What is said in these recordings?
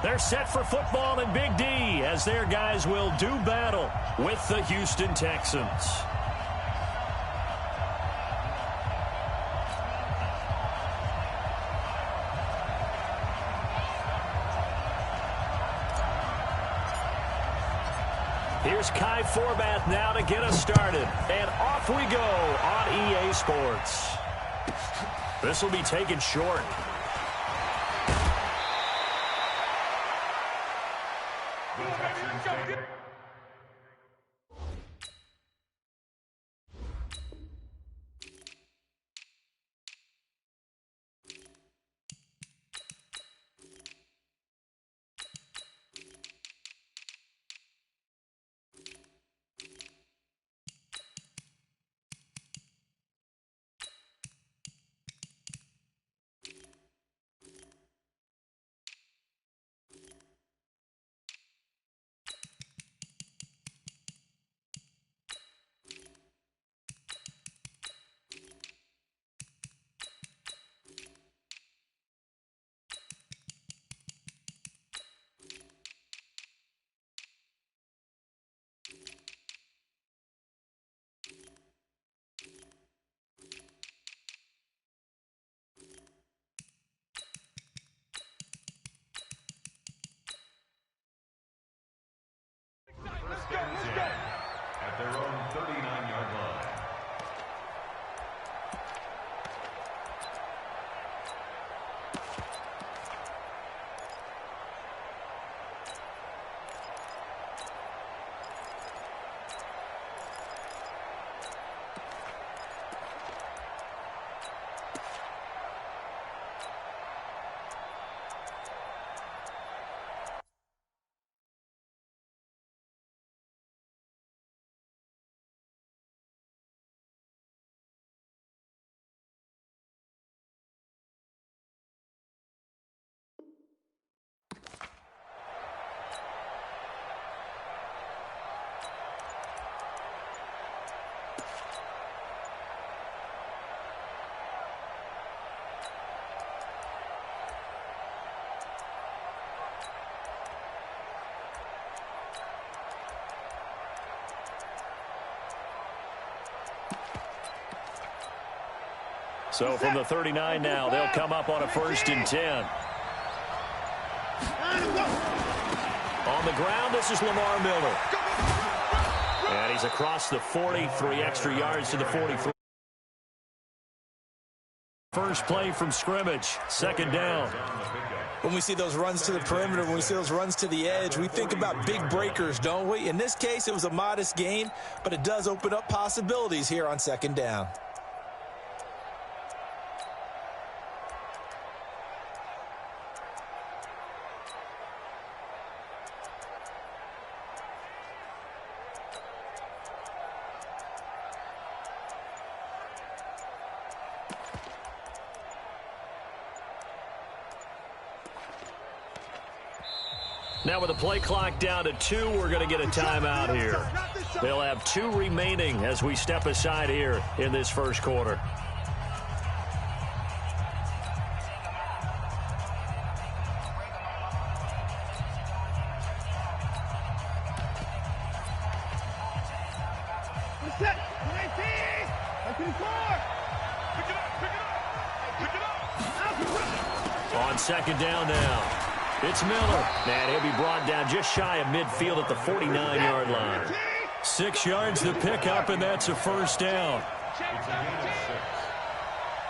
They're set for football in Big D as their guys will do battle with the Houston Texans. Here's Kai Forbath now to get us started. And off we go on EA Sports. This will be taken short. At their own 39-yard line. So from the 39 now, they'll come up on a 1st and 10. On the ground, this is Lamar Miller. And he's across the 40, 3 extra yards to the 43. First play from scrimmage, 2nd down. When we see those runs to the perimeter, when we see those runs to the edge, we think about big breakers, don't we? In this case, it was a modest gain, but it does open up possibilities here on 2nd down. Now with the play clock down to 2, we're going to get a timeout here. They'll have 2 remaining as we step aside here in this 1st quarter. On 2nd down now. It's Miller, and he'll be brought down just shy of midfield at the 49-yard line. 6 yards to pick up, and that's a 1st down. It's a gain of 6.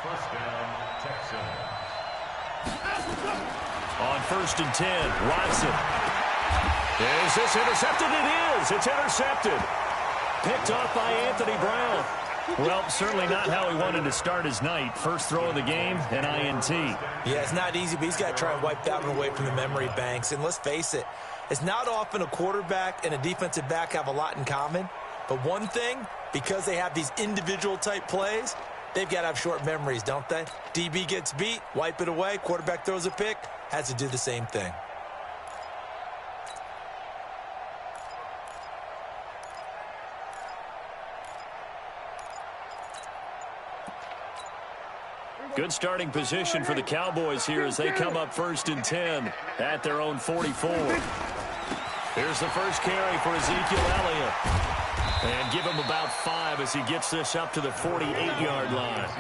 1st down, Texans. On 1st and 10, Watson. Is this intercepted? It is. It's intercepted. Picked off by Anthony Brown. Well, certainly not how he wanted to start his night. First throw of the game, an INT. Yeah, it's not easy, but he's got to try and wipe that one away from the memory banks. And let's face it, it's not often a quarterback and a defensive back have a lot in common. But one thing, because they have these individual type plays, they've got to have short memories, don't they? DB gets beat, wipe it away, quarterback throws a pick, has to do the same thing. Good starting position for the Cowboys here as they come up 1st and 10 at their own 44. Here's the first carry for Ezekiel Elliott. And give him about 5 as he gets this up to the 48-yard line.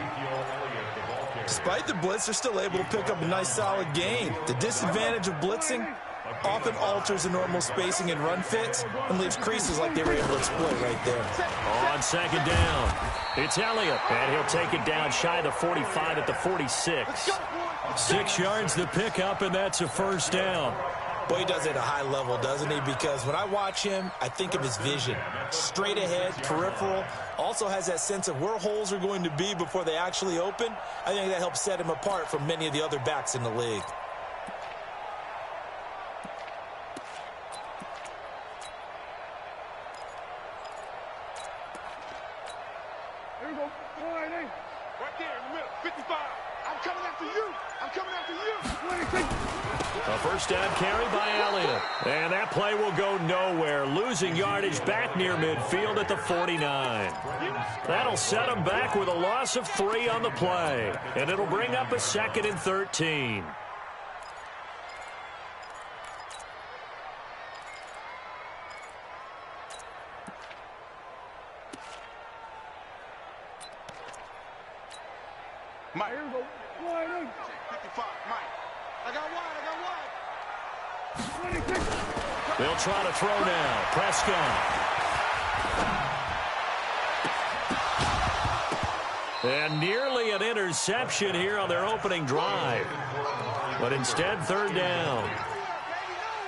Despite the blitz, they're still able to pick up a nice solid gain. The disadvantage of blitzing often alters the normal spacing and run fits and leaves creases like they were able to exploit right there. On 2nd down, it's Elliott, and he'll take it down shy of the 45 at the 46. 6 yards to pick up, and that's a 1st down. Boy, he does it at a high level, doesn't he? Because when I watch him, I think of his vision. Straight ahead, peripheral, also has that sense of where holes are going to be before they actually open. I think that helps set him apart from many of the other backs in the league. Here we go. Right there in the middle. 55. I'm coming after you. I'm coming after you. 26. A 1st down carry by Elliott. And that play will go nowhere. Losing yardage back near midfield at the 49. That'll set him back with a loss of 3 on the play. And it'll bring up a 2nd and 13. Mike. Here we go. 55. Mike. I got wide. 26. They'll try to throw now. Prescott. And nearly an interception here on their opening drive. But instead, 3rd down.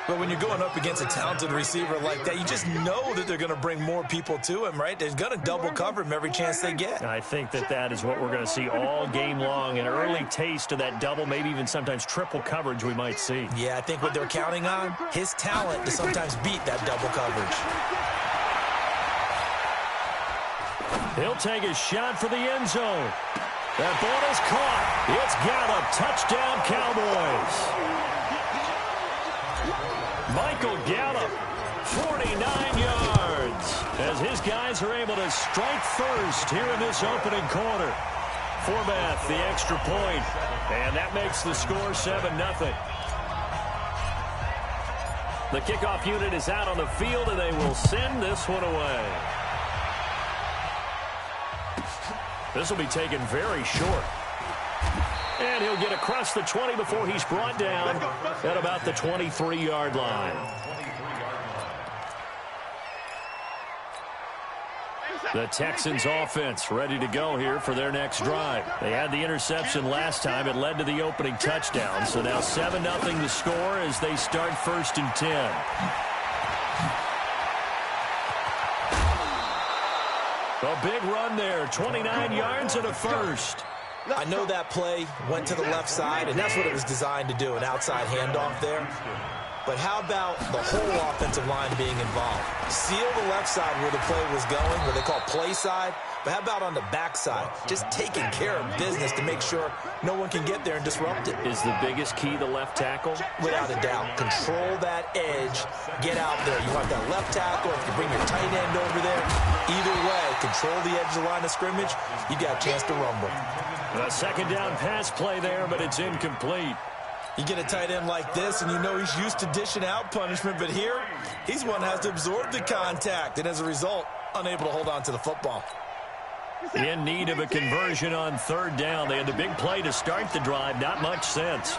But when you're going up against a talented receiver like that, you just know that they're going to bring more people to him, right? They're going to double cover him every chance they get. I think that is what we're going to see all game long. An early taste of that double, maybe even sometimes triple coverage we might see. Yeah, I think what they're counting on, his talent to sometimes beat that double coverage. He'll take a shot for the end zone. That ball is caught. It's Gallup. Touchdown, Cowboys. Michael Gallup, 49 yards, as his guys are able to strike first here in this opening quarter. Forbath, the extra point, and that makes the score 7-0. The kickoff unit is out on the field, and they will send this one away. This will be taken very short. And he'll get across the 20 before he's brought down at about the 23-yard line. The Texans offense ready to go here for their next drive. They had the interception last time. It led to the opening touchdown. So now 7-0 the score as they start 1st and 10. A big run there, 29 yards and a 1st. I know that play went to the left side, and that's what it was designed to do, an outside handoff there. But how about the whole offensive line being involved? Seal the left side where the play was going, where they call play side. But how about on the backside? Just taking care of business to make sure no one can get there and disrupt it. Is the biggest key the left tackle? Without a doubt. Control that edge. Get out there. You want that left tackle, if you bring your tight end over there. Either way, control the edge of the line of scrimmage. You got a chance to rumble. A 2nd down pass play there, but it's incomplete. You get a tight end like this, and you know he's used to dishing out punishment, but here, he's one that has to absorb the contact, and as a result, unable to hold on to the football. In need of a conversion on 3rd down. They had the big play to start the drive. Not much sense.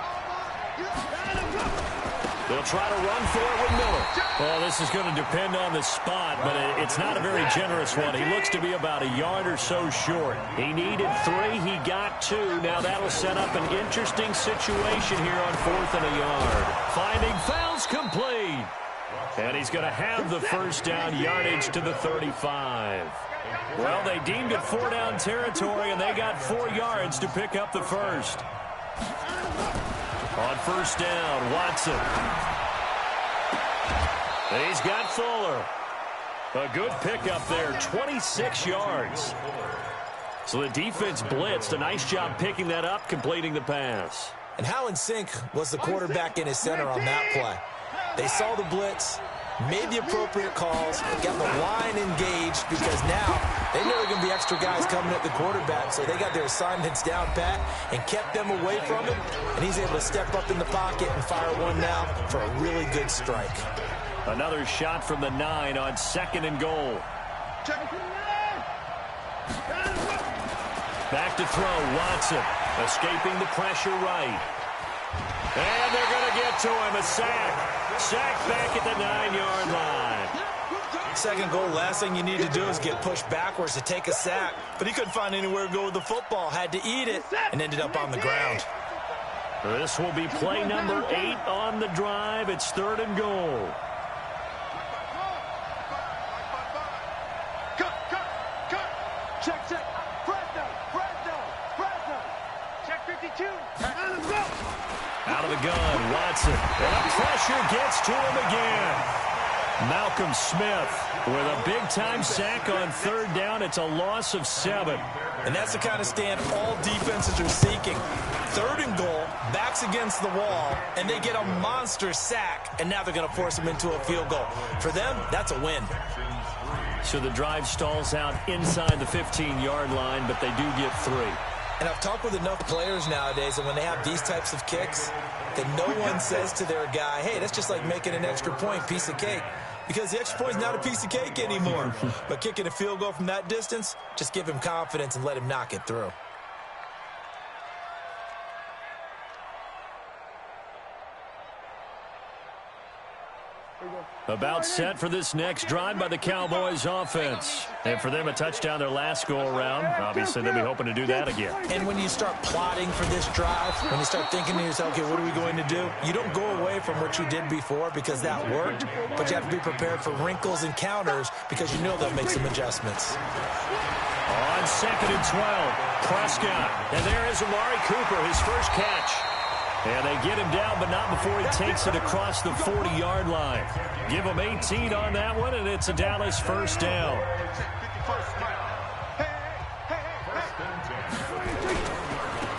They'll try to run for it with Miller. Well, this is going to depend on the spot, but it's not a very generous one. He looks to be about a yard or so short. He needed 3. He got 2. Now that'll set up an interesting situation here on 4th and a yard. Finding fouls complete. And he's going to have the 1st down, yardage to the 35. Well, they deemed it 4-down territory, and they got 4 yards to pick up the 1st. On 1st down, Watson. And he's got Fuller. A good pickup there, 26 yards. So the defense blitzed. A nice job picking that up, completing the pass. And how in sync was the quarterback in his center on that play? They saw the blitz, made the appropriate calls, got the line engaged, because now They know there are going to be extra guys coming at the quarterback, so they got their assignments down pat and kept them away from him, and he's able to step up in the pocket and fire one now for a really good strike. Another shot from the 9 on 2nd and goal. Back to throw, Watson, escaping the pressure right. And they're going to get to him, a sack. Sack back at the 9-yard line. 2nd goal, last thing you need to do is get pushed backwards to take a sack. But he couldn't find anywhere to go with the football, had to eat it, and ended up on the ground. This will be play number 8 on the drive. It's 3rd and goal. Check. Check 52. Out of the gun, Watson. And pressure gets to him again. Malcolm Smith with a big-time sack on 3rd down. It's a loss of 7. And that's the kind of stand all defenses are seeking. 3rd and goal, backs against the wall, and they get a monster sack, and now they're going to force them into a field goal. For them, that's a win. So the drive stalls out inside the 15-yard line, but they do get 3. And I've talked with enough players nowadays that when they have these types of kicks, that no one says to their guy, hey, that's just like making an extra point, piece of cake. Because the extra point is not a piece of cake anymore. But kicking a field goal from that distance, just give him confidence and let him knock it through. About set for this next drive by the Cowboys offense. And for them, a touchdown their last go-around. Obviously, they'll be hoping to do that again. And when you start plotting for this drive, when you start thinking to yourself, okay, what are we going to do? You don't go away from what you did before because that worked, but you have to be prepared for wrinkles and counters because you know they'll make some adjustments. On 2nd and 12, Prescott. And there is Amari Cooper, his first catch. And they get him down, but not before he takes it across the 40-yard line. Give him 18 on that one, and it's a Dallas 1st down.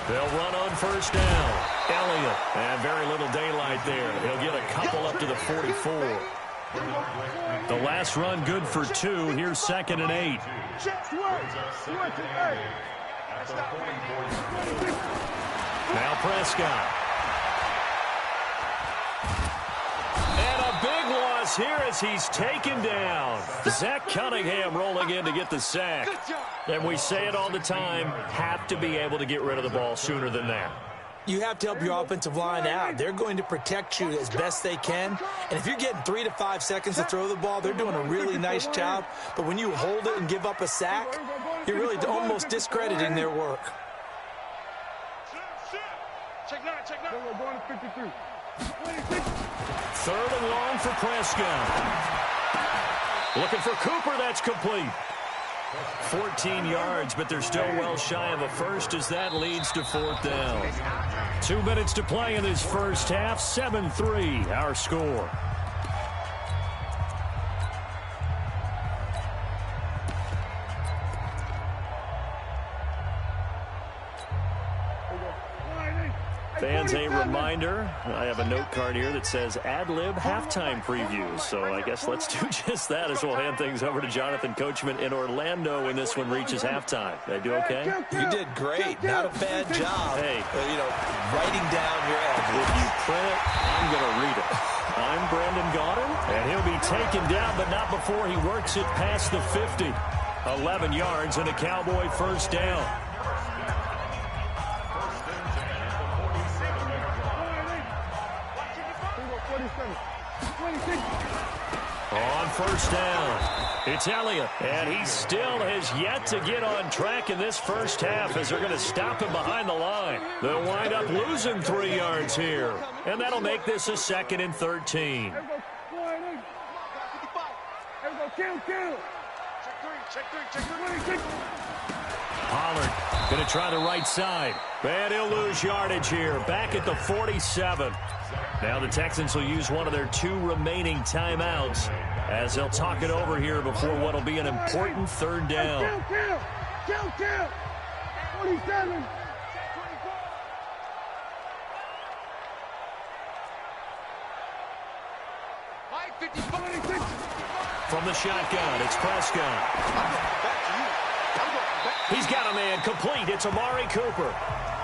They'll run on 1st down. Elliott, and very little daylight there. He'll get a couple up to the 44. The last run good for 2. Here's 2nd and 8. Now Prescott. And a big loss here as he's taken down. Zach Cunningham rolling in to get the sack. And we say it all the time, have to be able to get rid of the ball sooner than that. You have to help your offensive line out. They're going to protect you as best they can. And if you're getting 3 to 5 seconds to throw the ball, they're doing a really nice job. But when you hold it and give up a sack, you're really almost discrediting their work. Check 9. We're going to 53. 3rd and long for Prescott. Looking for Cooper, that's complete. 14 yards, but they're still well shy of a first as that leads to 4th down. 2 minutes to play in this first half. 7-3, our score. Fans, a reminder, I have a note card here that says ad-lib halftime previews. So I guess let's do just that as we'll hand things over to Jonathan Coachman in Orlando when this one reaches halftime. Did I do okay? You did great. Not a bad job. Hey, writing down your ad. If you print it, I'm going to read it. I'm Brandon Gaudin, and he'll be taken down, but not before he works it past the 50. 11 yards and a Cowboy 1st down. On 1st down, it's Elliott, and he still has yet to get on track in this first half as they're going to stop him behind the line. They'll wind up losing 3 yards here, and that'll make this a 2nd and 13. Pollard going to try the right side, and he'll lose yardage here, back at the 47. Now the Texans will use one of their 2 remaining timeouts as they'll talk it over here before what will be an important 3rd down. 47. From the shotgun, it's Prescott. He's got a man complete. It's Amari Cooper.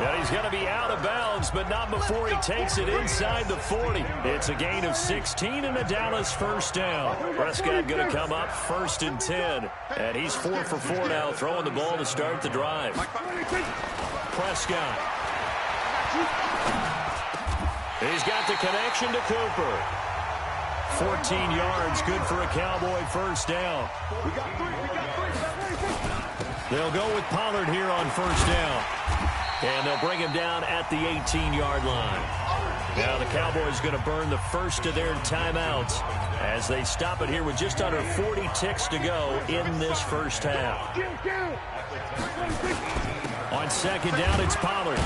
And he's going to be out of bounds, but not before he takes it inside the 40. It's a gain of 16 and a Dallas first down. Prescott going to come up 1st and 10. And he's 4 for 4 now, throwing the ball to start the drive. Prescott. He's got the connection to Cooper. 14 yards, good for a Cowboy first down. They'll go with Pollard here on first down. And they'll bring him down at the 18-yard line. Now the Cowboys going to burn the first of their timeouts as they stop it here with just under 40 ticks to go in this first half. On second down, it's Pollard.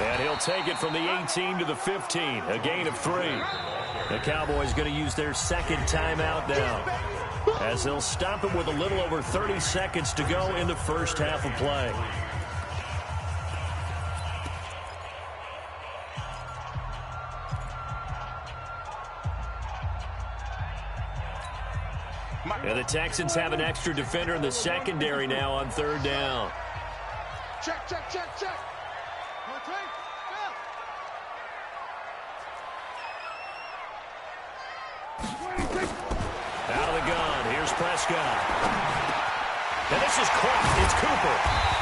And he'll take it from the 18 to the 15, a gain of 3. The Cowboys going to use their second timeout now as they'll stop it with a little over 30 seconds to go in the first half of play. And the Texans have an extra defender in the secondary now on third down. Check, check, check, check. Out of the gun, here's Prescott. And this is caught. It's Cooper.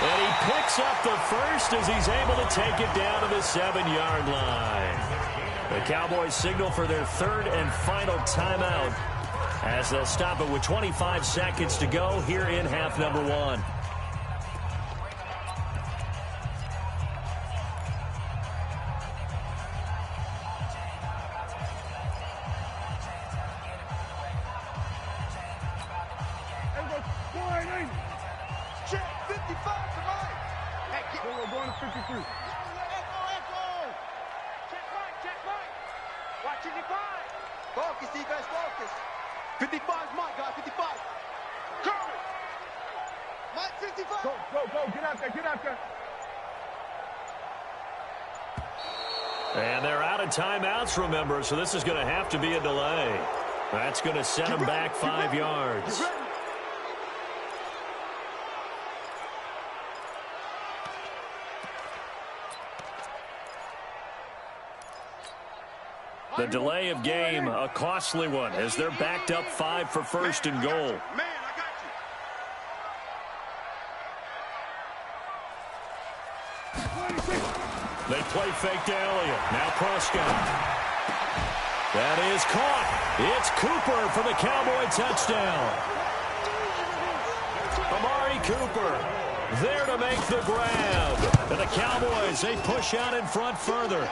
And he picks up the first as he's able to take it down to the 7-yard line. The Cowboys signal for their third and final timeout as they'll stop it with 25 seconds to go here in half number 1. Going to 53. Echo. Check Mike. Watch 55. Focus, defense, focus. 55 is Mike, guys, 55. Curry. Mike, 55. Go. Get out there. And they're out of timeouts, remember, so this is going to have to be a delay. That's going to set them back 5 yards. The delay of game, a costly one, as they're backed up 5 for first and goal. Man, I got you. They play fake to Elliott. Now Prescott. That is caught. It's Cooper for the Cowboy touchdown. Amari Cooper there to make the grab. And the Cowboys, they push out in front further.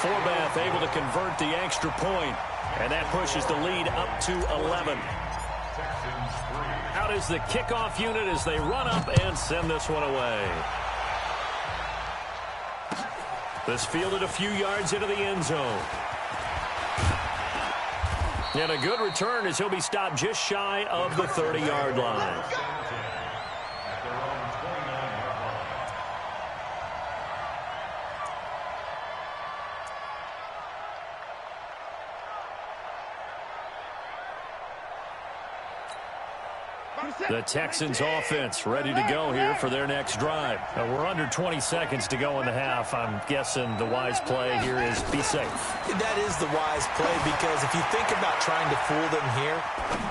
Forbath able to convert the extra point, and that pushes the lead up to 11. Out is the kickoff unit as they run up and send this one away. This fielded a few yards into the end zone. And a good return as he'll be stopped just shy of the 30-yard line. The Texans offense ready to go here for their next drive. We're under 20 seconds to go in the half. I'm guessing the wise play here is be safe. That is the wise play, because if you think about trying to fool them here,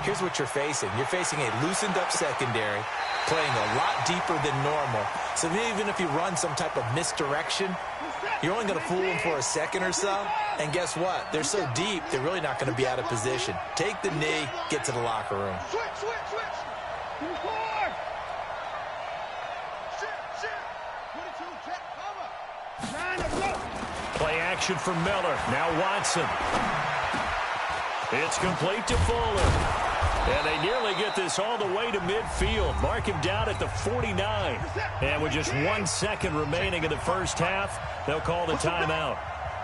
here's what you're facing. You're facing a loosened up secondary, playing a lot deeper than normal. So even if you run some type of misdirection, you're only going to fool them for a second or so. And guess what? They're so deep, they're really not going to be out of position. Take the knee, get to the locker room. Switch. Play action from Miller. Now Watson. It's complete to Fuller. And they nearly get this all the way to midfield. Mark him down at the 49. And with just 1 second remaining in the first half, they'll call the timeout.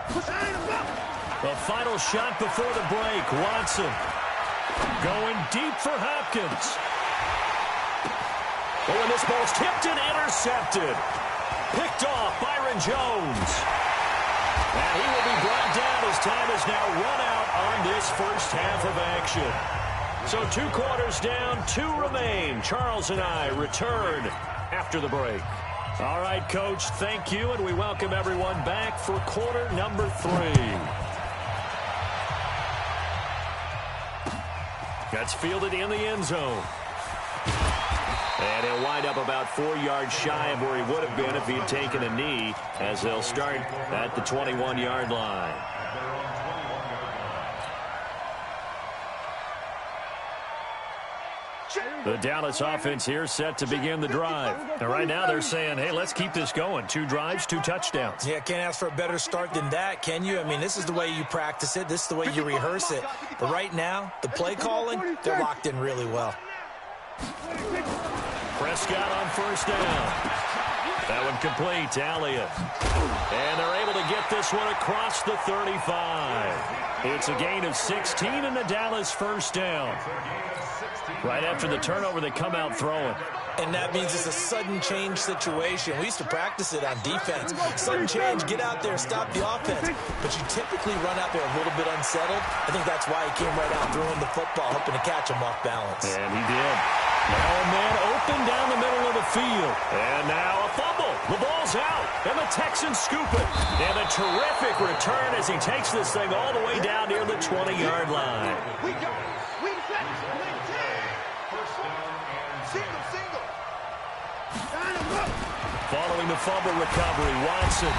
The final shot before the break. Watson going deep for Hopkins. Oh, and this ball's tipped and intercepted. Picked off Byron Jones. And he will be brought down as time is now run out on this first half of action. So 2 quarters down, 2 remain. Charles and I return after the break. All right, Coach, thank you, and we welcome everyone back for quarter number 3. That's fielded in the end zone. And he'll wind up about 4 yards shy of where he would have been if he had taken a knee, as they'll start at the 21-yard line. The Dallas offense here set to begin the drive. And right now they're saying, hey, let's keep this going. 2 drives, 2 touchdowns. Yeah, can't ask for a better start than that, can you? I mean, this is the way you practice it. This is the way you rehearse it. But right now, the play calling, they're locked in really well. Prescott on first down. That one complete to Elliott. And they're able to get this one across the 35. It's a gain of 16 and the Dallas first down. Right after the turnover, they come out throwing. And that means it's a sudden change situation. We used to practice it on defense. Sudden change, get out there, stop the offense. But you typically run out there a little bit unsettled. I think that's why he came right out throwing the football, hoping to catch him off balance. And he did. Now a man open down the middle of the field. And now a fumble. The ball's out. And the Texans scoop it. And a terrific return as he takes this thing all the way down near the 20-yard line. We go. We set. Single. Following the fumble recovery, Watson.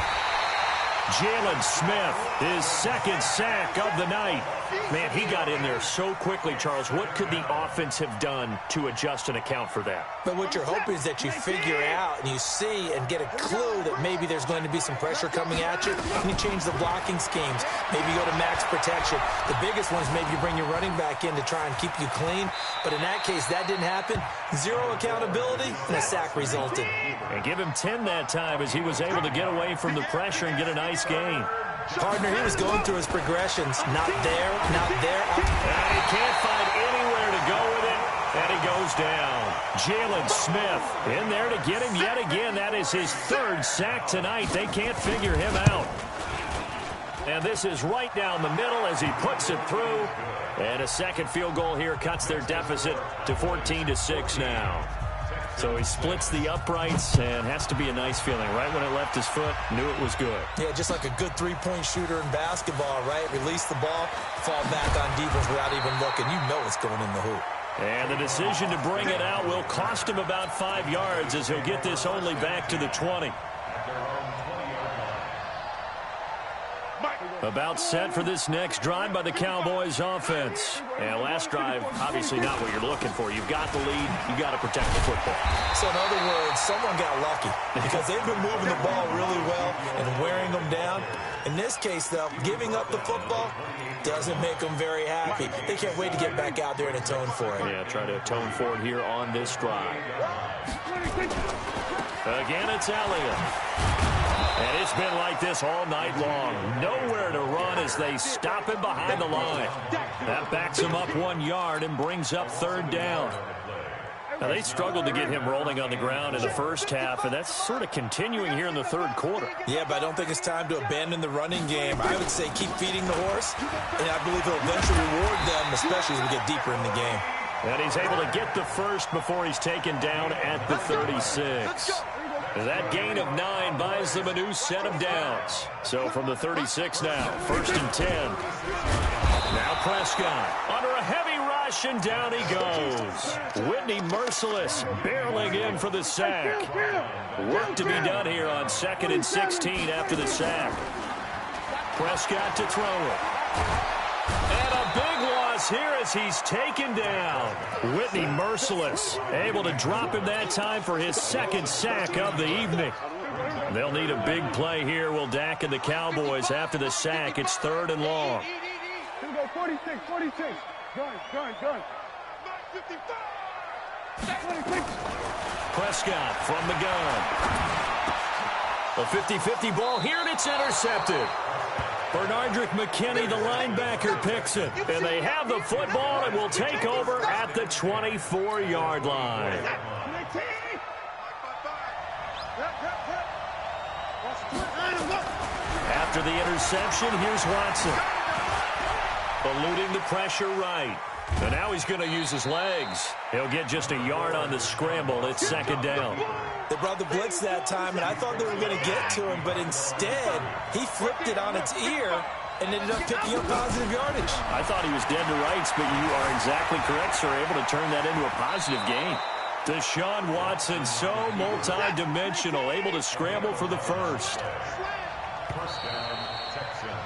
Jalen Smith, his second sack of the night. Man, he got in there so quickly, Charles. What could the offense have done to adjust and account for that? But what you're hoping is that you figure out and you see and get a clue that maybe there's going to be some pressure coming at you, and you change the blocking schemes. Maybe you go to max protection. The biggest one is maybe you bring your running back in to try and keep you clean. But in that case, that didn't happen. 0 accountability, and a sack resulted. And give him 10 that time as he was able to get away from the pressure and get a nice gain. Partner, he was going through his progressions. Not there, not there. And he can't find anywhere to go with it, and he goes down. Jalen Smith in there to get him yet again. That is his 3rd sack tonight. They can't figure him out. And this is right down the middle as he puts it through. And a second field goal here cuts their deficit to 14-6 now. So he splits the uprights, and has to be a nice feeling. Right when it left his foot, knew it was good. Yeah, just like a good three-point shooter in basketball, right? Release the ball, fall back on defense without even looking. You know it's going in the hoop. And the decision to bring it out will cost him about 5 yards as he'll get this only back to the 20. About set for this next drive by the Cowboys offense. And last drive, obviously not what you're looking for. You've got the lead. You've got to protect the football. So in other words, someone got lucky because they've been moving the ball really well and wearing them down. In this case, though, giving up the football doesn't make them very happy. They can't wait to get back out there and atone for it. Yeah, try to atone for it here on this drive. Again, it's Elliott. And it's been like this all night long. Nowhere to run as they stop him behind the line. That backs him up 1 yard and brings up 3rd down. Now, they struggled to get him rolling on the ground in the first half, and that's sort of continuing here in the 3rd quarter. Yeah, but I don't think it's time to abandon the running game. I would say keep feeding the horse, and I believe he'll eventually reward them, especially as we get deeper in the game. And he's able to get the first before he's taken down at the 36. That gain of 9 buys them a new set of downs. So from the 36 now, 1st and 10. Now Prescott under a heavy rush, and down he goes. Whitney Merciless barreling in for the sack. Work to be done here on 2nd and 16 after the sack. Prescott to throw it. And a big loss here as he's taken down. Whitney Merciless able to drop him that time for his 2nd sack of the evening. They'll need a big play here, will Dak and the Cowboys after the sack. It's 3rd and long. Here we go, 46. Gun. 55. Prescott from the gun. A 50-50 ball here, and it's intercepted. Bernardrick McKinney, the linebacker, picks it. And they have the football and will take over at the 24-yard line. After the interception, here's Watson. Eluding the pressure right. And now he's going to use his legs. He'll get just a yard on the scramble. It's second down. They brought the blitz that time, and I thought they were going to get to him, but instead, he flipped it on its ear and ended up picking up positive yardage. I thought he was dead to rights, but you are exactly correct, sir. Able to turn that into a positive gain. Deshaun Watson, so multi-dimensional, able to scramble for the first. First down, Texans.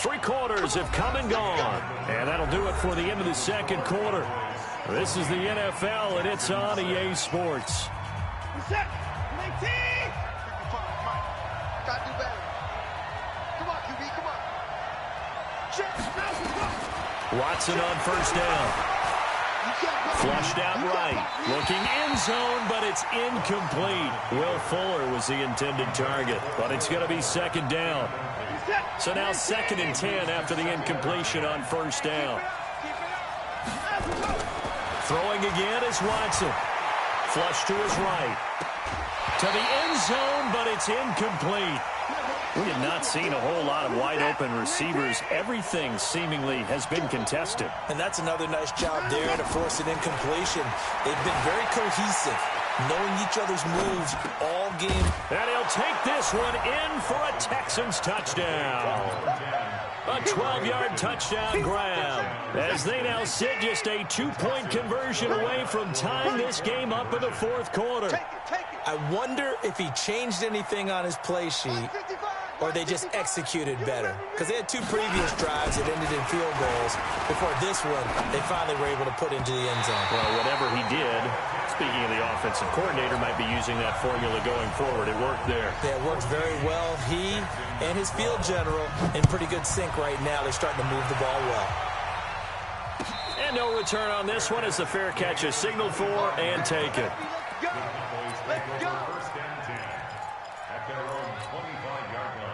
3 quarters have come and gone. And that'll do it for the end of the second quarter. This is the NFL, and it's on EA Sports. Set. 19. Gotta do better. Come on, QB, come on. Check. Watson on first down. Flushed out right. Looking end zone, but it's incomplete. Will Fuller was the intended target, but it's going to be second down. So now 2nd and 10 after the incompletion on first down. Throwing again is Watson. Flush to his right. To the end zone, but it's incomplete. We have not seen a whole lot of wide-open receivers. Everything seemingly has been contested. And that's another nice job there to force an incompletion. They've been very cohesive, knowing each other's moves all game. And he'll take this one in for a Texans touchdown. A 12-yard touchdown grab, as they now sit just a 2-point conversion away from tying this game up in the fourth quarter. I wonder if he changed anything on his play sheet or they just executed better. Because they had 2 previous drives that ended in field goals. Before this one, they finally were able to put into the end zone. Well, whatever he did, speaking of the offensive coordinator, might be using that formula going forward. It worked there. Yeah, it worked very well. He and his field general in pretty good sync right now. They're starting to move the ball well. And no return on this one as the fair catch is signaled for and taken. First and 10 at their own 25-yard line.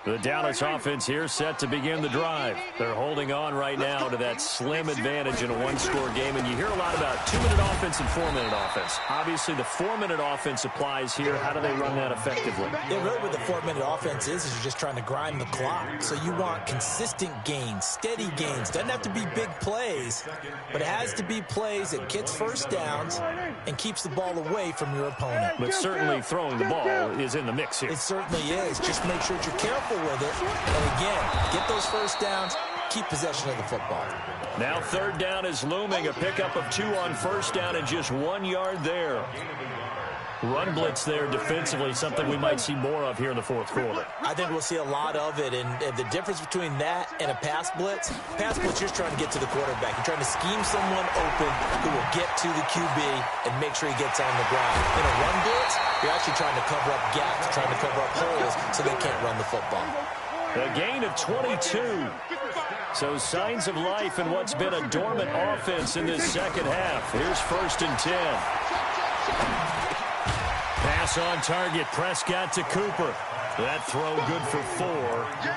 The Dallas offense here set to begin the drive. They're holding on right now to that slim advantage in a one-score game, and you hear a lot about 2-minute offense and 4-minute offense. Obviously, the 4-minute offense applies here. How do they run that effectively? Yeah, really what the 4-minute offense is you're just trying to grind the clock. So you want consistent gains, steady gains. Doesn't have to be big plays, but it has to be plays that gets first downs and keeps the ball away from your opponent. But certainly throwing the ball is in the mix here. It certainly is. Just make sure that you're careful with it. And again, get those first downs, keep possession of the football. Now 3rd down is looming. A pickup of 2 on first down and just 1 yard there. Run blitz there defensively, something we might see more of here in the fourth quarter. I think we'll see a lot of it, and the difference between that and a pass blitz, you're just trying to get to the quarterback. You're trying to scheme someone open who will get to the QB and make sure he gets on the ground. In a run blitz, you're actually trying to cover up gaps, trying to cover up holes so they can't run the football. A gain of 22. So signs of life in what's been a dormant offense in this second half. Here's 1st and 10. Pass on target. Prescott to Cooper. That throw good for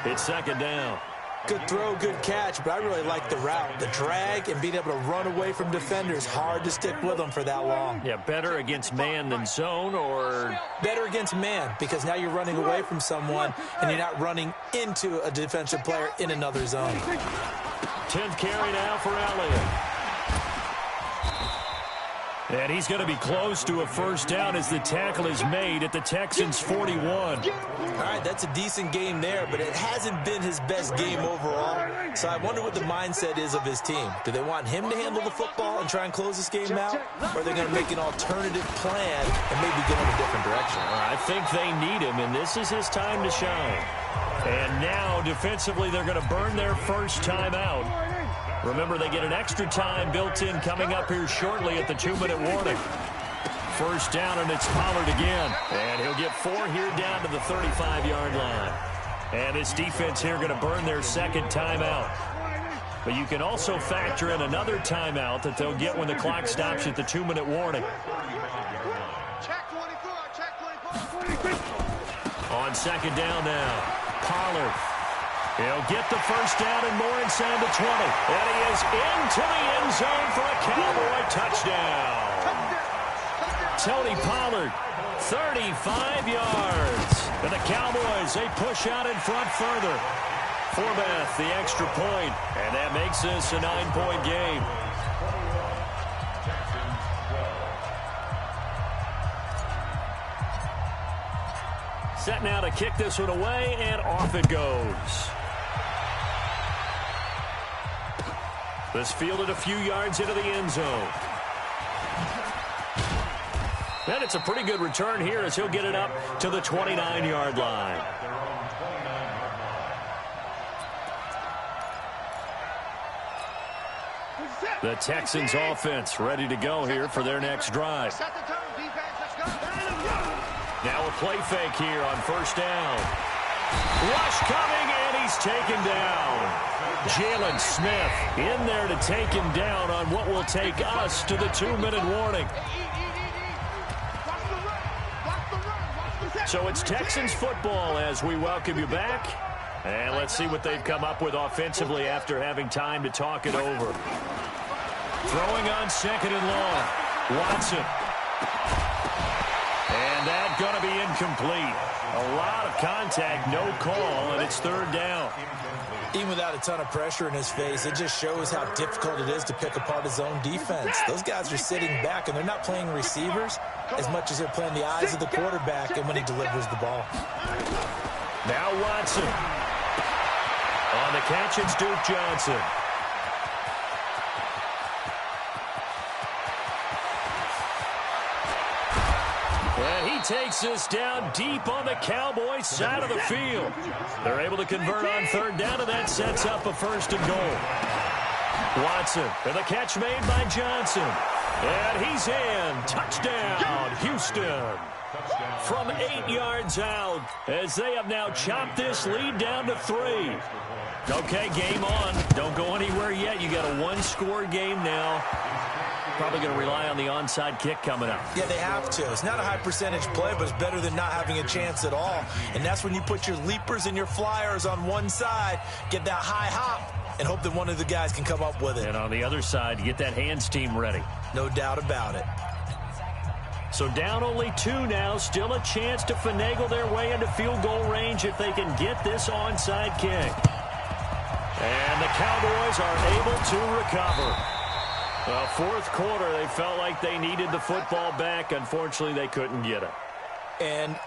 4. It's second down. Good throw, good catch, but I really like the route. The drag and being able to run away from defenders. Hard to stick with them for that long. Yeah, better against man than zone, or? Better against man, because now you're running away from someone and you're not running into a defensive player in another zone. 10th carry now for Elliott. And he's going to be close to a first down as the tackle is made at the Texans' 41. All right, that's a decent game there, but it hasn't been his best game overall. So I wonder what the mindset is of his team. Do they want him to handle the football and try and close this game out? Or are they going to make an alternative plan and maybe go in a different direction? I think they need him, and this is his time to shine. And now, defensively, they're going to burn their first time out. Remember, they get an extra time built in coming up here shortly at the 2-minute warning. First down, and it's Pollard again. And he'll get 4 here down to the 35-yard line. And this defense here going to burn their second timeout. But you can also factor in another timeout that they'll get when the clock stops at the 2-minute warning. Check 24, check 24. On second down now, Pollard. He'll get the first down and more inside the 20. And he is into the end zone for a Cowboy touchdown. Tony Pollard, 35 yards. And the Cowboys, they push out in front further. Forbath, the extra point, and that makes this a 9-point game. Set now to kick this one away, and off it goes. This fielded a few yards into the end zone. And it's a pretty good return here as he'll get it up to the 29-yard line. The Texans offense ready to go here for their next drive. Now a play fake here on first down. Rush coming, and he's taken down. Jalen Smith in there to take him down on what will take us to the 2-minute warning. So it's Texans football as we welcome you back. And let's see what they've come up with offensively after having time to talk it over. Throwing on second and long. Watson. And that's going to be incomplete. A lot of contact, no call, and it's third down. Even without a ton of pressure in his face, it just shows how difficult it is to pick apart his own defense. Those guys are sitting back, and they're not playing receivers as much as they're playing the eyes of the quarterback and when he delivers the ball. Now Watson. On the catch, it's Duke Johnson. And he takes this down deep on the Cowboys side of the field. They're able to convert on third down, and that sets up a first and goal. Watson, and the catch made by Johnson. And he's in. Touchdown, Houston. From 8 yards out, as they have now chopped this lead down to 3. Okay, game on. Don't go anywhere yet. You got a one-score game now. Probably going to rely on the onside kick coming up. Yeah, they have to. It's not a high percentage play, but it's better than not having a chance at all. And that's when you put your leapers and your flyers on one side, get that high hop, and hope that one of the guys can come up with it. And on the other side, you get that hands team ready. No doubt about it. So down only 2 now. Still a chance to finagle their way into field goal range if they can get this onside kick. And the Cowboys are able to recover. Well, fourth quarter, they felt like they needed the football back. Unfortunately, they couldn't get it. And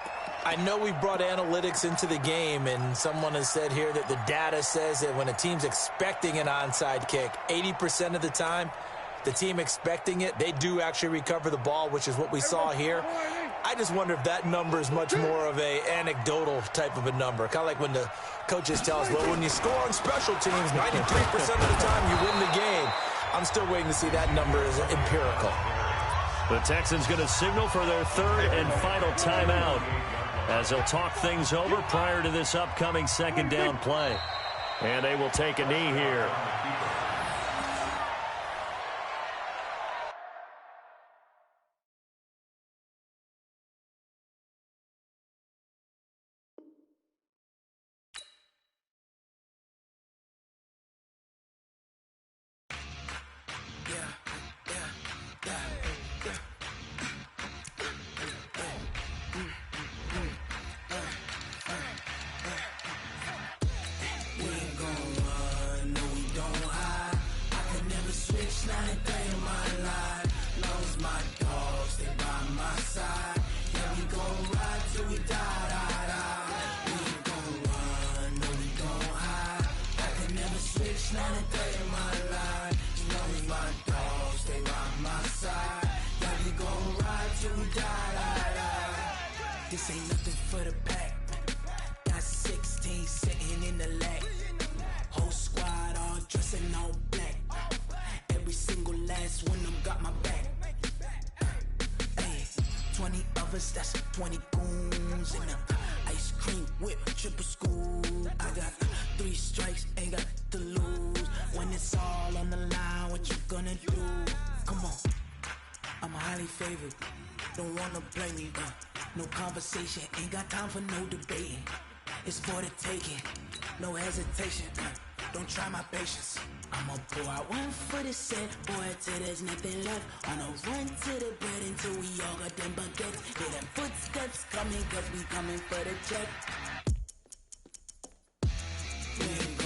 I know we brought analytics into the game, and someone has said here that the data says that when a team's expecting an onside kick, 80% of the time, the team expecting it, they do actually recover the ball, which is what we saw here. I just wonder if that number is much more of a anecdotal type of a number. Kind of like when the coaches tell us, well, when you score on special teams, 93% of the time you win the game. I'm still waiting to see that number as empirical. The Texans going to signal for their third and final timeout as they'll talk things over prior to this upcoming second down play. And they will take a knee here. This ain't nothing for the pack. Got 16 sitting in the lag. Whole squad all dressing all black. Every single last one of them got my back. Hey, 20 of us, that's 20 goons in the ice cream whip, triple scoop. I got 3 strikes, ain't got to lose. When it's all on the line, what you gonna do? Come on, I'm highly favored. Don't wanna play me, no conversation, ain't got time for no debating. It's for the taking, no hesitation. Don't try my patience. I'ma pour out one for the set, boy, till there's nothing left. On a run to the bread until we all got them baguettes. Hear them footsteps coming, cause we coming for the check. We ain't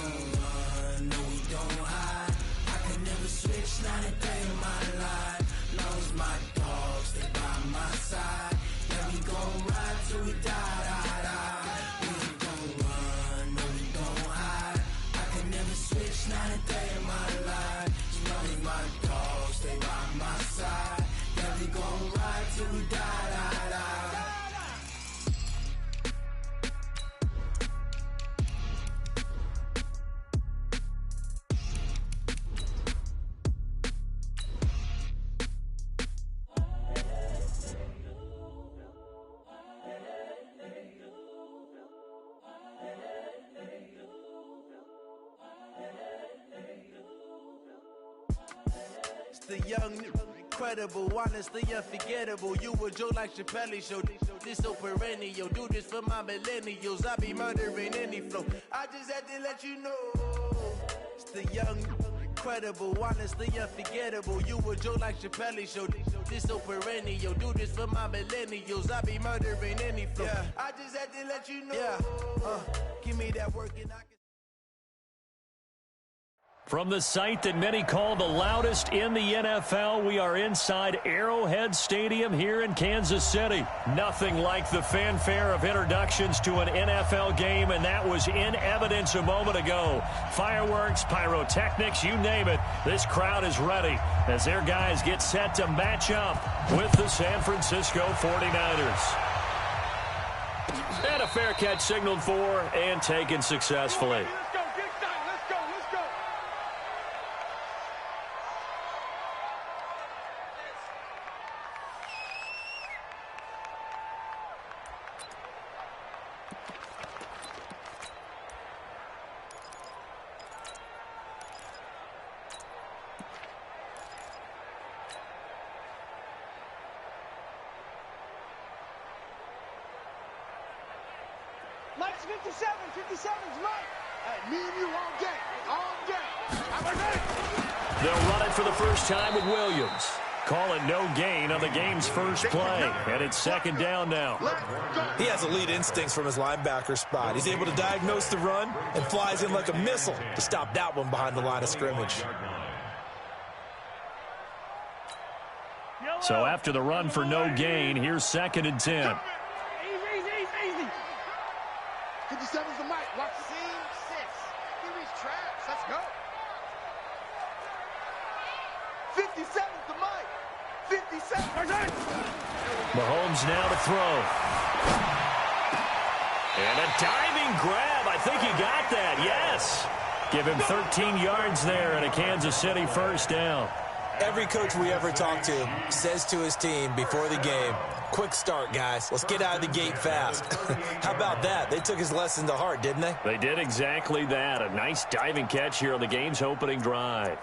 the young, incredible, honestly unforgettable. You a joke like Chappelle Show. This so perennial. Do this for my millennials. I be murdering any flow. I just had to let you know. It's the young, incredible, honestly unforgettable. You a joke like Chappelle Show. This so perennial. Do this for my millennials. I be murdering any flow. Yeah. I just had to let you know. Yeah. Give me that work and I can. From the site that many call the loudest in the NFL, we are inside Arrowhead Stadium here in Kansas City. Nothing like the fanfare of introductions to an NFL game, and that was in evidence a moment ago. Fireworks, pyrotechnics, you name it. This crowd is ready as their guys get set to match up with the San Francisco 49ers. And a fair catch signaled for and taken successfully. Mike's 57, 57's Mike. Hey, me and you all day, all day. How about that? They'll run it for the first time with Williams. Call it no gain on the game's first play, and it's second down now. He has elite instincts from his linebacker spot. He's able to diagnose the run and flies in like a missile to stop that one behind the line of scrimmage. So after the run for no gain, here's second and 10. 57's the Mike. Watch scene 6. He reached traps. Let's go. 57's the Mike. 57. Mahomes now to throw. And a diving grab. I think he got that. Yes. Give him 13 yards there and a Kansas City first down. Every coach we ever talk to says to his team before the game, quick start, guys. Let's get out of the gate fast. How about that? They took his lesson to heart, didn't they? They did exactly that. A nice diving catch here on the game's opening drive.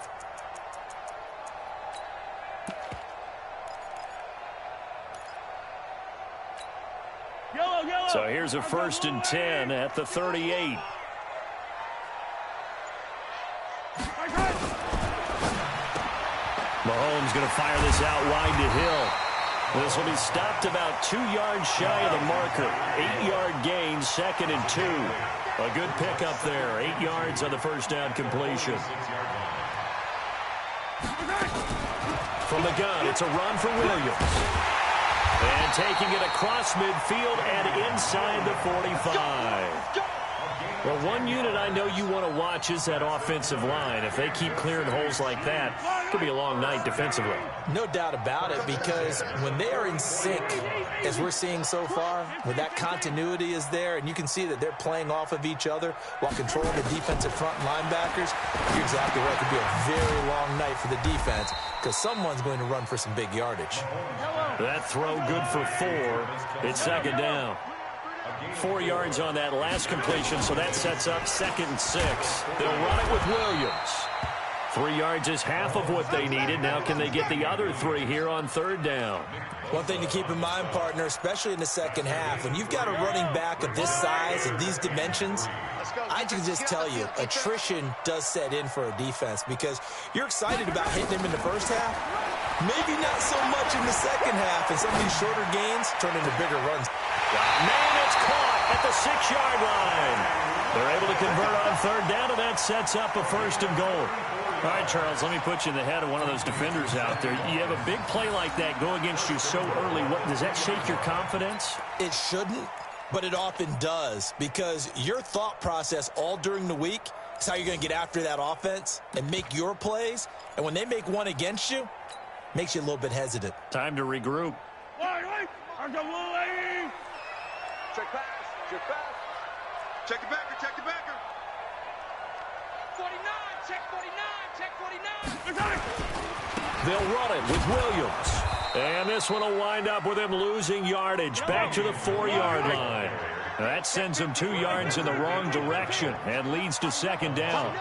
So here's a first and 10 at the 38. Mahomes going to fire this out wide to Hill. This will be stopped about 2 yards shy of the marker. 8-yard gain, second and 2. A good pickup there. 8 yards on the first down completion. From the gun, it's a run for Williams. And taking it across midfield and inside the 45. Well, one unit I know you want to watch is that offensive line. If they keep clearing holes like that, it could be a long night defensively. No doubt about it, because when they are in sync, as we're seeing so far, when that continuity is there, and you can see that they're playing off of each other while controlling the defensive front linebackers, you're exactly right. It could be a very long night for the defense because someone's going to run for some big yardage. That throw good for 4. It's second down. 4 yards on that last completion, so that sets up second and 6. They'll run it with Williams. 3 yards is half of what they needed. Now can they get the other 3 here on third down? One thing to keep in mind, partner, especially in the second half, when you've got a running back of this size and these dimensions, I can just tell you, attrition does set in for a defense because you're excited about hitting him in the first half. Maybe not so much in the second half, and some of these shorter gains turn into bigger runs. Man, it's caught at the 6-yard line. They're able to convert on third down, and that sets up a first and goal. All right, Charles, let me put you in the head of one of those defenders out there. You have a big play like that go against you so early. Does that shake your confidence? It shouldn't, but it often does because your thought process all during the week is how you're going to get after that offense and make your plays. And when they make one against you, it makes you a little bit hesitant. Time to regroup. Check pass. Check pass. Check the backer. Check the backer. 49. Check 49. Check 49. They'll run it with Williams. And this one will wind up with him losing yardage back to the 4-yard line. That sends him 2 yards in the wrong direction and leads to second down.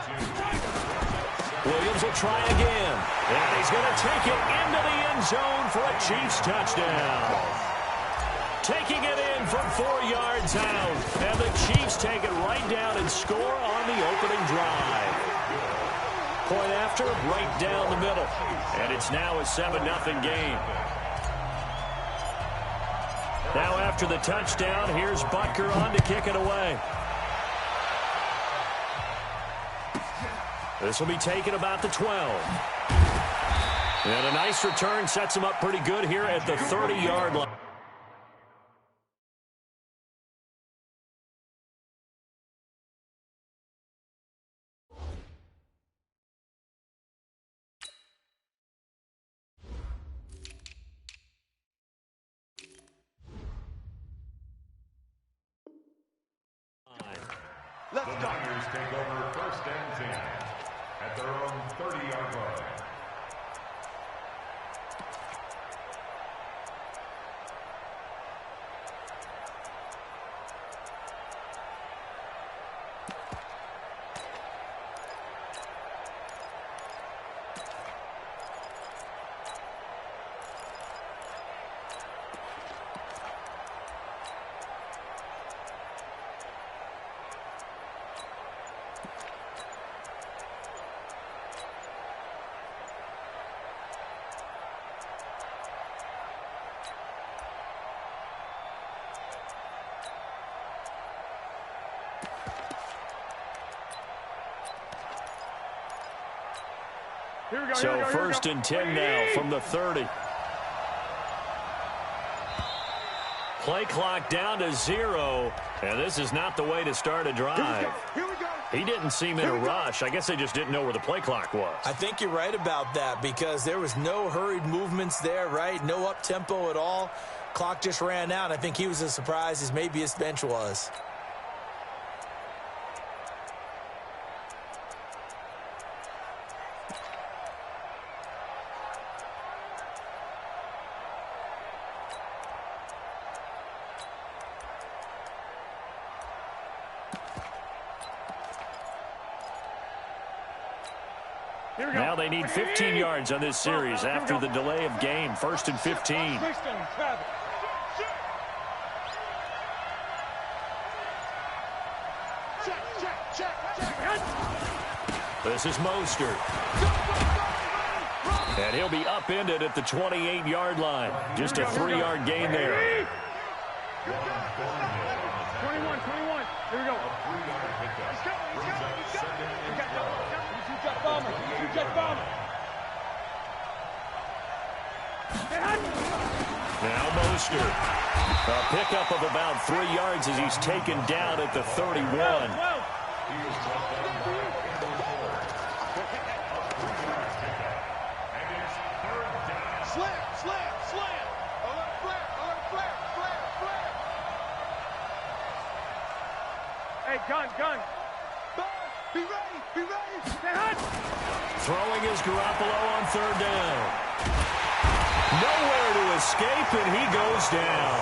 Williams will try again. And he's going to take it into the end zone for a Chiefs touchdown. Taking it in from 4 yards out. And the Chiefs take it right down and score on the opening drive. Point after, right down the middle. And it's now a 7-0 game. Now after the touchdown, here's Butker on to kick it away. This will be taken about the 12. And a nice return sets him up pretty good here at the 30-yard line. The Niners take over 1st and 10 at their own 30-yard line. So 1st and 10 now from the 30. Play clock down to 0. And this is not the way to start a drive. He didn't seem in a rush. I guess they just didn't know where the play clock was. I think you're right about that because there was no hurried movements there, right? No up-tempo at all. Clock just ran out. I think he was as surprised as maybe his bench was. Now they need 15 yards on this series after the delay of game. 1st and 15. This is Mostert. And he'll be upended at the 28-yard line. Just a 3-yard gain there. 21. Here we go. Let's go. Now Mostert. A pickup of about 3 yards as he's taken down at the 31. Slam. Alert flare. Hey, gun. Be ready. Stay hot. Throwing is Garoppolo on 3rd down. Nowhere to escape, and he goes down.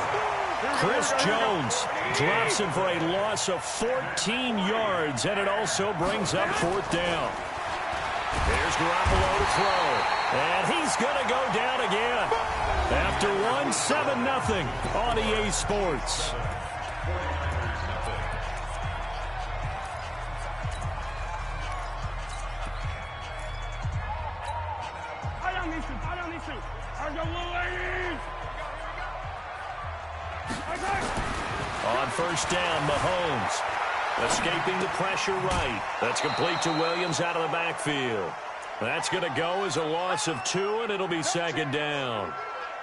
Chris Jones drops him for a loss of 14 yards, and it also brings up 4th down. Here's Garoppolo to throw, and he's going to go down again. After 7-0 on EA Sports. On 1st down, Mahomes escaping the pressure right. That's complete to Williams out of the backfield. That's going to go as a loss of 2, and it'll be 2nd down.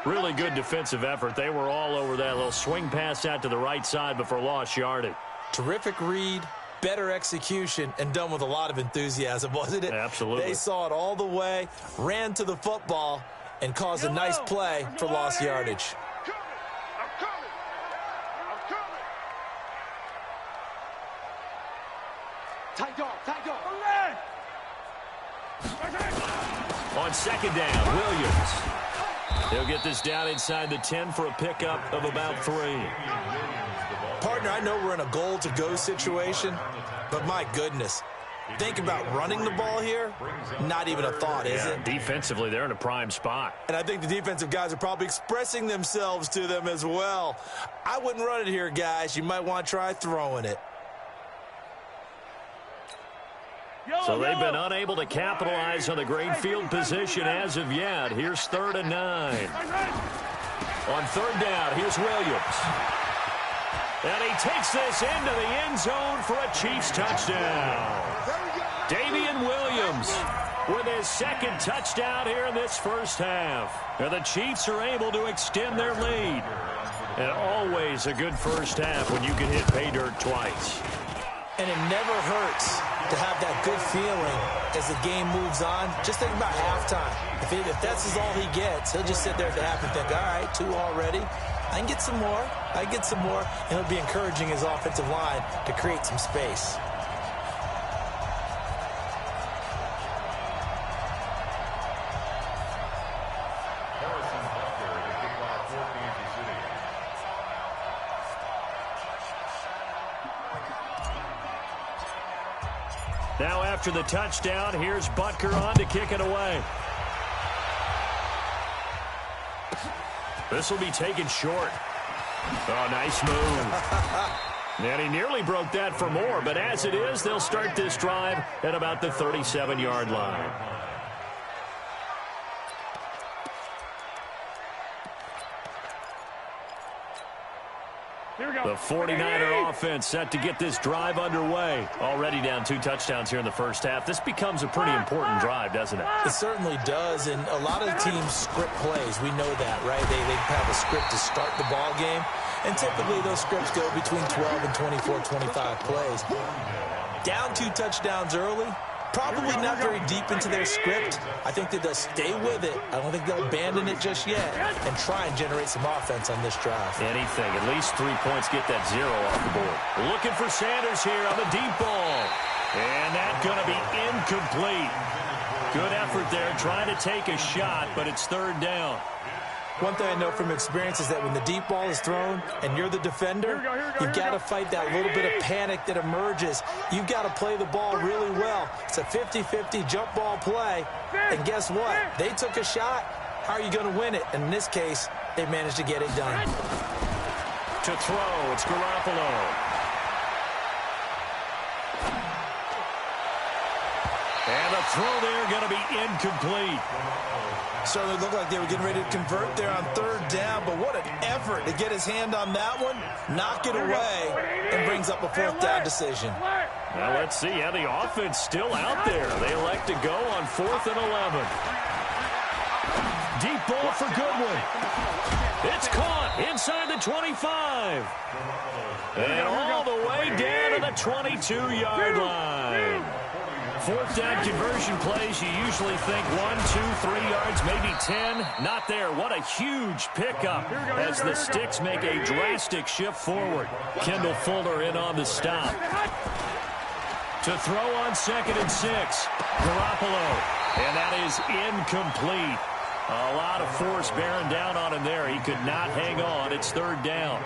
Really good defensive effort. They were all over that little swing pass out to the right side before lost yardage. Terrific read, better execution, and done with a lot of enthusiasm, wasn't it? Absolutely. They saw it all the way, ran to the football, and caused a nice play for lost yardage. Tight dog. On 2nd down, Williams. He'll get this down inside the 10 for a pickup of about 3. Partner, I know we're in a goal-to-go situation, but my goodness, Think about running the ball here, not even a thought, is it? Defensively, they're in a prime spot. And I think the defensive guys are probably expressing themselves to them as well. I wouldn't run it here, guys. You might want to try throwing it. So they've been unable to capitalize on the great field position as of yet. Here's 3rd and 9. On 3rd down, here's Williams. And he takes this into the end zone for a Chiefs touchdown. Damian Williams with his 2nd touchdown here in this first half. And the Chiefs are able to extend their lead. And always a good first half when you can hit pay dirt twice. And it never hurts to have that good feeling as the game moves on. Just think about halftime. If that's all he gets, he'll just sit there at the half and think, all right, 2 already. I can get some more. I can get some more. And he'll be encouraging his offensive line to create some space. Now after the touchdown, here's Butker on to kick it away. This will be taken short. Oh, nice move. And he nearly broke that for more, but as it is, they'll start this drive at about the 37-yard line. The 49er offense set to get this drive underway. Already down 2 touchdowns here in the first half. This becomes a pretty important drive, doesn't it? It certainly does, and a lot of teams script plays. We know that, right? They have a script to start the ball game, and typically those scripts go between 12 and 24, 25 plays. Down 2 touchdowns early, probably not very deep into their script. I think that they'll stay with it. I don't think they'll abandon it just yet and try and generate some offense on this drive. Anything. At least 3 points, get that 0 off the board. Looking for Sanders here on the deep ball. And that's going to be incomplete. Good effort there, trying to take a shot, but it's 3rd down. One thing I know from experience is that when the deep ball is thrown and you're the defender, you've got to fight that little bit of panic that emerges. You've got to play the ball really well. It's a 50-50 jump ball play. And guess what? They took a shot. How are you going to win it? And in this case, they managed to get it done. To throw, it's Garoppolo. And the throw there going to be incomplete. Certainly looked like they were getting ready to convert there on 3rd down, but what an effort to get his hand on that one, knock it away, and brings up a 4th down decision. Now let's see how the offense still out there. They elect to go on 4th and 11. Deep ball for Goodwin. It's caught inside the 25. And all the way down to the 22-yard line. 4th down conversion plays, you usually think 1, 2, 3 yards, maybe 10. Not there. What a huge pickup as the Sticks make a drastic shift forward. Kendall Fuller in on the stop. To throw on 2nd and 6. Garoppolo. And that is incomplete. A lot of force bearing down on him there. He could not hang on. It's 3rd down.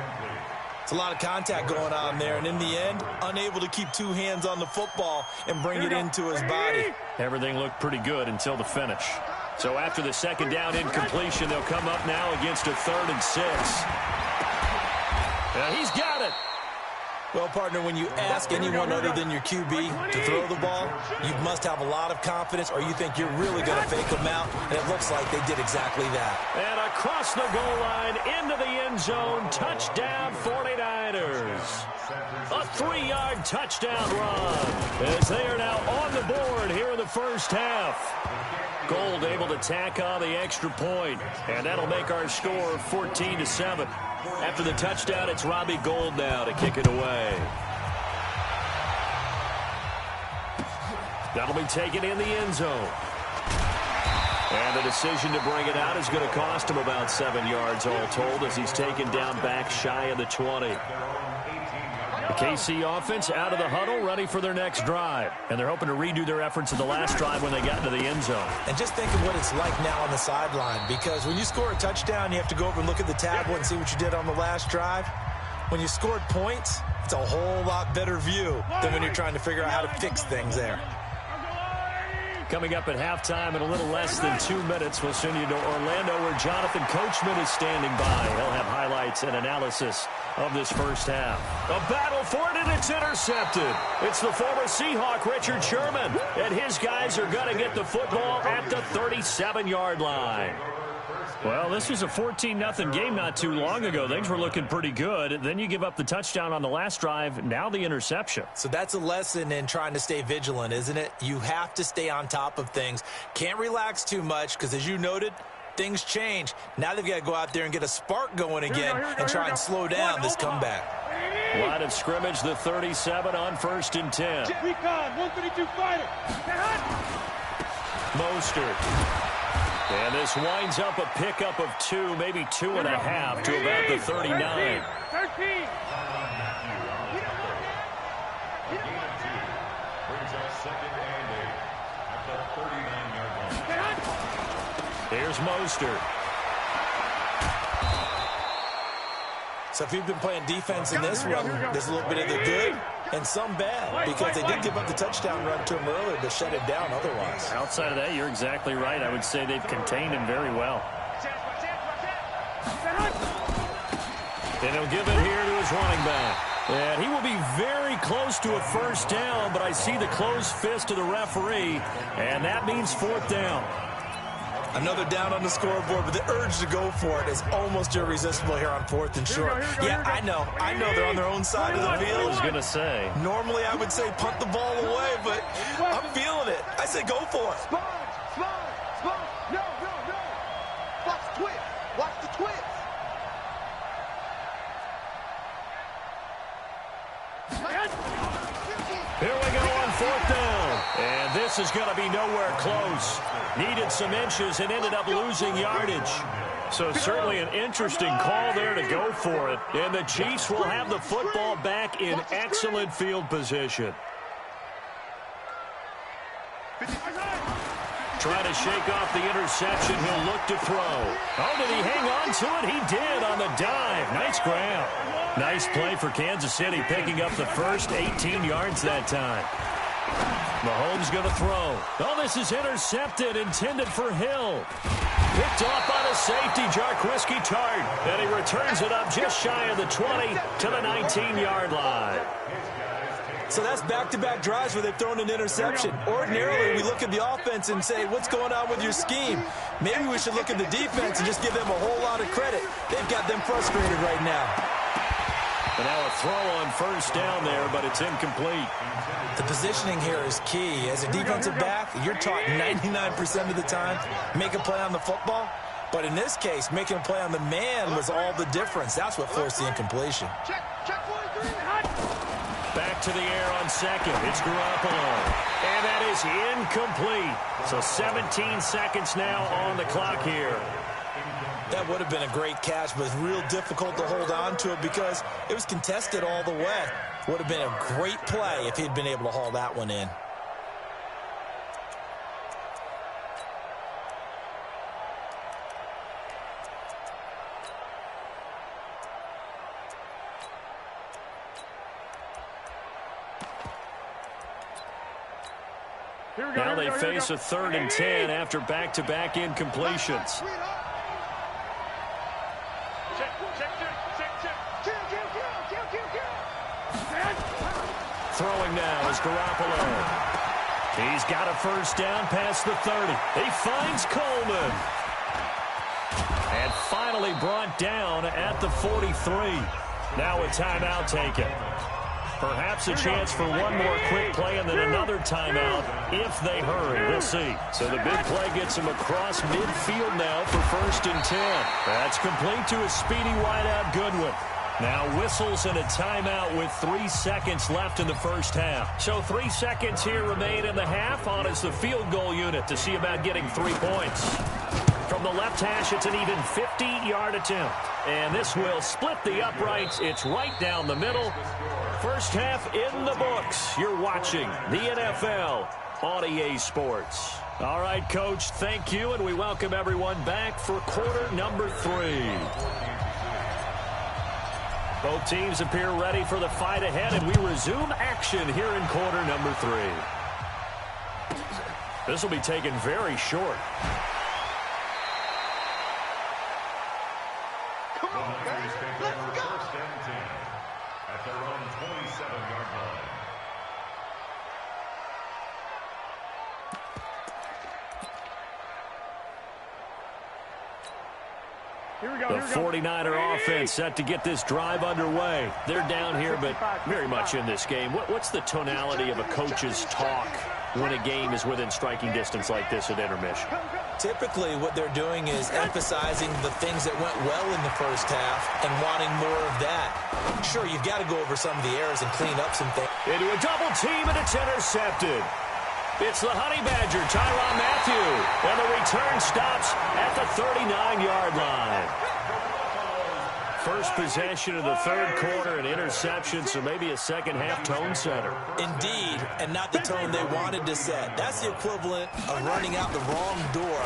It's a lot of contact going on there, and in the end, unable to keep 2 hands on the football and bring it into his body. Everything looked pretty good until the finish. So after the 2nd down incompletion, they'll come up now against a 3rd and 6. He's got it. Well, partner, when you ask anyone other than your QB to throw the ball, you must have a lot of confidence, or you think you're really going to fake them out, and it looks like they did exactly that. And across the goal line, into the end zone, touchdown 49ers. A 3-yard touchdown run as they are now on the board here in the first half. Gold able to tack on the extra point, and that'll make our score 14-7. After the touchdown, it's Robbie Gould now to kick it away. That'll be taken in the end zone. And the decision to bring it out is going to cost him about 7 yards all told as he's taken down back shy of the 20. The KC offense out of the huddle, ready for their next drive. And they're hoping to redo their efforts in the last drive when they got into the end zone. And just think of what it's like now on the sideline, because when you score a touchdown, you have to go over and look at the tablet and see what you did on the last drive. When you scored points, it's a whole lot better view than when you're trying to figure out how to fix things there. Coming up at halftime in a little less than 2 minutes, we'll send you to Orlando where Jonathan Coachman is standing by. He'll have highlights and analysis of this first half. A battle for it, and it's intercepted. It's the former Seahawk, Richard Sherman, and his guys are going to get the football at the 37-yard line. Well, this was a 14-0 game not too long ago. Things were looking pretty good. Then you give up the touchdown on the last drive. Now the interception. So that's a lesson in trying to stay vigilant, isn't it? You have to stay on top of things. Can't relax too much because, as you noted, things change. Now they've got to go out there and get a spark going again and try and slow down this comeback. Line of scrimmage, the 37 on 1st and 10. Recon, 132 fighter. Mostert. And this winds up a pickup of 2, maybe 2.5 to about the 39. 13. Here's Mostert. So if you've been playing defense in this one, there's a little bit of the good and some bad, because they did give up the touchdown run to him earlier, but shut it down otherwise. Outside of that, you're exactly right. I would say they've contained him very well. And he'll give it here to his running back. And he will be very close to a first down, but I see the closed fist of the referee, and that means 4th down. Another down on the scoreboard, but the urge to go for it is almost irresistible here on 4th and short. Yeah, I know they're on their own side of the field. I was going to say. Normally I would say punt the ball away, but I'm feeling it. I say go for it. Spine. No. Watch the twist. Watch the twist. Here we go on 4th down. And this is going to be nowhere close. Needed some inches and ended up losing yardage. So certainly an interesting call there to go for it. And the Chiefs will have the football back in excellent field position. Trying to shake off the interception. He'll look to throw. Oh, did he hang on to it? He did on the dive. Nice grab. Nice play for Kansas City, picking up the first 18 yards that time. Mahomes going to throw. Oh, this is intercepted, intended for Hill. Picked off by the safety, Jarquiski Tart. And he returns it up just shy of the 20 to the 19-yard line. So that's back-to-back drives where they've thrown an interception. Ordinarily, we look at the offense and say, what's going on with your scheme? Maybe we should look at the defense and just give them a whole lot of credit. They've got them frustrated right now. And now a throw on first down there, but it's incomplete. The positioning here is key. As a defensive back, you're taught 99% of the time, make a play on the football. But in this case, making a play on the man was all the difference. That's what forced the incompletion. Check 43. Back to the air on second. It's Garoppolo. And that is incomplete. So 17 seconds now on the clock here. That would have been a great catch, but it's real difficult to hold on to it because it was contested all the way. Would have been a great play if he'd been able to haul that one in. Now they face a 3rd and 10 after back-to-back incompletions. Throwing now is Garoppolo. He's got a first down past the 30. He finds Coleman. And finally brought down at the 43. Now a timeout taken. Perhaps a chance for one more quick play and then another timeout if they hurry. We'll see. So the big play gets him across midfield now for 1st and 10. That's complete to a speedy wideout Goodwin. Now whistles and a timeout with 3 seconds left in the first half. So 3 seconds here remain in the half. On is the field goal unit to see about getting 3 points. From the left hash, it's an even 50-yard attempt. And this will split the uprights. It's right down the middle. First half in the books. You're watching the NFL on EA Sports. All right, Coach, thank you, and we welcome everyone back for quarter number 3. Both teams appear ready for the fight ahead, and we resume action here in quarter number 3. This will be taken very short. Come on, guys. Let's go. First and 10 at their own 27-yard line. The 49er offense set to get this drive underway. They're down here, but very much in this game. What's the tonality of a coach's talk when a game is within striking distance like this at intermission? Typically, what they're doing is emphasizing the things that went well in the first half and wanting more of that. Sure, you've got to go over some of the errors and clean up some things. Into a double team, and it's intercepted. It's the Honey Badger, Tyrann Mathieu, and the return stops at the 39-yard line. First possession of the third quarter, an interception, so maybe a second-half tone setter. Indeed, and not the tone they wanted to set. That's the equivalent of running out the wrong door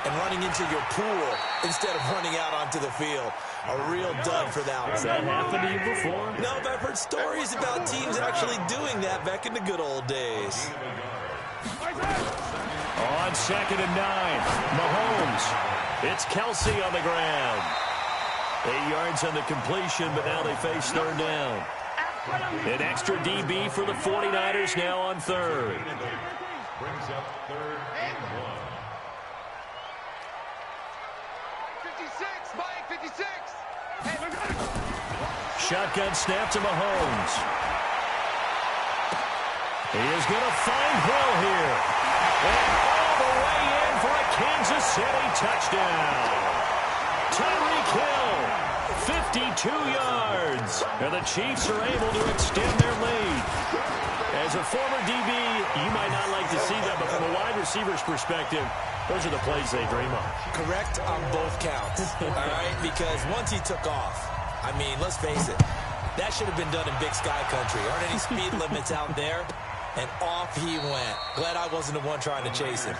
and running into your pool instead of running out onto the field. A real dud for that one. Has that happened to you before? No, but I've heard stories about teams actually doing that back in the good old days. On 2nd and 9, Mahomes. It's Kelsey on the ground. 8 yards on the completion, but now they face third down. An extra DB for the 49ers now on third. Brings up 3rd and 1. 56, Mike, 56. Shotgun snap to Mahomes. He is going to find Hill here. And all the way in for a Kansas City touchdown. Tyreek Hill, 52 yards. And the Chiefs are able to extend their lead. As a former DB, you might not like to see that, but from a wide receiver's perspective, those are the plays they dream of. Correct on both counts, all right? Because once he took off, I mean, let's face it, that should have been done in Big Sky Country. Aren't any speed limits out there? And off he went. Glad I wasn't the one trying to chase him.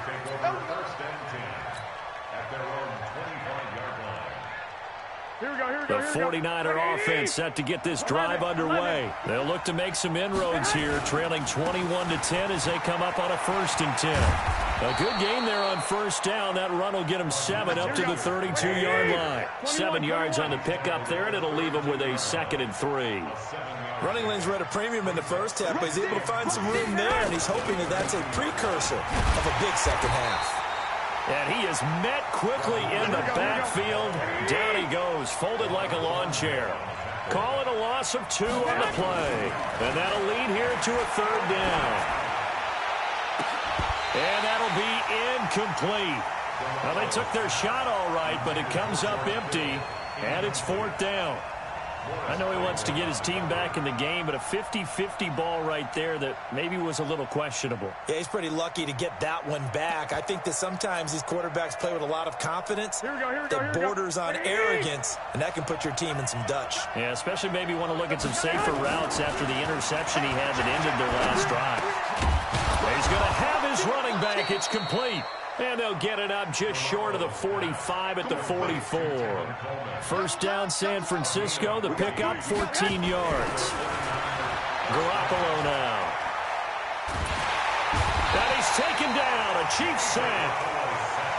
The 49er offense set to get this drive underway. They'll look to make some inroads here, trailing 21-10 as they come up on a 1st and 10. A good game there on first down. That run will get them 7 up to the 32-yard line. 7 yards on the pickup there, and it'll leave them with a 2nd and 3. Running lanes were at a premium in the first half, but he's able to find some room there, and he's hoping that that's a precursor of a big second half. And he is met quickly in the backfield. Down he goes, folded like a lawn chair. Call it a loss of 2 on the play. And that'll lead here to a 3rd down. And that'll be incomplete. Well, they took their shot all right, but it comes up empty, and it's 4th down. I know he wants to get his team back in the game, but a 50-50 ball right there that maybe was a little questionable. Yeah, he's pretty lucky to get that one back. I think that sometimes these quarterbacks play with a lot of confidence that borders on arrogance, and that can put your team in some Dutch. Yeah, especially maybe want to look at some safer routes after the interception he had that ended their last drive. He's going to have his running back. It's complete. And they'll get it up just short of the 45 at the 44. First down, San Francisco. The pickup, 14 yards. Garoppolo now. And he's taken down. A Chiefs sack.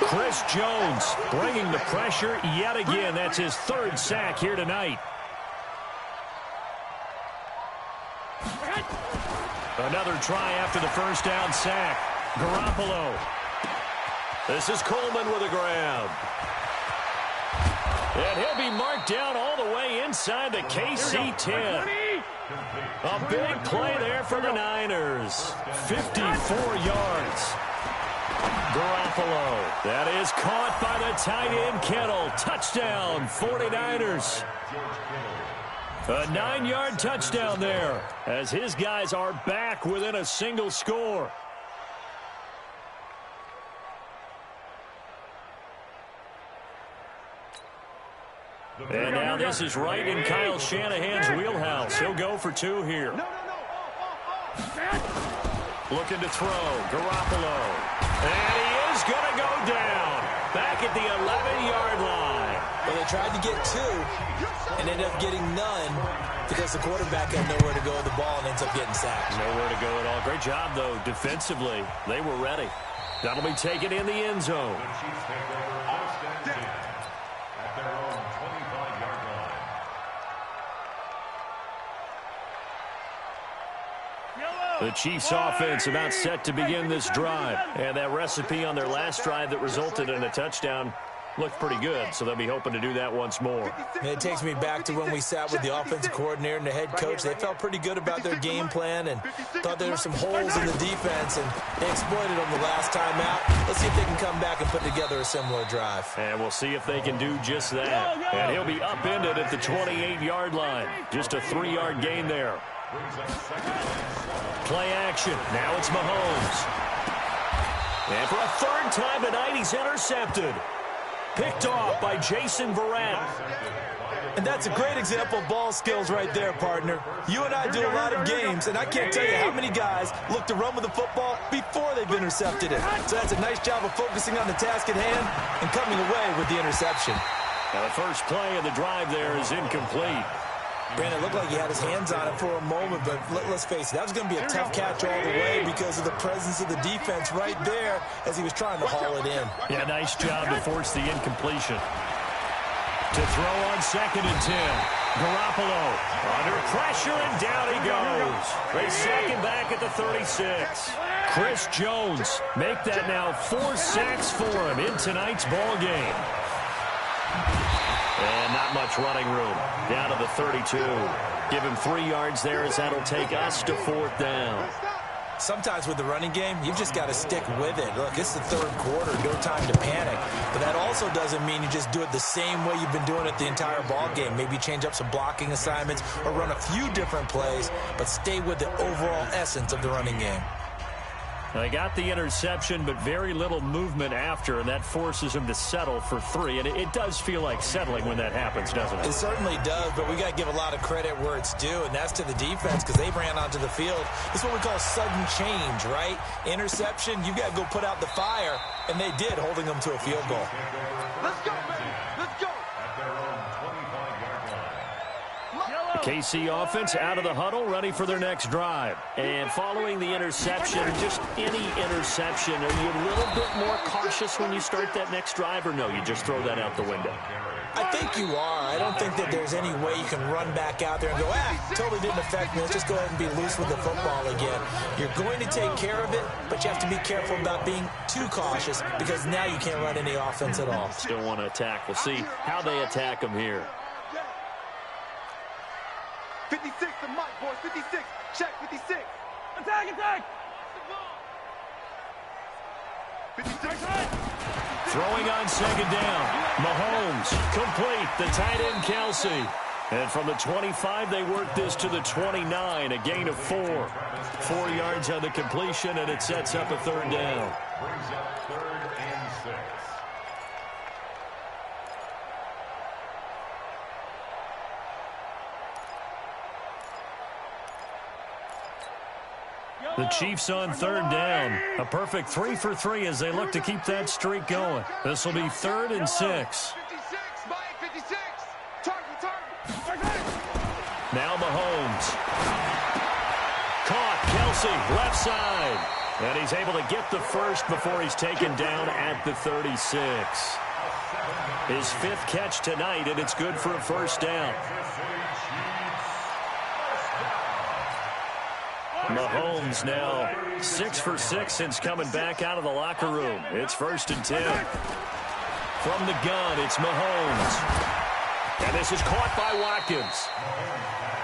Chris Jones bringing the pressure yet again. That's his 3rd sack here tonight. Another try after the first down sack. Garoppolo. This is Coleman with a grab. And he'll be marked down all the way inside the KC 10. A big play there for the Niners. 54 yards. Garoppolo. That is caught by the tight end Kittle. Touchdown, 49ers. A 9-yard touchdown there as his guys are back within a single score. And now this is right in Kyle Shanahan's wheelhouse. He'll go for 2 here. Looking to throw. Garoppolo. And he is going to go down. Back at the 11-yard line. Well, they tried to get 2 and ended up getting none because the quarterback had nowhere to go with the ball and ends up getting sacked. Nowhere to go at all. Great job, though, defensively. They were ready. That'll be taken in the end zone. The Chiefs take over first and 10 at their own 25-yard line. The Chiefs offense about set to begin this drive. And that recipe on their last drive that resulted in a touchdown looked pretty good, so they'll be hoping to do that once more. And it takes me back to when we sat with the offensive coordinator and the head coach. They felt pretty good about their game plan and thought there were some holes in the defense, and they exploited them the last time out. Let's see if they can come back and put together a similar drive. And we'll see if they can do just that. And he'll be upended at the 28-yard line. Just a 3-yard gain there. Play action. Now it's Mahomes. And for a third time tonight, he's intercepted. Picked off by Jason Verrett. And that's a great example of ball skills right there, partner. You and I do a lot of games, and I can't tell you how many guys look to run with the football before they've intercepted it. So that's a nice job of focusing on the task at hand and coming away with the interception. Now the first play of the drive there is incomplete. Brandon, it looked like he had his hands on it for a moment, but let's face it, that was going to be a tough catch all the way because of the presence of the defense right there as he was trying to haul it in. Yeah, nice job to force the incompletion. To throw on 2nd and 10. Garoppolo under pressure, and down he goes. They sack him back at the 36. Chris Jones make that now 4 sacks for him in tonight's ball game. And not much running room. Down to the 32. Give him 3 yards there as that'll take us to 4th down. Sometimes with the running game, you've just got to stick with it. Look, it's the 3rd quarter, no time to panic. But that also doesn't mean you just do it the same way you've been doing it the entire ball game. Maybe change up some blocking assignments or run a few different plays, but stay with the overall essence of the running game. They got the interception, but very little movement after, and that forces him to settle for 3. And it does feel like settling when that happens, doesn't it? It certainly does, but we got to give a lot of credit where it's due, and that's to the defense because they ran onto the field. It's what we call sudden change, right? Interception, you got to go put out the fire, and they did, holding them to a field goal. Let's go, man. Let's go. At their own 25-yard line. KC offense out of the huddle, ready for their next drive. And following the interception, just any interception, are you a little bit more cautious when you start that next drive, or no, you just throw that out the window? I think you are. I don't think that there's any way you can run back out there and go, totally didn't affect me. Let's just go ahead and be loose with the football again. You're going to take care of it, but you have to be careful about being too cautious because now you can't run any offense at all. Still want to attack. We'll see how they attack them here. 56 to Mike, boys. 56. Check 56. Attack, attack. 56. Throwing on 2nd down. Mahomes complete. The tight end Kelsey. And from the 25, they work this to the 29. A gain of 4. 4 yards on the completion, and it sets up a 3rd down. Brings up 3rd and 6. The Chiefs on 3rd down. A perfect 3 for 3 as they look to keep that streak going. This will be 3rd and 6. 56. Mike, 56. Target. Now Mahomes. Caught. Kelsey, left side. And he's able to get the first before he's taken down at the 36. His 5th catch tonight, and it's good for a 1st down. Mahomes now 6 for 6 since coming back out of the locker room. It's 1st and 10. From the gun, it's Mahomes. And this is caught by Watkins.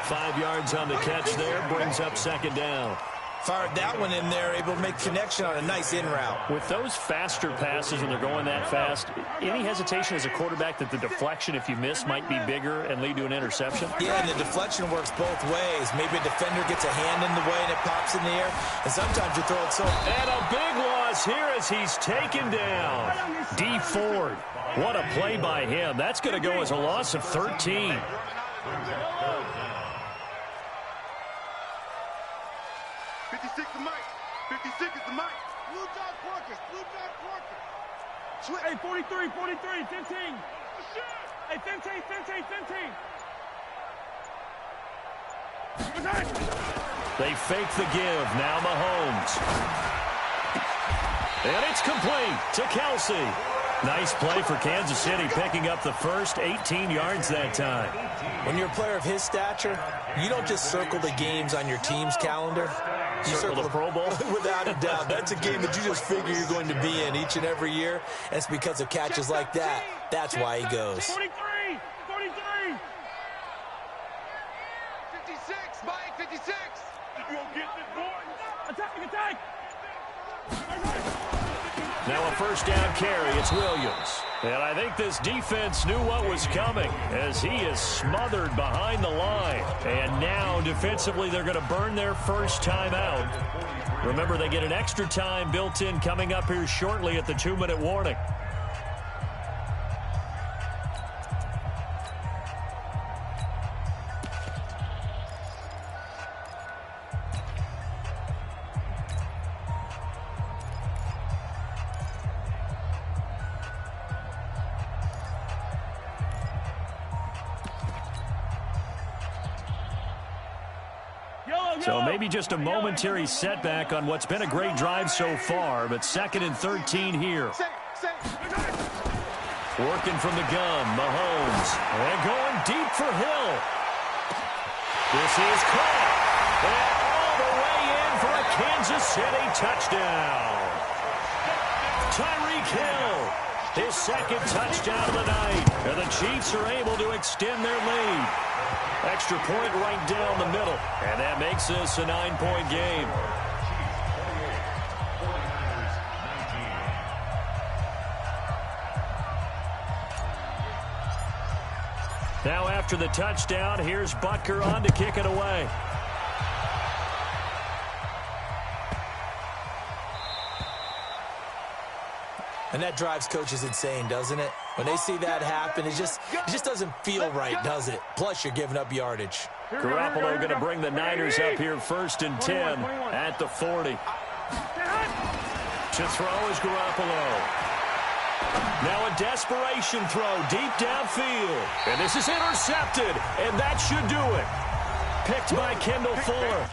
5 yards on the catch there, brings up 2nd down. Fired that one in there, able to make connection on a nice in route. With those faster passes when they're going that fast, any hesitation as a quarterback that the deflection, if you miss, might be bigger and lead to an interception? Yeah, and the deflection works both ways. Maybe a defender gets a hand in the way and it pops in the air, and sometimes you throw it so... And a big loss here as he's taken down. D. Ford, what a play by him. That's going to go as a loss of 13. 56 to Mike. 56 is the Mike. Blue John Quarkers. Blue John Quarkers. Hey, 43, 15. Hey, 15. They fake the give. Now Mahomes. And it's complete to Kelsey. Nice play for Kansas City, picking up the first 18 yards that time. When you're a player of his stature, you don't just circle the games on your team's calendar. You circle the Pro Bowl? Without a doubt. That's a game that you just figure you're going to be in each and every year. And it's because of catches like that. That's why he goes. 43. 56, Mike, 56. You don't get this, boy. Attack. Now a first down carry. It's Williams. And I think this defense knew what was coming as he is smothered behind the line. And now defensively they're going to burn their first time out. Remember, they get an extra time built in coming up here shortly at the 2-minute warning. So maybe just a momentary setback on what's been a great drive so far, but 2nd and 13 here. Working from the gun, Mahomes. And going deep for Hill. This is caught. And all the way in for a Kansas City touchdown. Tyreek Hill, his 2nd touchdown of the night. And the Chiefs are able to extend their lead. Extra point right down the middle. And that makes this a 9-point game. Now after the touchdown, here's Butker on to kick it away. And that drives coaches insane, doesn't it? When they see that happen, it just doesn't feel right, does it? Plus, you're giving up yardage. Garoppolo going to bring the Niners up here 1st and 10 at the 40. To throw is Garoppolo. Now a desperation throw deep downfield. And this is intercepted, and that should do it. Picked by Kendall Fuller.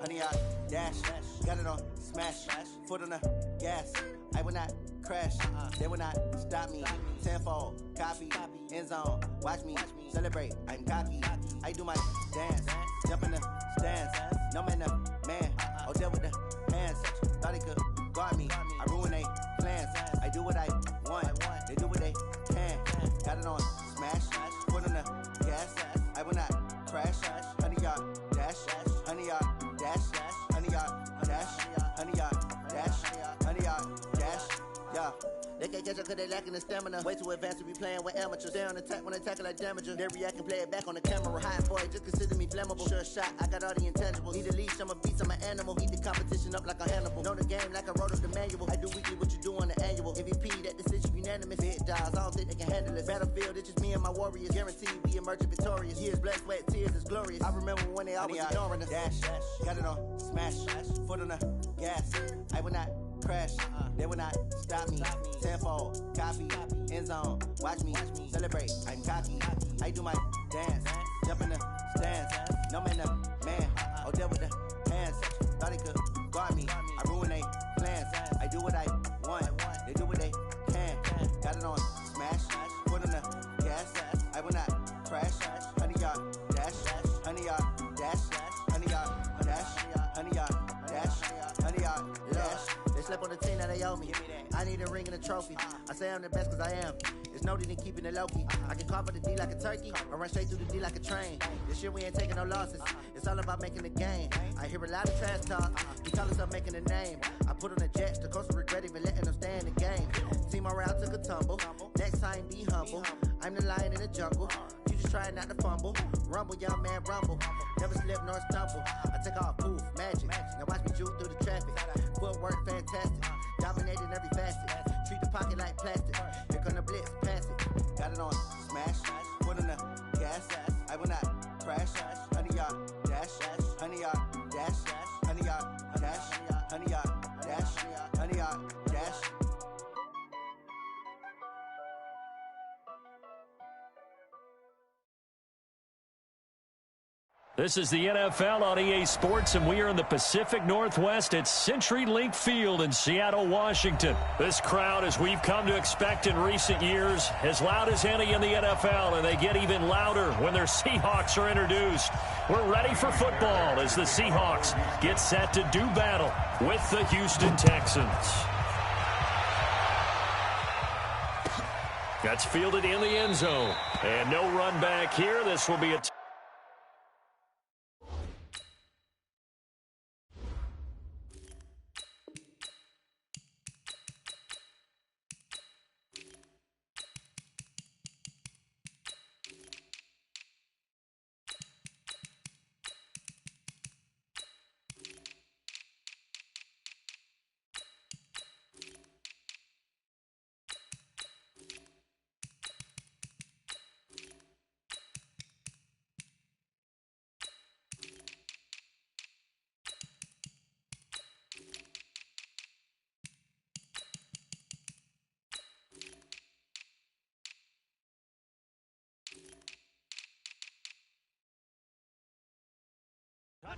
Honey, I dash, got it on smash, foot on the gas. I will not crash, they will not stop me. Tenfold, copy, end zone, watch me celebrate. I'm cocky, I do my dance, jump in the stands. No man, man, I'll deal with the hands. Thought he could guard me, I ruin they plans. I do what I want, they do what they can. Got it on smash, foot on the gas. I will not crash, honey, y'all dash, honey, y'all dash, honey, y'all dash, honey, y'all dash, honey, y'all dash, yeah. They can't catch up cause they lacking the stamina. Way too advanced to be playing with amateurs. Stay on attack when they tackle like damager. They react and play it back on the camera. Hot boy, just consider me flammable. Sure shot, I got all the intangibles. Need a leash, I'm a beast, I'm an animal. Heat the competition up like a Hannibal. Know the game like I wrote up the manual. I do weekly what you do on the annual. MVP, that decision unanimous. Hit dials, I don't think they can handle it. Battlefield, it's just me and my warriors. Guaranteed we emerging victorious. Years, blood, sweat, tears is glorious. I remember when they always ignoring us. Dash, got it on smash, foot on the gas. I will not crash, they will not stop me. Tenfold, copy, end zone, watch me celebrate. I'm cocky, I do my dance, jump in the stands. No man, man, I'll deal with the hands. Thought he could guard me, I ruin they plans. I do what I want, they do what they can. Got it on smash, foot on the gas. I will not crash, honey, y'all dash, honey, y'all dash, honey, y'all dash, honey, y'all dash, honey, y'all dash. They slept on the team that they owe me. I need a ring and a trophy. I say I'm the best cause I am. It's noted in keeping it low-key. I can carve the D like a turkey or run straight through the D like a train. This year we ain't taking no losses. It's all about making the game. I hear a lot of trash talk. He call us up making a name. I put on the jets. The coach regret even letting them stay in the game. Team morale took a tumble. Next time be humble. I'm the lion in the jungle. You just trying not to fumble. Rumble, young man, rumble. Never slip nor stumble. I take off, poof, magic. Now watch me juke through the traffic. Footwork fantastic. Dominating every facet. Treat the pocket like plastic. Here come the blitz, pass it. Got it on smash. Foot on the gas. I will not crash. 100-yard dash. 100-yard dash. 100-yard dash. 100-yard dash. 100-yard dash. This is the NFL on EA Sports, and we are in the Pacific Northwest at CenturyLink Field in Seattle, Washington. This crowd, as we've come to expect in recent years, as loud as any in the NFL, and they get even louder when their Seahawks are introduced. We're ready for football as the Seahawks get set to do battle with the Houston Texans. That's fielded in the end zone, and no run back here. This will be a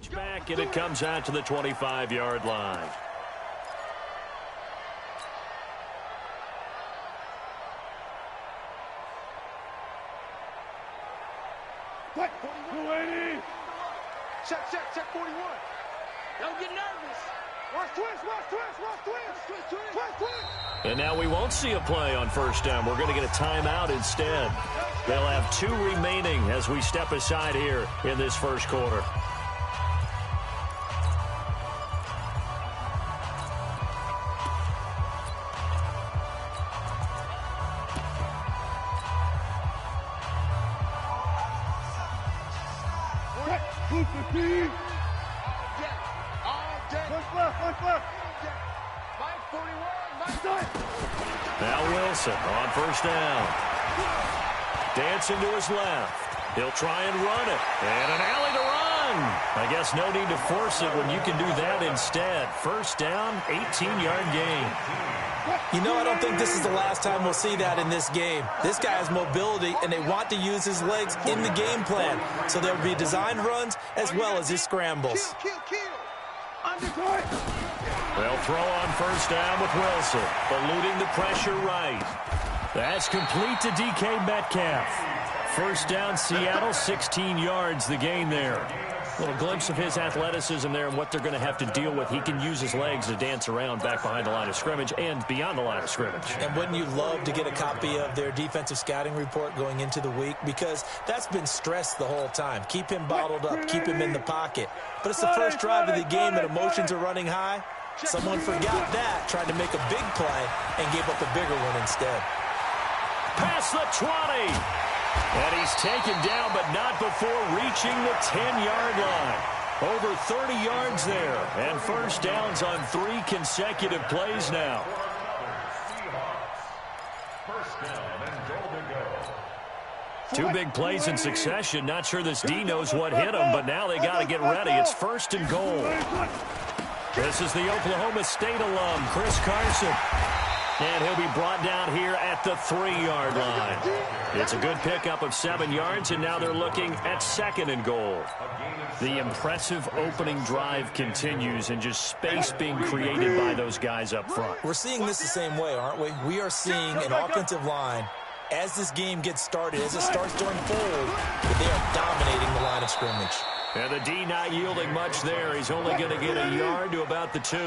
touchback, and it comes out to the 25-yard line. What? 280. Check 41. Don't get nervous. Watch twist. And now we won't see a play on first down. We're going to get a timeout instead. They'll have 2 remaining as we step aside here in this first quarter. Now Wilson on first down. Dancing to his left. He'll try and run it. And an alley to run. I guess no need to force it when you can do that instead. First down, 18-yard gain. You know, I don't think this is the last time we'll see that in this game. This guy has mobility, and they want to use his legs in the game plan. So there'll be designed runs as well as his scrambles. They'll throw on first down with Wilson, eluding the pressure right. That's complete to DK Metcalf. First down, Seattle, 16 yards, the gain there. A little glimpse of his athleticism there and what they're going to have to deal with. He can use his legs to dance around back behind the line of scrimmage and beyond the line of scrimmage. And wouldn't you love to get a copy of their defensive scouting report going into the week? Because that's been stressed the whole time. Keep him bottled up, keep him in the pocket. But it's the first drive of the game and emotions are running high. Someone forgot that, tried to make a big play, and gave up a bigger one instead. Past the 20. And he's taken down, but not before reaching the 10-yard line. Over 30 yards there. And first downs on 3 consecutive plays now. First down and goal to go. 2 big plays in succession. Not sure this D knows what hit him, but now they got to get ready. It's first and goal. This is the Oklahoma State alum, Chris Carson. And he'll be brought down here at the 3-yard line. It's a good pickup of 7 yards, and now they're looking at second and goal. The impressive opening drive continues, and just space being created by those guys up front. We're seeing this the same way, aren't we? We are seeing an offensive line, as this game gets started, as it starts to unfold, they are dominating the line of scrimmage. And the D not yielding much there. He's only going to get a yard to about the 2. A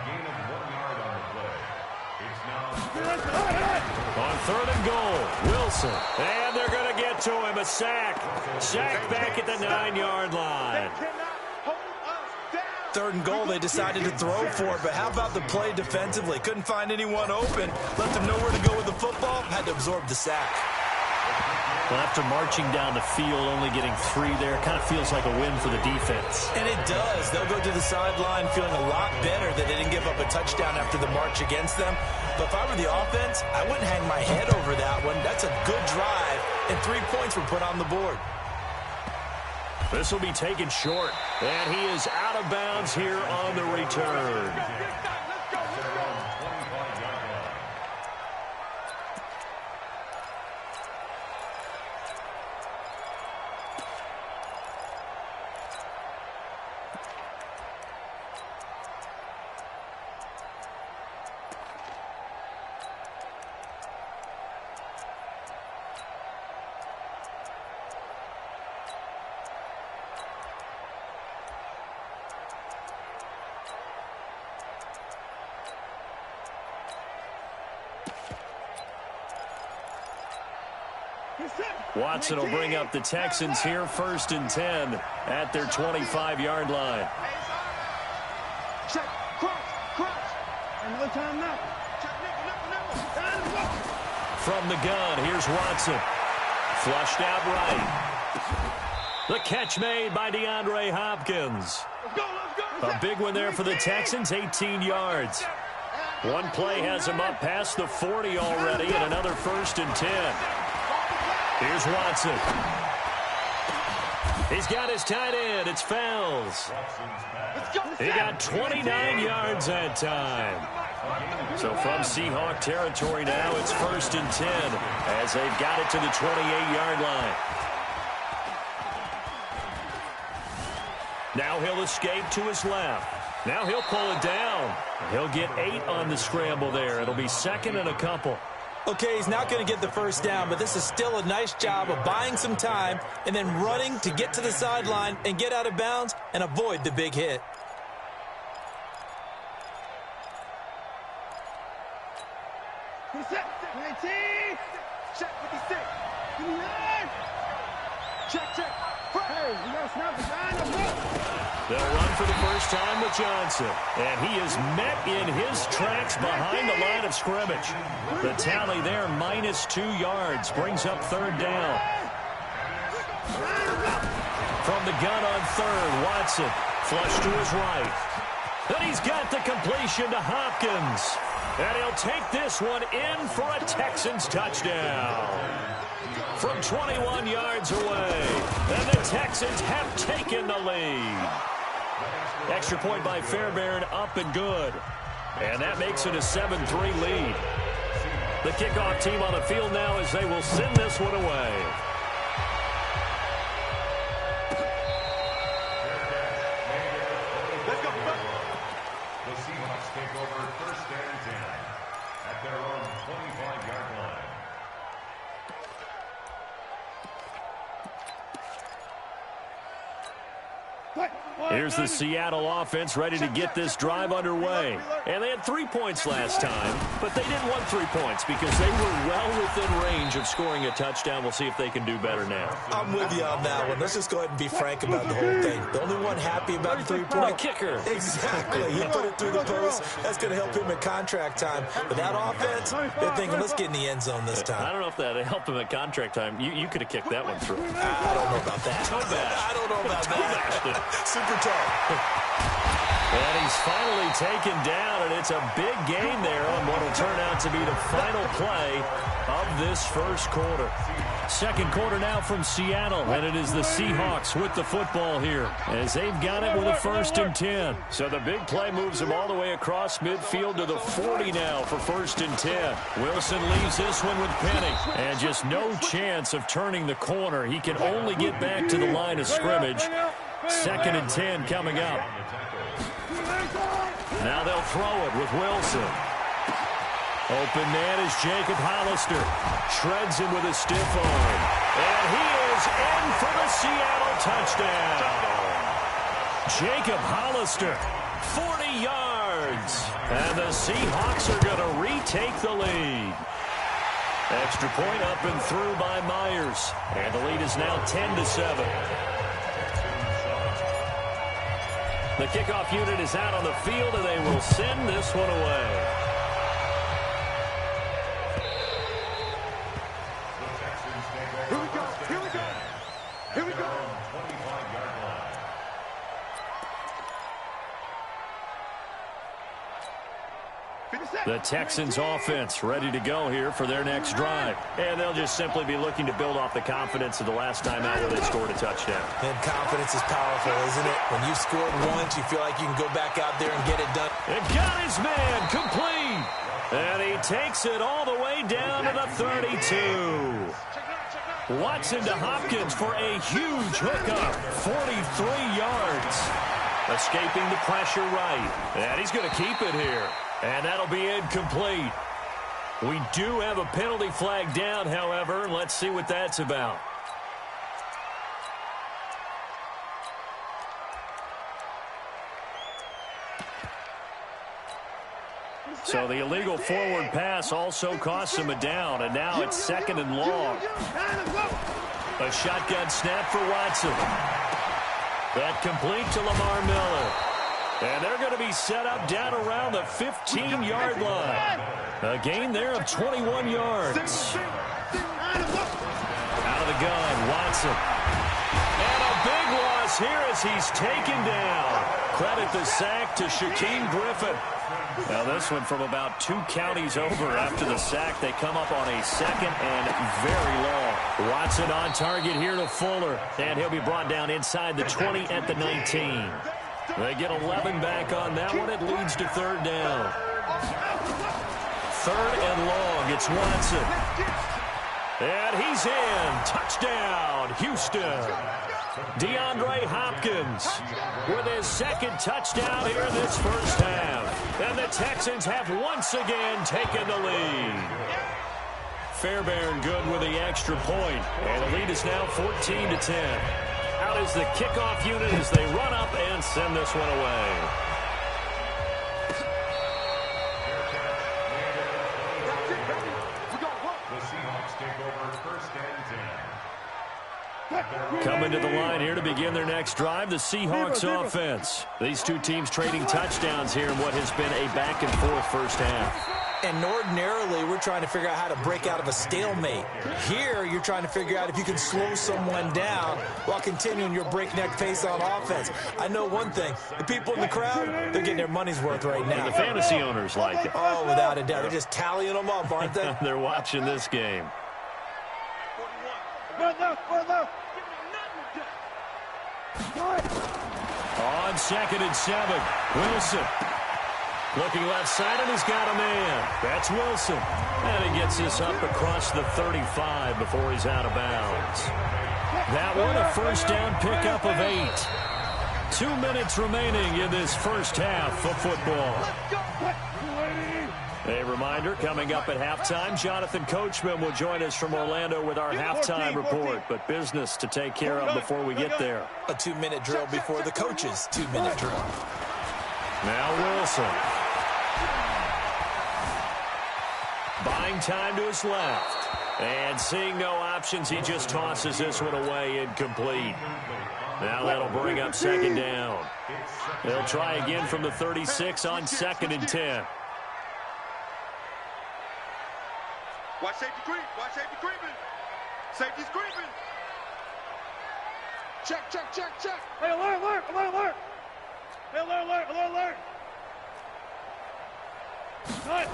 gain of 1 yard on the play. It's now on third and goal, Wilson. And they're going to get to him. A sack. Sack back at the 9-yard line. They cannot hold us down. 3rd and goal, they decided to throw for it, but how about the play defensively? Couldn't find anyone open, left them nowhere to go with the football, had to absorb the sack. Well, after marching down the field, only getting 3 there, kind of feels like a win for the defense. And it does. They'll go to the sideline feeling a lot better that they didn't give up a touchdown after the march against them. But if I were the offense, I wouldn't hang my head over that one. That's a good drive, and 3 points were put on the board. This will be taken short, and he is out of bounds here on the return. Watson will bring up the Texans here, 1st and 10 at their 25-yard line. Check, cross. Another time now. Check, nickel. From the gun, here's Watson. Flushed out right. The catch made by DeAndre Hopkins. Let's go. A big one there for the Texans, 18 yards. One play has him up past the 40 already, and another 1st and 10. Here's Watson. He's got his tight end. It's Fells. He got 29 yards that time. So from Seahawk territory now, it's 1st and 10 as they've got it to the 28-yard line. Now he'll escape to his left. Now he'll pull it down. He'll get 8 on the scramble there. It'll be 2nd and a couple. Okay, he's not going to get the 1st down, but this is still a nice job of buying some time and then running to get to the sideline and get out of bounds and avoid the big hit. Check, 19. Check 56. Check. Hey, you got to snap the line. They'll run for the first time with Johnson. And he is met in his tracks behind the line of scrimmage. The tally there, -2 yards, brings up 3rd down. From the gun on 3rd, Watson, flush to his right. And he's got the completion to Hopkins. And he'll take this one in for a Texans touchdown. From 21 yards away. And the Texans have taken the lead. Extra point by Fairbairn, up and good. And that makes it a 7-3 lead. The kickoff team on the field now as they will send this one away. Let's go. The Seahawks take over 1st and 10 at their own 25-yard line. Here's the Seattle offense ready to get this drive underway. And they had 3 points last time, but they didn't want 3 points because they were well within range of scoring a touchdown. We'll see if they can do better now. I'm with you on that one. Let's just go ahead and be frank about the whole thing. The only one happy about the 3-point kicker. Exactly. He put it through the post. That's going to help him at contract time. But that offense, they're thinking, let's get in the end zone this time. I don't know if that helped him at contract time. You could have kicked that one through. I don't know about that. I don't know about that. Super tough. And he's finally taken down, and it's a big gain there on what will turn out to be the final play of this first quarter. Second quarter now from Seattle, and it is the Seahawks with the football here as they've got it with a 1st and 10. So the big play moves them all the way across midfield to the 40 now for 1st and 10. Wilson leaves this one with Penny, and just no chance of turning the corner. He can only get back to the line of scrimmage. 2nd and 10 coming up. Now they'll throw it with Wilson. Open man is Jacob Hollister. Shreds him with a stiff arm. And he is in for the Seattle touchdown. Jacob Hollister, 40 yards. And the Seahawks are going to retake the lead. Extra point up and through by Myers. And the lead is now 10-7. The kickoff unit is out on the field, and they will send this one away. Here we go. Here we go. Here we go. 25-yard line. The Texans offense ready to go here for their next drive. And they'll just simply be looking to build off the confidence of the last time out where they scored a touchdown. And confidence is powerful, isn't it? When you scored once, you feel like you can go back out there and get it done. It got his man complete. And he takes it all the way down to the 32. Watson to Hopkins for a huge hookup. 43 yards. Escaping the pressure right. And he's going to keep it here. And that'll be incomplete. We do have a penalty flag down, however. Let's see what that's about. So the illegal forward pass also costs him a down, and now it's 2nd and long. A shotgun snap for Watson. That complete to Lamar Miller. And they're going to be set up down around the 15-yard line. A gain there of 21 yards. Out of the gun, Watson. And a big loss here as he's taken down. Credit the sack to Shaquem Griffin. Now this one from about 2 counties over after the sack. They come up on a 2nd and very long. Watson on target here to Fuller. And he'll be brought down inside the 20 at the 19. They get 11 back on that one. It leads to 3rd down. 3rd and long. It's Watson. And he's in. Touchdown, Houston. DeAndre Hopkins with his 2nd touchdown here in this first half. And the Texans have once again taken the lead. Fairbairn good with the extra point. And the lead is now 14-10. Out is the kickoff unit as they run up and send this one away. The Seahawks take over 1st and 10. Coming to the line here to begin their next drive, the Seahawks offense. These two teams trading touchdowns here in what has been a back-and-forth first half. And ordinarily, we're trying to figure out how to break out of a stalemate. Here, you're trying to figure out if you can slow someone down while continuing your breakneck pace on offense. I know one thing. The people in the crowd, they're getting their money's worth right now. And the fantasy owners like it. Oh, without a doubt. They're just tallying them up, aren't they? They're watching this game. On 2nd and 7, Wilson. Looking left side, and he's got a man. That's Wilson. And he gets this up across the 35 before he's out of bounds. That one, a first down pickup of 8. 2 minutes remaining in this first half of football. A reminder, coming up at halftime, Jonathan Coachman will join us from Orlando with our halftime report. But business to take care of before we get there. A 2-minute drill before the coach's 2-minute drill. Now Wilson. Buying time to his left. And seeing no options, he just tosses this one away incomplete. Now that'll bring up 2nd down. They'll try again from the 36 on 2nd and 10. Watch safety creep. Watch safety creeping. Safety's creeping. Check, check, check, check. Hey, alert, alert, alert, alert. Hey, alert, alert, alert, alert. Cut.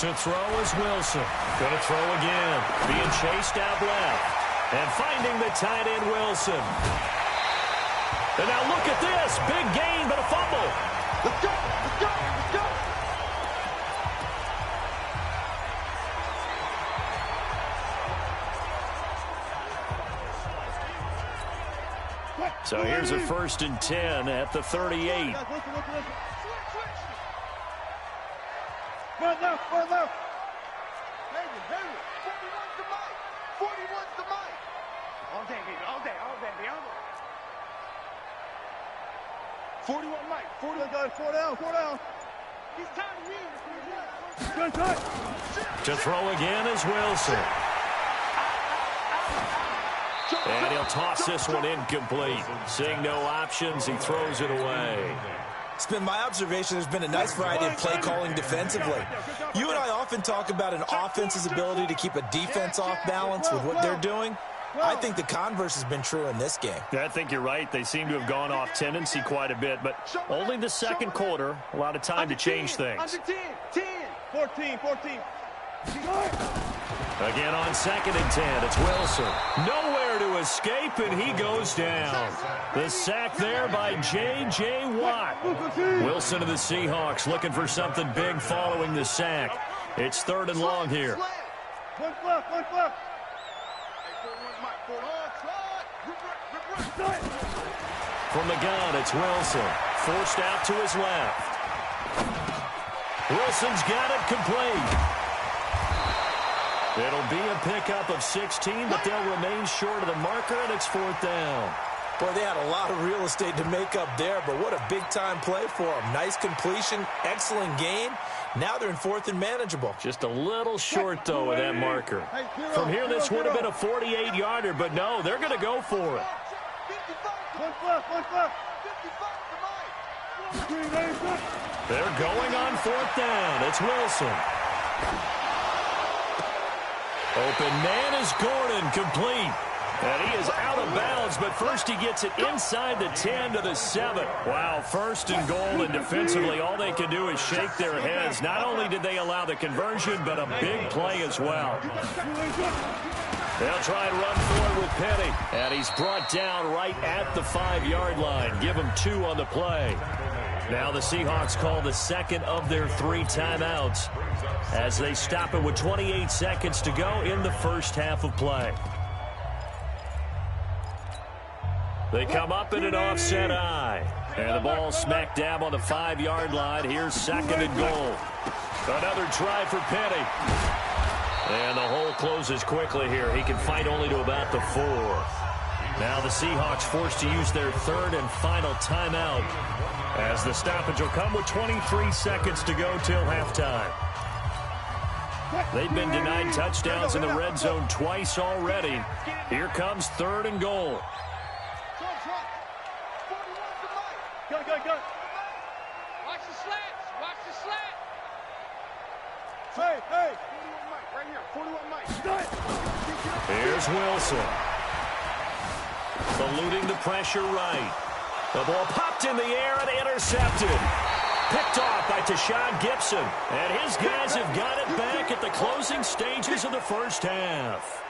To throw is Wilson. Going to throw again. Being chased out left. And finding the tight end, Wilson. And now look at this. Big gain, but a fumble. Let's go, let's go, let's go. So here's a 1st and 10 at the 38. Run left, run left. David, David. 41's the mic. 41's the mic. All day, baby, all day, all day, all day. 41 mic. 41 guys, 4 down, 4 down. He's tired of you. Good touch. To throw again is Wilson. And he'll toss this one incomplete. Seeing no options, he throws it away. It's been my observation there's been a nice variety of play calling defensively. You and I often talk about an offense's ability to keep a defense off balance with what they're doing. I think the converse has been true in this game. Yeah, I think you're right. They seem to have gone off tendency quite a bit, but only the second quarter, a lot of time to change things. Under 10, 10, 14, 14. Again on 2nd and 10, it's Wilson. Nowhere to escape, and he goes down. The sack there by J.J. Watt. Wilson of the Seahawks looking for something big following the sack. It's 3rd and long here. One fluff. From the gun, it's Wilson. Forced out to his left. Wilson's got it complete. It'll be a pickup of 16, but they'll remain short of the marker, and it's 4th down. Boy, they had a lot of real estate to make up there, but what a big-time play for them. Nice completion, excellent game. Now they're in 4th and manageable. Just a little short, though, with that marker. From here, this would have been a 48-yarder, but no, they're going to go for it. One fluff. They're going on 4th down. It's Wilson. Open man is Gordon, complete. And he is out of bounds, but first he gets it inside the 10 to the 7. Wow, 1st and goal, and defensively all they can do is shake their heads. Not only did they allow the conversion, but a big play as well. They'll try and run forward with Penny. And he's brought down right at the 5-yard line. Give him 2 on the play. Now the Seahawks call the 2nd of their 3 timeouts as they stop it with 28 seconds to go in the first half of play. They come up in an offset eye. And the ball smack dab on the 5-yard line. Here's 2nd and goal. Another try for Penny. And the hole closes quickly here. He can fight only to about the 4. Now the Seahawks forced to use their 3rd and final timeout as the stoppage will come with 23 seconds to go till halftime. They've been denied touchdowns in the red zone twice already. Here comes 3rd and goal. Go. Watch the slant. Hey. 41 Mike, right here. 41 Mike. Here's Wilson. Eluding the pressure right. The ball popped in the air and intercepted. Picked off by Tashawn Gibson. And his guys have got it back at the closing stages of the first half.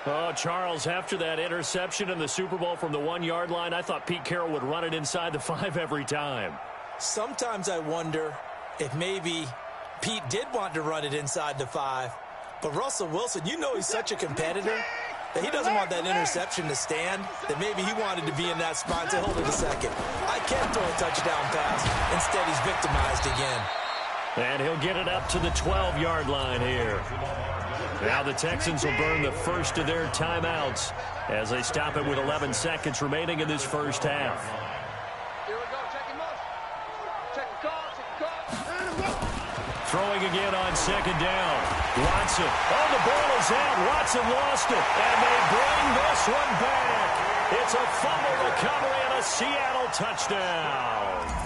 Oh, Charles, after that interception in the Super Bowl from the 1-yard line, I thought Pete Carroll would run it inside the 5 every time. Sometimes I wonder if maybe Pete did want to run it inside the 5. But Russell Wilson, you know he's such a competitor that he doesn't want that interception to stand, that maybe he wanted to be in that spot to hold it a second. I can't throw a touchdown pass. Instead, he's victimized again. And he'll get it up to the 12-yard line here. Now the Texans will burn the first of their timeouts as they stop it with 11 seconds remaining in this first half. Here we go. Check him out. Check the call. Throwing again on 2nd down. Watson. Oh, the ball is out. Watson lost it. And they bring this one back. It's a fumble recovery and a Seattle touchdown.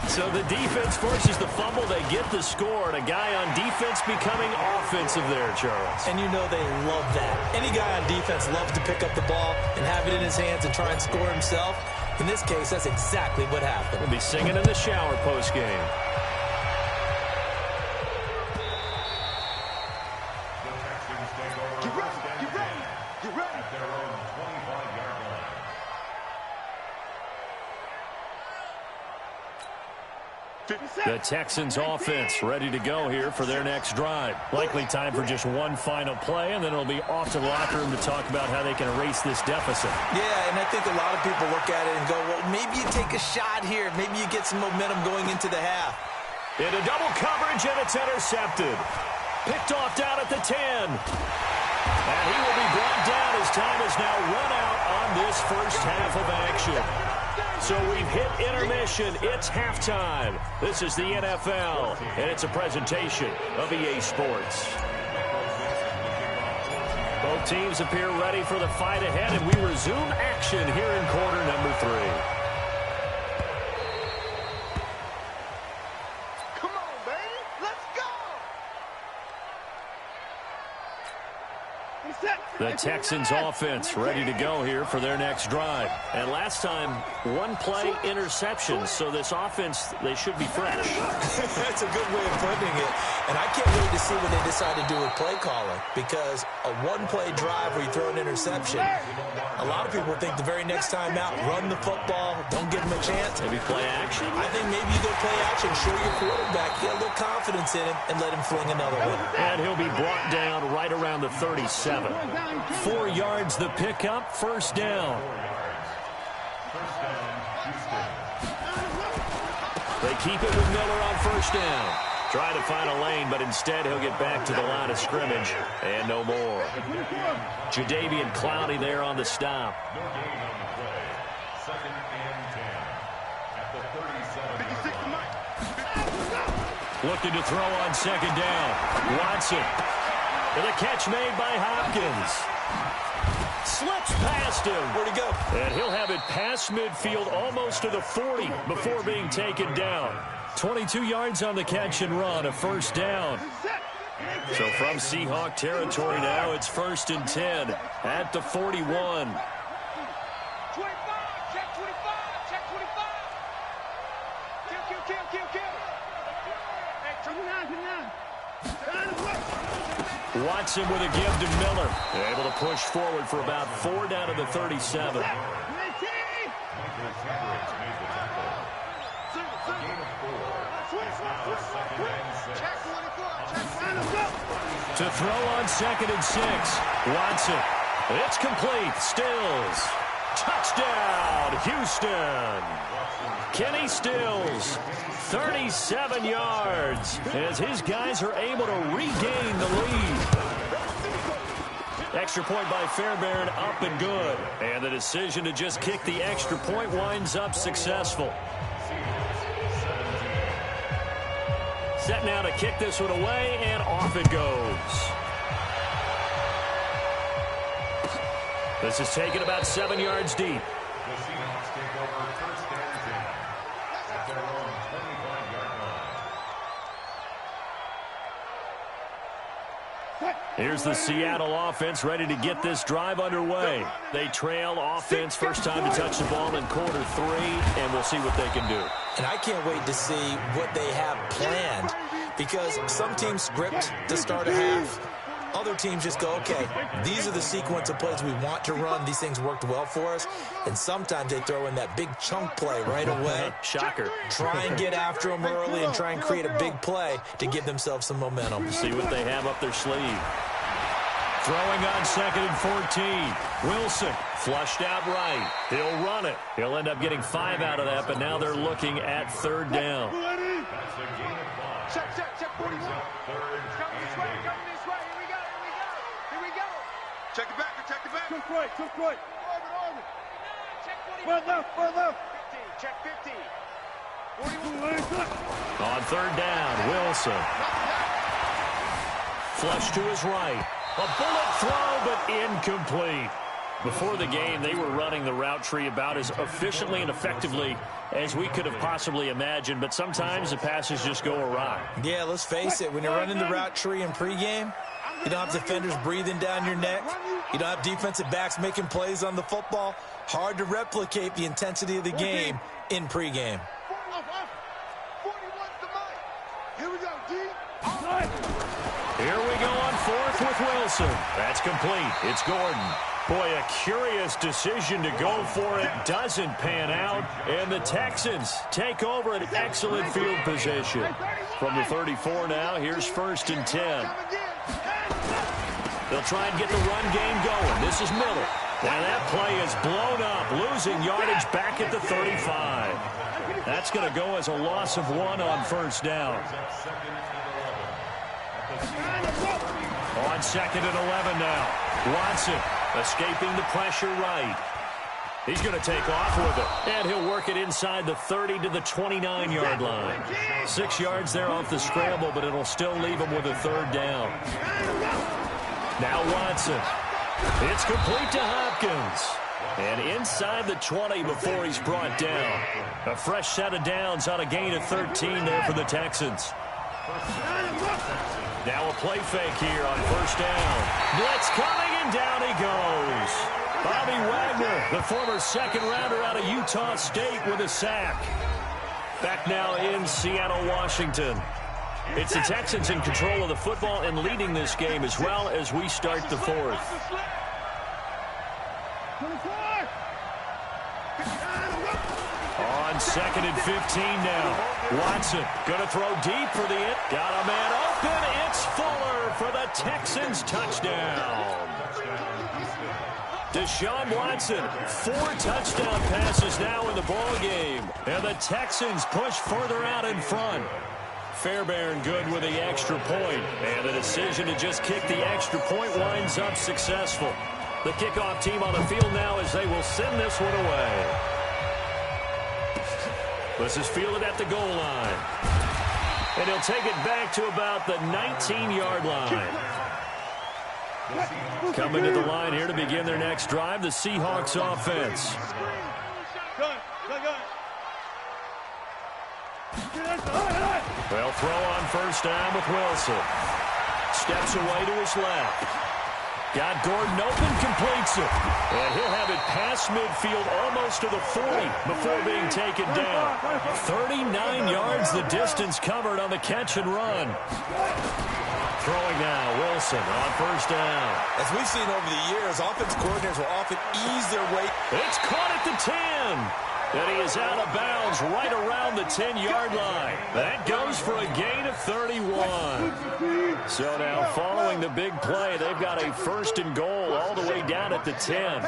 So the defense forces the fumble. They get the score. And a guy on defense becoming offensive there, Charles. And you know they love that. Any guy on defense loves to pick up the ball and have it in his hands and try and score himself. In this case, that's exactly what happened. We'll be singing in the shower postgame. Get ready. At their own 25-yard line. The Texans offense ready to go here for their next drive. Likely time for just one final play, and then it'll be off to the locker room to talk about how they can erase this deficit. Yeah, and I think a lot of people look at it and go, well, maybe you take a shot here. Maybe you get some momentum going into the half. Into double coverage, and it's intercepted. Picked off down at the 10. And he will be brought down as time is now run out on this first half of action. So we've hit intermission. It's halftime. This is the NFL, and it's a presentation of EA Sports. Both teams appear ready for the fight ahead, and we resume action here in quarter number 3. Come on, baby. Let's go. The Texans offense ready to go here for their next drive. And last time, one play interception, so this offense, they should be fresh. That's a good way of putting it. And I can't wait to see what they decide to do with play calling, because a one-play drive where you throw an interception, a lot of people think the very next time out, run the football, don't give him a chance. Maybe play action? I think maybe you go play action, show your quarterback, get a little confidence in him, and let him fling another one. And he'll be brought down right around the 37. 4 yards the pickup, first down. They keep it with Miller on first down. Try to find a lane, but instead he'll get back to the line of scrimmage and no more. Jadeveon Clowney there on the stop. No gain on the play. 2nd and 10 at the 37. Looking to throw on second down. Watson. And a catch made by Hopkins. Slips past him. Where'd he go? And he'll have it past midfield almost to the 40 before being taken down. 22 yards on the catch and run, a first down. So from Seahawk territory now, it's 1st and 10 at the 41. 25, check 25, check 25. Kill. Hey, 29. Watson with a give to Miller. Able to push forward for about 4 down to the 37. To throw on 2nd and 6. Watson. It's complete. Stills. Touchdown, Houston. Kenny Stills, 37 yards, as his guys are able to regain the lead. Extra point by Fairbairn, up and good. And the decision to just kick the extra point winds up successful. Set now to kick this one away, and off it goes. This is taken about 7 yards deep. The Seahawks take over 1st and 10 at their own 25-yard line. Here's the Seattle offense ready to get this drive underway. They trail offense, first time to touch the ball in quarter 3, and we'll see what they can do. And I can't wait to see what they have planned, because some teams script to start a half. Other teams just go, okay, these are the sequence of plays we want to run. These things worked well for us. And sometimes they throw in that big chunk play right away. Shocker. Try and get after them early and try and create a big play to give themselves some momentum. See what they have up their sleeve. Throwing on 2nd and 14. Wilson flushed out right. He'll run it. He'll end up getting 5 out of that, but now they're looking at 3rd down. That's a gain of 5. Check 41. Brings up 3rd Coming this way, and 8. coming this way. Here we go. Check it back. Took right. Orbit. Check 41. Further. 15, check 15. 41. On 3rd down, Wilson. Flush to his right. A bullet throw, but incomplete. Before the game, they were running the route tree about as efficiently and effectively as we could have possibly imagined, but sometimes the passes just go awry. Yeah, let's face it. When you're running the route tree in pregame, you don't have defenders breathing down your neck. You don't have defensive backs making plays on the football. Hard to replicate the intensity of the game in pregame. 41's the mic. Here we go, D. Here we go on 4th with Wilson. That's complete. It's Gordon. Boy, a curious decision to go for it. Doesn't pan out. And the Texans take over an excellent field position. From the 34 now, here's 1st and 10. They'll try and get the run game going. This is Miller. And that play is blown up, losing yardage back at the 35. That's going to go as a loss of 1 on 1st down. On 2nd and 11 now. Watson escaping the pressure right. He's going to take off with it. And he'll work it inside the 30 to the 29-yard line. 6 yards there off the scramble, but it'll still leave him with a 3rd down. Now Watson. It's complete to Hopkins. And inside the 20 before he's brought down. A fresh set of downs on a gain of 13 there for the Texans. Now a play fake here on first down. Blitz coming, and down he goes. Bobby Wagner, the former second-rounder out of Utah State, with a sack. Back now in Seattle, Washington. It's the Texans in control of the football and leading this game as well as we start the fourth. On 2nd and 15 now. Watson going to throw deep for the it. Got a man open. It's Fuller for the Texans touchdown. Deshaun Watson, 4 touchdown passes now in the ball game. And the Texans push further out in front. Fairbairn good with the extra point. And the decision to just kick the extra point winds up successful. The kickoff team on the field now as they will send this one away. This is fielded at the goal line. And he'll take it back to about the 19-yard line. Coming to the line here to begin their next drive, the Seahawks offense. They'll throw on first down with Wilson. Steps away to his left. Got Gordon open, completes it. And he'll have it past midfield almost to the 40 before being taken down. 39 yards the distance covered on the catch and run. Throwing now, Wilson on first down. As we've seen over the years, offensive coordinators will often ease their way. It's caught at the 10. And he is out of bounds right around the 10-yard line. That goes for a gain of 31. So now following the big play, they've got a first and goal all the way down at the 10.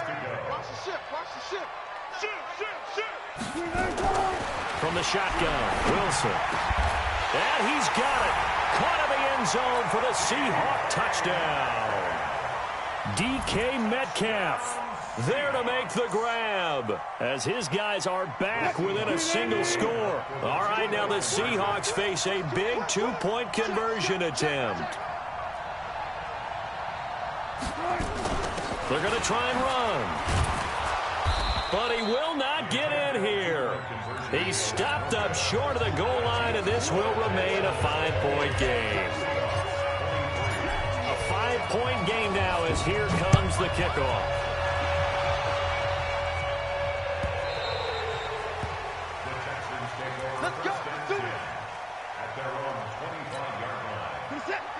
From the shotgun, Wilson. And he's got it. Caught in the end zone for the Seahawk touchdown. DK Metcalf there to make the grab as his guys are back within a single score. All right, now the Seahawks face a big 2-point conversion attempt. They're going to try and run. But he will not get in here. He's stopped up short of the goal line, and this will remain a 5-point game. A 5-point game now as here comes the kickoff.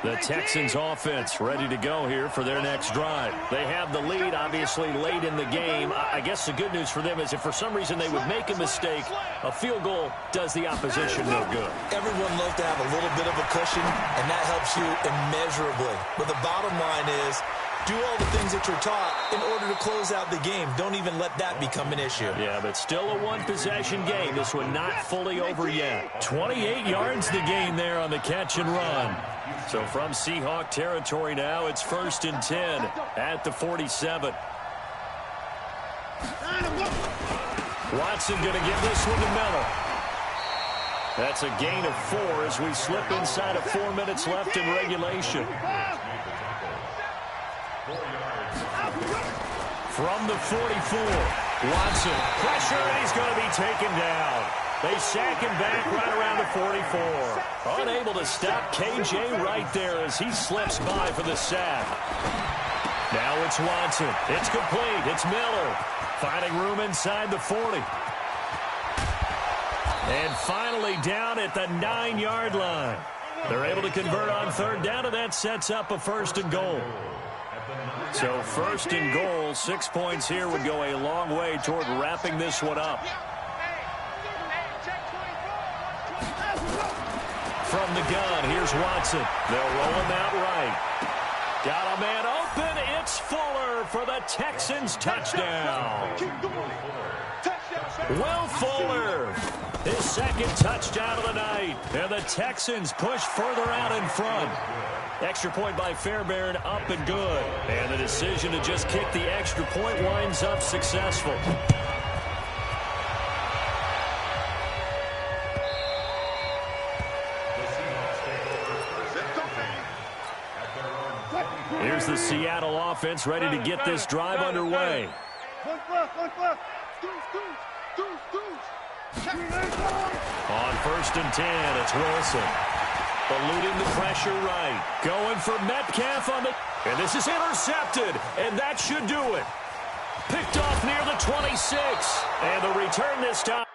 The Texans offense ready to go here for their next drive. They have the lead, obviously, late in the game. I guess the good news for them is if for some reason they would make a mistake, a field goal does the opposition no good. Everyone loves to have a little bit of a cushion, and that helps you immeasurably. But the bottom line is, do all the things that you're taught in order to close out the game. Don't even let that become an issue. Yeah, but still a one-possession game. This one not fully over yet. 28 yards the gain there on the catch and run. So from Seahawk territory now, it's 1st and 10 at the 47. Watson going to give this one to Miller. That's a gain of 4 as we slip inside of 4 minutes left in regulation. From the 44, Watson, pressure, and he's going to be taken down. They sack him back right around the 44. Unable to stop KJ right there as he slips by for the sack. Now it's Watson. It's complete. It's Miller. Finding room inside the 40. And finally down at the 9-yard line. They're able to convert on 3rd down, and that sets up a 1st and goal. So 1st and goal, 6 points here would go a long way toward wrapping this one up. From the gun, here's Watson. They'll roll him out right. Got a man open. It's Fuller for the Texans touchdown. Will Fuller, his 2nd touchdown of the night. And the Texans push further out in front. Extra point by Fairbairn, up and good. And the decision to just kick the extra point winds up successful. Here's the Seattle offense ready to get this drive underway. On 1st and 10, it's Wilson. Eluding the pressure right. Going for Metcalf on the... And this is intercepted, and that should do it. Picked off near the 26. And the return this time.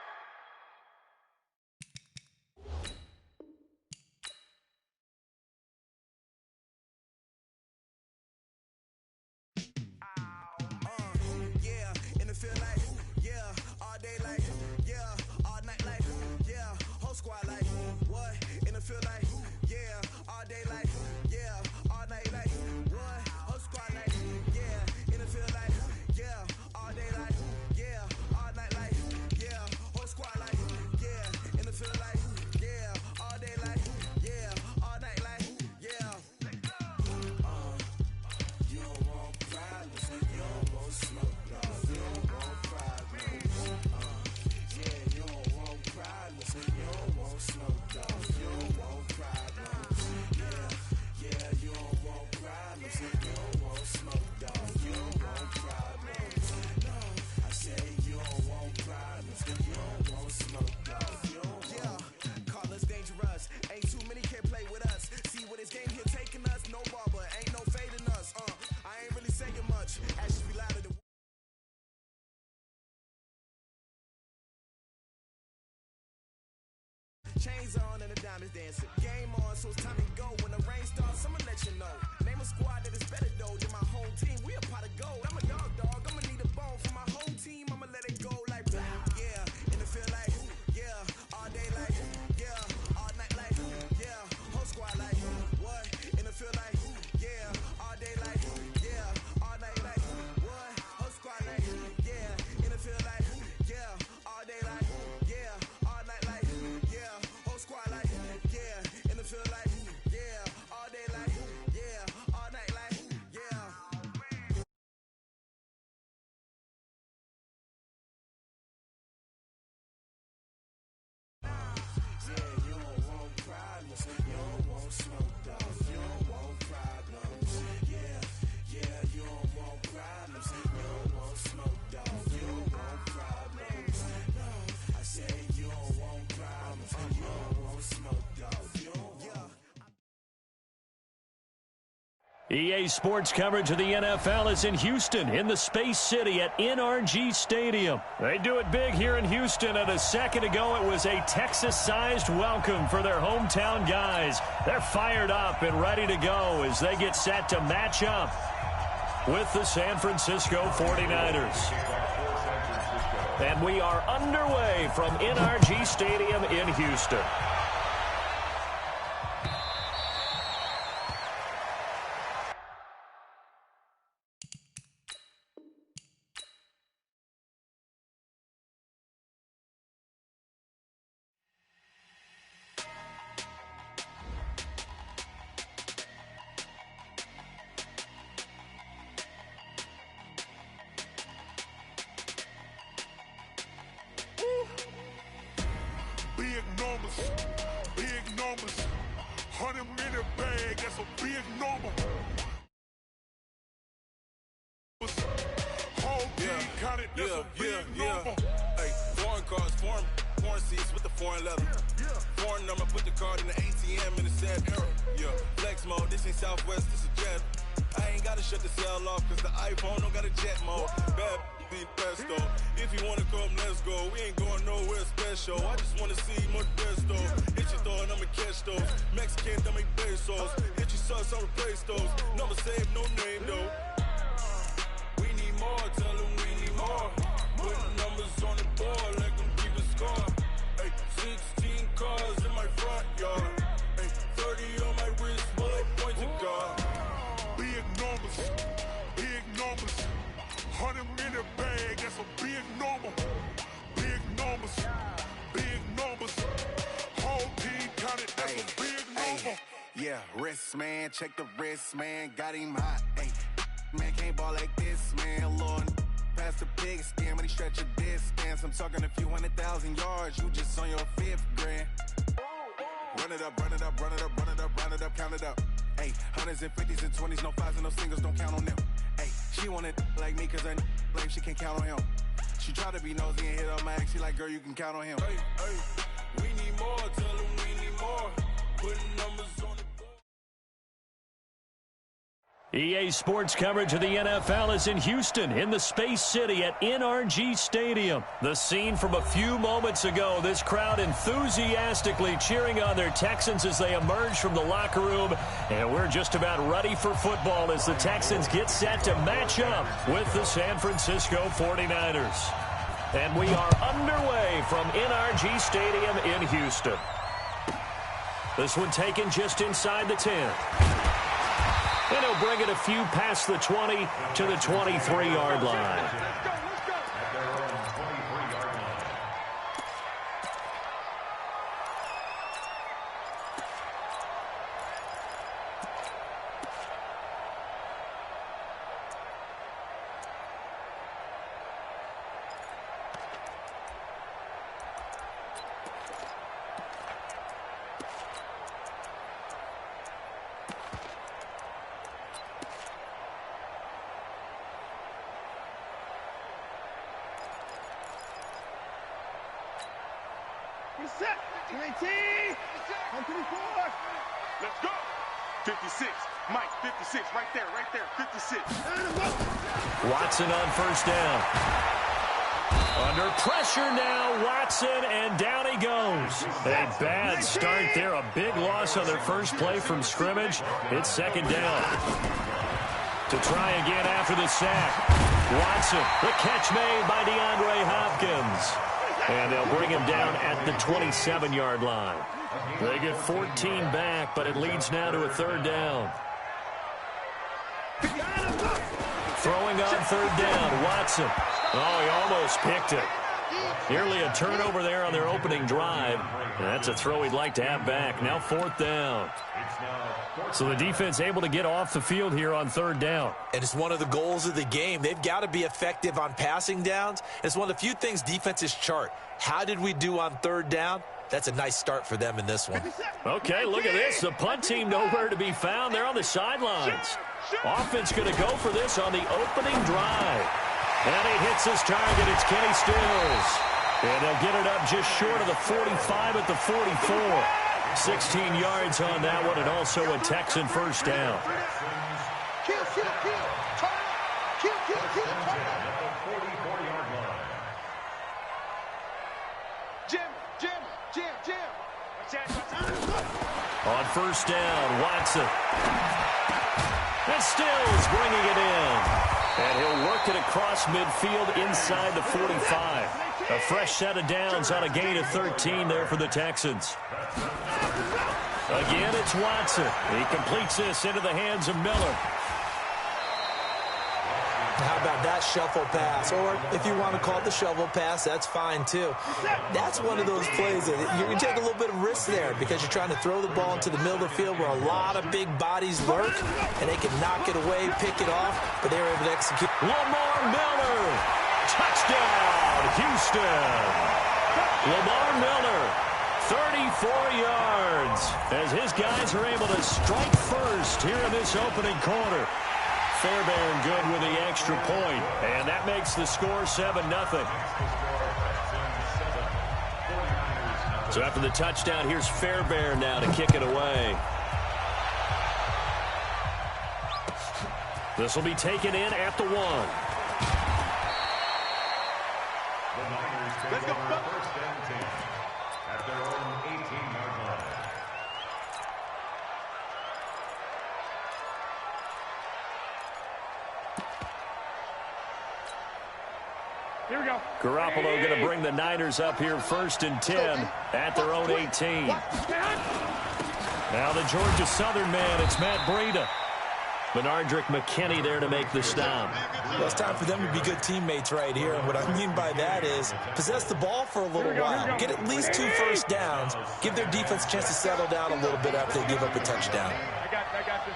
Chains on and the diamonds dancing. Game on, so it's time to go. When the rain starts, I'ma let you know. Name a squad that is better though than my home team. We a pot of gold. I'm a dog. I'ma need a bone for my home team. I'ma let it go like blah. Yeah, in the field like yeah, all day like yeah, all night like yeah, whole squad like what? In the field like yeah, all day like yeah, all night like what? Whole squad like yeah, in the field like yeah, all day like yeah, all night like yeah. Squad like, yeah, in the field like, yeah, all day like, yeah, all night like, yeah. Yeah, you don't want problems, you don't want smoke dog, you don't want problems. Yeah, you don't want problems, you don't want smoke dog, you don't want problems. No, I said you don't want problems, you don't want smoke dog, you don't want. EA Sports coverage of the NFL is in Houston, in the Space City at NRG Stadium. They do it big here in Houston, and a second ago it was a Texas-sized welcome for their hometown guys. They're fired up and ready to go as they get set to match up with the San Francisco 49ers. And we are underway from NRG Stadium in Houston. Big numbers, 100-minute bag, that's a big number. Whole team counted, that's a big number. Hey, foreign cars, foreign seats with the foreign leather. Foreign number, put the card in the ATM in the sad era. Yeah, flex mode, this ain't Southwest, this is Jet. I ain't gotta shut the cell off, cause the iPhone don't got a jet mode. Bad be pesto. If you wanna come, let's go. We ain't going nowhere special. I just wanna see more desto. Hit your throw and I'ma catch those. Mexican, don't make pesos. Hit your sus, I'll replace those. Number save, no name though. We need more, tell them we need more. Put numbers on the board, let them keep a score. Hey, 16 cars in my front yard. Hey, 30 on my wrist, bullet point to God. Big numbers, 100-minute bag, that's a big number. Big numbers, whole team counted, that's a big number. Yeah, wrist man, check the wrist man, got him hot. Ay, man can't ball like this, man. Lord, past the pig skin when he stretch a distance. I'm talking a few 100,000 yards, you just on your 5th grand. Run it up, count it up. Ay, hundreds and 50s and 20s, no 5s and no singles, don't count on them. She wanted like me cause her like she can count on him. She try to be nosy and hit her max. She like, girl, you can count on him. Hey, we need more. Tell them we need more. Putting numbers on the board. EA Sports coverage of the NFL is in Houston, in the Space City at NRG Stadium. The scene from a few moments ago, this crowd enthusiastically cheering on their Texans as they emerge from the locker room. And we're just about ready for football as the Texans get set to match up with the San Francisco 49ers. And we are underway from NRG Stadium in Houston. This one taken just inside the 10. And he'll bring it a few past the 20 to the 23-yard line. Set. 19. 124. Let's go. 56. Mike, 56. Right there. 56. Watson on first down. Under pressure now, Watson, and down he goes. A bad start there. A big loss on their first play from scrimmage. It's second down. To try again after the sack. Watson, the catch made by DeAndre Hopkins. And they'll bring him down at the 27-yard line. They get 14 back, but it leads now to a third down. Throwing on third down, Watson. Oh, he almost picked it. Nearly a turnover there on their opening drive. And that's a throw he'd like to have back. Now fourth down. So the defense able to get off the field here on third down. And it's one of the goals of the game. They've got to be effective on passing downs. It's one of the few things defenses chart. How did we do on third down? That's a nice start for them in this one. Okay, look at this. The punt team nowhere to be found. They're on the sidelines. Offense going to go for this on the opening drive. And he hits his target. It's Kenny Stills. And they'll get it up just short of the 45 at the 44. 16 yards on that one, and also a Texan first down. On first down, Watson. And Stills bringing it in. And he'll work it across midfield inside the 45. A fresh set of downs on a gain of 13 there for the Texans. Again, it's Watson. He completes this into the hands of Miller. How about that shuffle pass? Or if you want to call it the shovel pass, that's fine too. That's one of those plays that you're going to take a little bit of risk there because you're trying to throw the ball into the middle of the field where a lot of big bodies lurk, and they can knock it away, pick it off, but they were able to execute. Lamar Miller. Touchdown, Houston. Lamar Miller, 34 yards, as his guys are able to strike first here in this opening quarter. Fairbairn good with the extra point, and that makes the score 7-0. So after the touchdown, here's Fairbairn now to kick it away. This will be taken in at the 1. Let's go. First and 10 at their own 18-yard line. Here we go. Garoppolo going to bring the Niners up here first and 10 at their own 18. Now the Georgia Southern man, it's Matt Breida. Benardrick McKinney there to make the stop. Well, it's time for them to be good teammates right here. And what I mean by that is possess the ball for a little while. Get at least 2 first downs. Give their defense a chance to settle down a little bit after they give up a touchdown. I got this.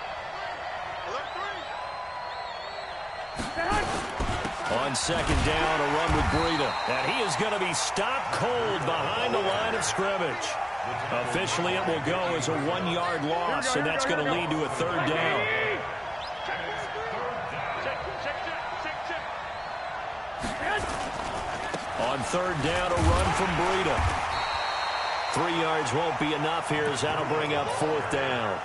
On second down, a run with Breida. And he is going to be stopped cold behind the line of scrimmage. Officially, it will go as a 1-yard loss, and that's going to lead to a third down. On third down, a run from Breida. 3 yards won't be enough here as that'll bring up fourth down.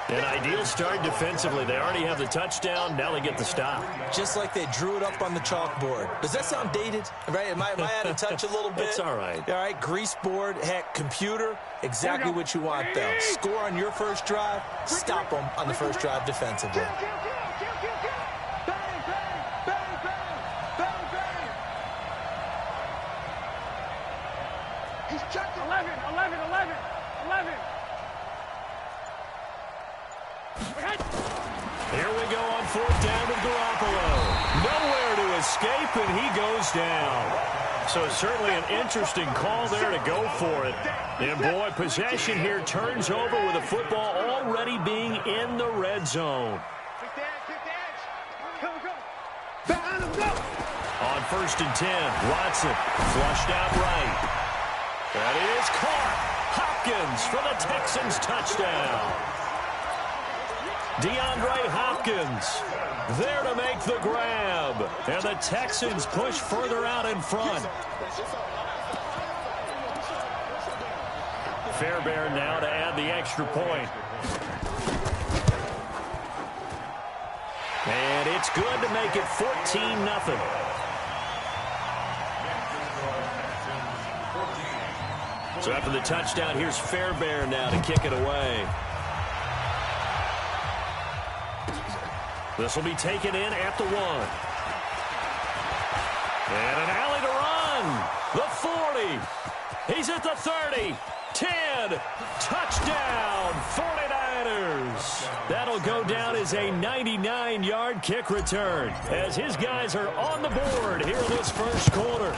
An ideal start defensively. They already have the touchdown. Now they get the stop. Just like they drew it up on the chalkboard. Does that sound dated? Right? Am I out of touch a little bit? It's all right. All right, grease board, heck, computer, exactly what you want, though. Score on your first drive, stop them on the first drive defensively. He's checked 11. Here we go on fourth down with Garoppolo. Nowhere to escape, and he goes down. So certainly an interesting call there to go for it. And, boy, possession here turns over with the football already being in the red zone. On first and 10, Watson flushed out right. That is caught. Hopkins for the Texans touchdown. DeAndre Hopkins there to make the grab. And the Texans push further out in front. Fairbairn now to add the extra point. And it's good to make it 14-0. So after the touchdown, here's Fairbairn now to kick it away. This will be taken in at the 1. And an alley to run. The 40. He's at the 30. 10. Touchdown, 49ers. That'll go down as a 99-yard kick return as his guys are on the board here in this first quarter.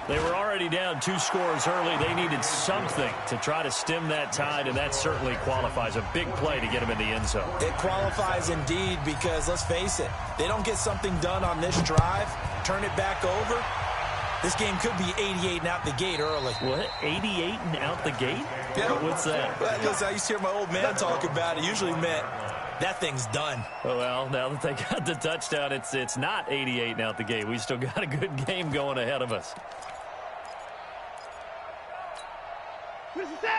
They were already down 2 scores early. They needed something to try to stem that tide, and that certainly qualifies. A big play to get them in the end zone. It qualifies indeed because, let's face it, they don't get something done on this drive, turn it back over, this game could be 88 and out the gate early. What? 88 and out the gate? Yeah. What's that? Well, listen, I used to hear my old man talk about it. Usually meant that thing's done. Well, now that they got the touchdown, it's not 88 and out the gate. We still got a good game going ahead of us.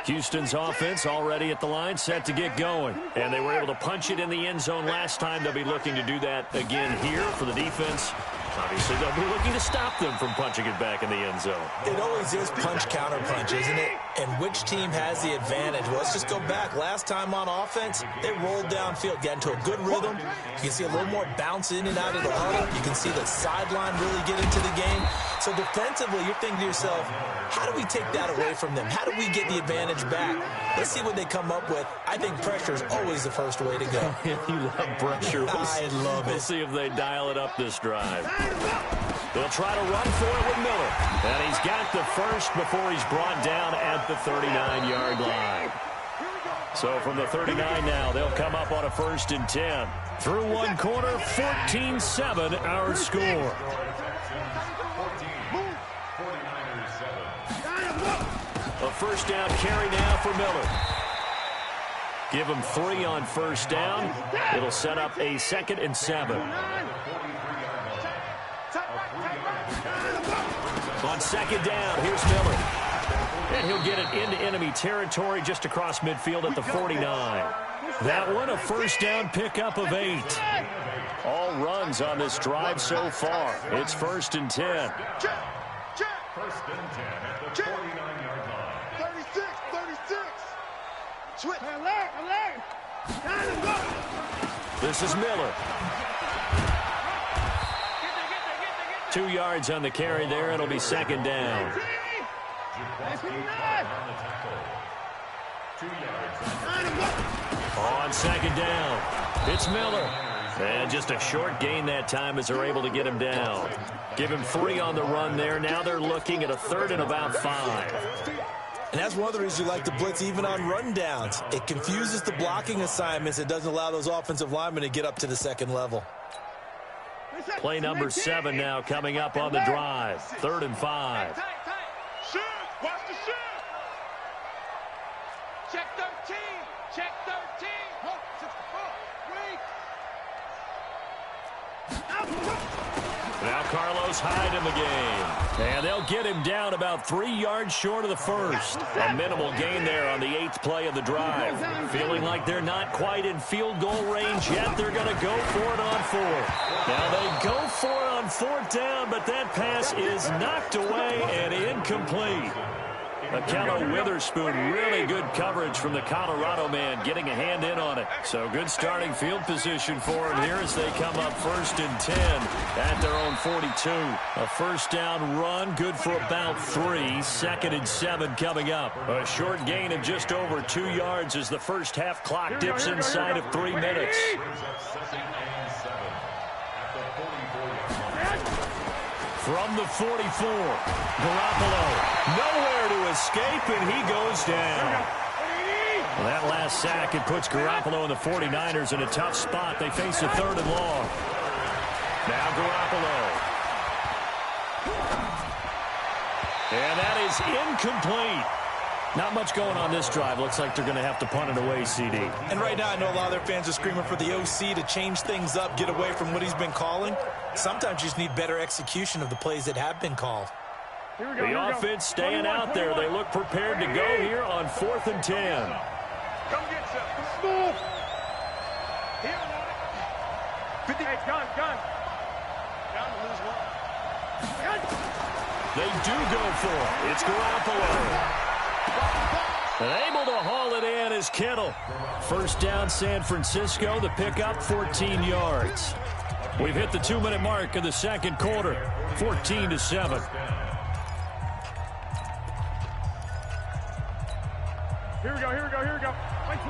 Houston's offense already at the line, set to get going. And they were able to punch it in the end zone last time. They'll be looking to do that again here for the defense. Obviously, they'll be looking to stop them from punching it back in the end zone. It always is punch-counter-punch, isn't it? And which team has the advantage? Well, let's just go back. Last time on offense, they rolled downfield, got into a good rhythm. You can see a little more bounce in and out of the huddle. You can see the sideline really get into the game. So defensively, you're thinking to yourself, how do we take that away from them? How do we get the advantage back? Let's see what they come up with. I think pressure is always the first way to go. You love pressure. I love it. We'll see if they dial it up this drive. They'll try to run for it with Miller. And he's got the first before he's brought down at the 39-yard line. So from the 39 now, they'll come up on a first and 10. Through one quarter, 14-7 our score. A first down carry now for Miller. Give him 3 on first down. It'll set up a 2nd and 7. On second down, here's Miller. And he'll get it into enemy territory just across midfield at the 49. That one, a first down pickup of 8. All runs on this drive so far. It's first and 10. First and 10 at the 49-yard line. 36. Switch. This is Miller. 2 yards on the carry there. It'll be second down. On second down, it's Miller. And just a short gain that time as they're able to get him down. Give him 3 on the run there. Now they're looking at a 3rd and about 5. And that's one of the reasons you like to blitz even on rundowns. It confuses the blocking assignments. It doesn't allow those offensive linemen to get up to the second level. Play number 7 now coming up on the drive. 3rd and 5. Shoot! Watch the shoot! Check 13! Check 13! Now Carlos Hyde in the game. And they'll get him down about 3 yards short of the first. A minimal gain there on the 8th play of the drive. Feeling like they're not quite in field goal range yet. They're going to go for it on 4th. Now they go for it on 4th down, but that pass is knocked away and incomplete. Akello Witherspoon, really good coverage from the Colorado man, getting a hand in on it. So good starting field position for him here as they come up 1st and 10 at their own 42. A first down run, good for about 3. 2nd and 7 coming up. A short gain of just over 2 yards as the first half clock dips inside of 3 minutes. From the 44, Garoppolo, nowhere to escape, and he goes down. Well, that last sack, it puts Garoppolo and the 49ers in a tough spot. They face a 3rd and long. Now Garoppolo. And that is incomplete. Not much going on this drive. Looks like they're going to have to punt it away, CD. And right now, I know a lot of their fans are screaming for the OC to change things up, get away from what he's been calling. Sometimes you just need better execution of the plays that have been called. The offense staying out there. They look prepared to go here on 4th and 10. Come get some. Move. Here. 50. Hey, gun. Down to lose one. They do go for it. It's Garoppolo. And able to haul it in is Kittle. First down, San Francisco. The pickup, 14 yards. We've hit the 2-minute mark of the second quarter, 14-7. Here we go.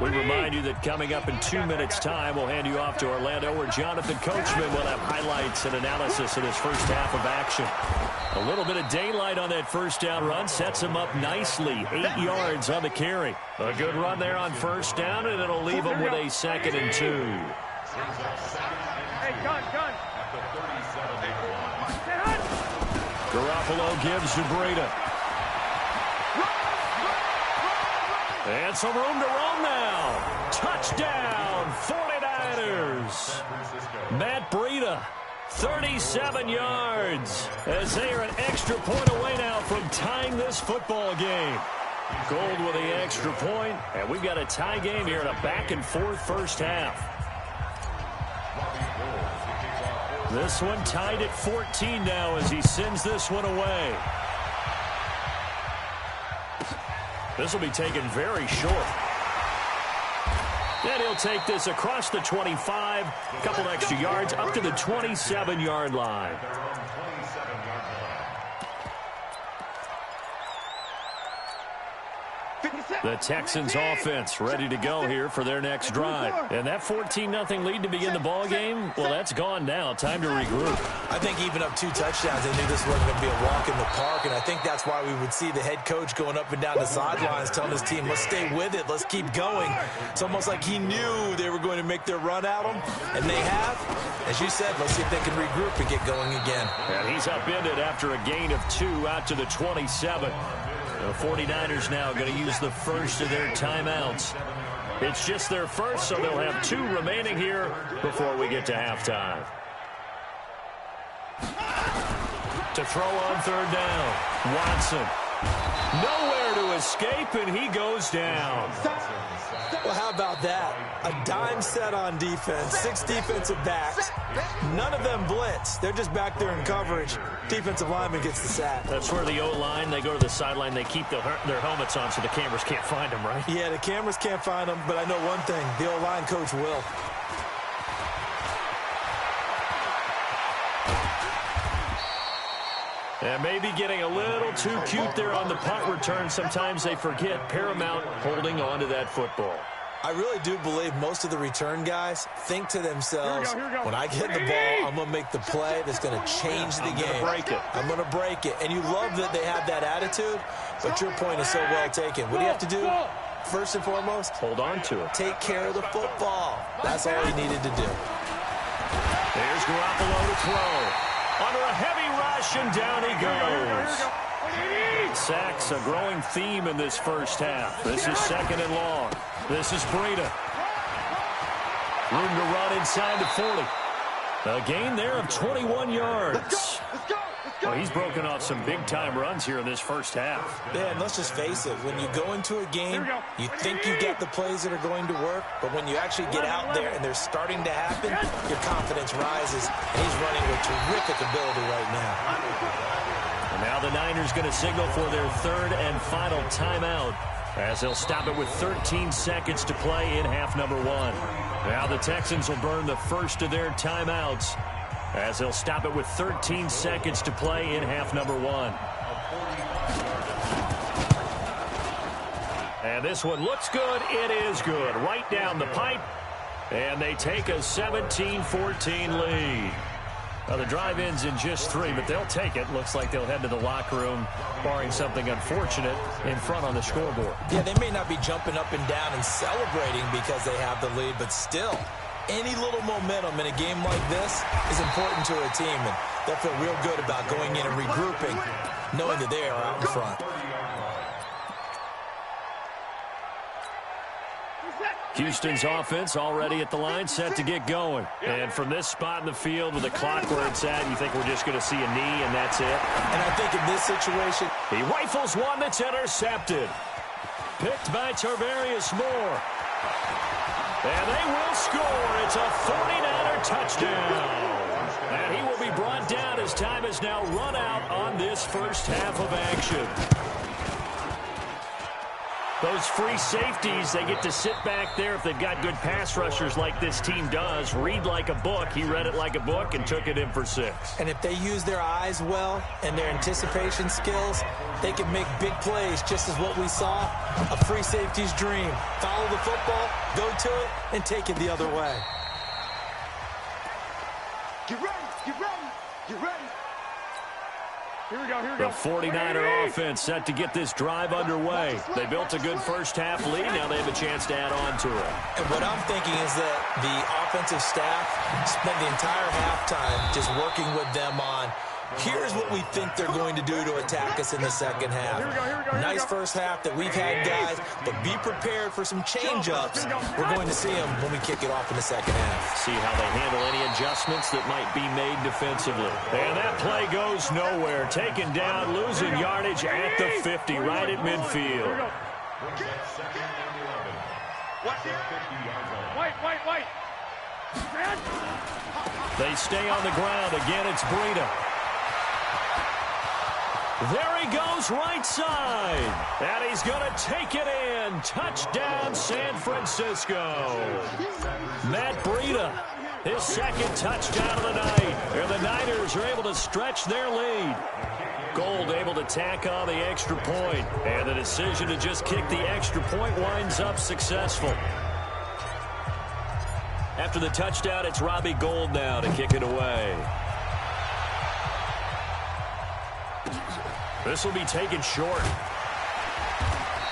We remind you that coming up in 2 minutes' time, we'll hand you off to Orlando, where Jonathan Coachman will have highlights and analysis of this first half of action. A little bit of daylight on that first down run sets him up nicely. 8 yards on the carry. A good run there on first down, and it'll leave him with a 2nd and 2. Hey, gun. Garoppolo gives to Breida. And some room to roam now. Touchdown, 49ers. Matt Breida, 37 yards, as they are an extra point away now from tying this football game. Gold with the extra point, and we've got a tie game here in a back-and-forth first half. This one tied at 14 now as he sends this one away. This will be taken very short. And he'll take this across the 25, a couple extra yards, up to the 27-yard line. The Texans offense ready to go here for their next drive. And that 14-0 lead to begin the ball game, well, that's gone now. Time to regroup. I think even up 2 touchdowns, they knew this wasn't going to be a walk in the park. And I think that's why we would see the head coach going up and down the sidelines telling his team, let's stay with it, let's keep going. It's almost like he knew they were going to make their run at him. And they have. As you said, let's see if they can regroup and get going again. And he's upended after a gain of 2 out to the 27. The 49ers now going to use the first of their timeouts. It's just their first, so they'll have 2 remaining here before we get to halftime. To throw on 3rd down, Watson. Nowhere to escape, and he goes down. Well, how about that? A dime set on defense, 6 defensive backs. None of them blitz. They're just back there in coverage. Defensive lineman gets the sack. That's where the O-line, they go to the sideline, they keep their helmets on so the cameras can't find them, right? Yeah, the cameras can't find them, but I know one thing. The O-line coach will. And maybe getting a little too cute there on the punt return. Sometimes they forget paramount holding on to that football. I really do believe most of the return guys think to themselves, when I get the ball, I'm going to make the play that's going to change the game. I'm going to break it. And you love that they have that attitude, but your point is so well taken. What do you have to do? First and foremost, hold on to it. Take care of the football. That's all he needed to do. There's Garoppolo to throw. Under a heavy rush, and down he goes. Sacks, a growing theme in this first half. This is 2nd and long. This is Breida. Room to run inside the 40. A gain there of 21 yards. Well, he's broken off some big-time runs here in this first half. Yeah, and let's just face it. When you go into a game, you think you've got the plays that are going to work, but when you actually get out there and they're starting to happen, your confidence rises, and he's running with terrific ability right now. And now the Niners going to signal for their third and final timeout, as they'll stop it with 13 seconds to play in half number one. Now the Texans will burn the first of their timeouts, as they'll stop it with 13 seconds to play in half number one. And this one looks good. It is good. Right down the pipe. And they take a 17-14 lead. Now, the drive ends in just 3, but they'll take it. Looks like they'll head to the locker room, barring something unfortunate, in front on the scoreboard. Yeah, they may not be jumping up and down and celebrating because they have the lead, but still, any little momentum in a game like this is important to a team, and they'll feel real good about going in and regrouping, knowing that they are out in front. Houston's offense already at the line, set to get going. And from this spot in the field with the clock where it's at, you think we're just going to see a knee and that's it? And I think in this situation, he rifles one that's intercepted. Picked by Tarvarius Moore. And they will score. It's a 49er touchdown. And he will be brought down as time has now run out on this first half of action. Those free safeties, they get to sit back there if they've got good pass rushers like this team does. Read like a book. He read it like a book and took it in for 6. And if they use their eyes well and their anticipation skills, they can make big plays, just as what we saw, a free safety's dream. Follow the football, go to it, and take it the other way. Get ready, get ready, get ready. Here we go, here we The go. 49er offense set to get this drive underway. They built a good first half lead. Now they have a chance to add on to it. And what I'm thinking is that the offensive staff spent the entire halftime just working with them on, here's what we think they're going to do to attack us in the second half. Nice first half that we've had, guys, but be prepared for some change-ups. We're going to see them when we kick it off in the second half. See how they handle any adjustments that might be made defensively. And that play goes nowhere. Taken down, losing yardage at the 50, right at midfield. Wait. They stay on the ground. Again, it's Breida. There he goes, right side. And he's going to take it in. Touchdown, San Francisco. Matt Breida, his second touchdown of the night. And the Niners are able to stretch their lead. Gold able to tack on the extra point. And the decision to just kick the extra point winds up successful. After the touchdown, it's Robbie Gould now to kick it away. This will be taken short.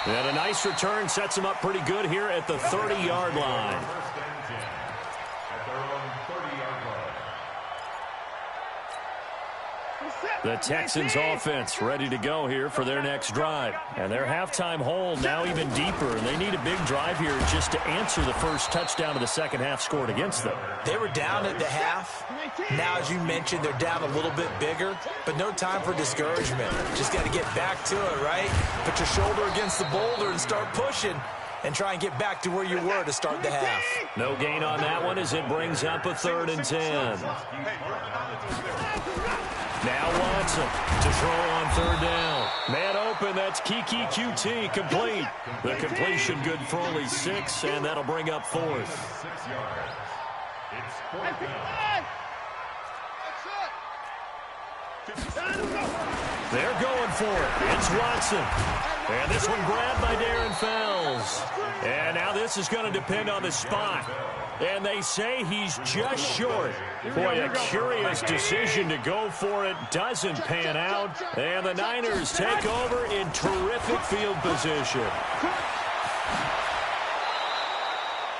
And a nice return sets him up pretty good here at the 30-yard line. The Texans offense ready to go here for their next drive. And their halftime hole now even deeper. And they need a big drive here just to answer the first touchdown of the second half scored against them. They were down at the half. Now, as you mentioned, they're down a little bit bigger, but no time for discouragement. Just got to get back to it, right? Put your shoulder against the boulder and start pushing and try and get back to where you were to start the half. No gain on that one as it brings up a 3rd and 10. Now Watson to throw on 3rd down. Man open, that's Kiki QT, complete. The completion good for only 6, and that'll bring up 4th. 6 yards. It's 4th down. They're going for it. It's Watson. And this one grabbed by Darren Fells. And now this is going to depend on the spot. And they say he's just short. Boy, a curious decision to go for it. Doesn't pan out. And the Niners take over in terrific field position.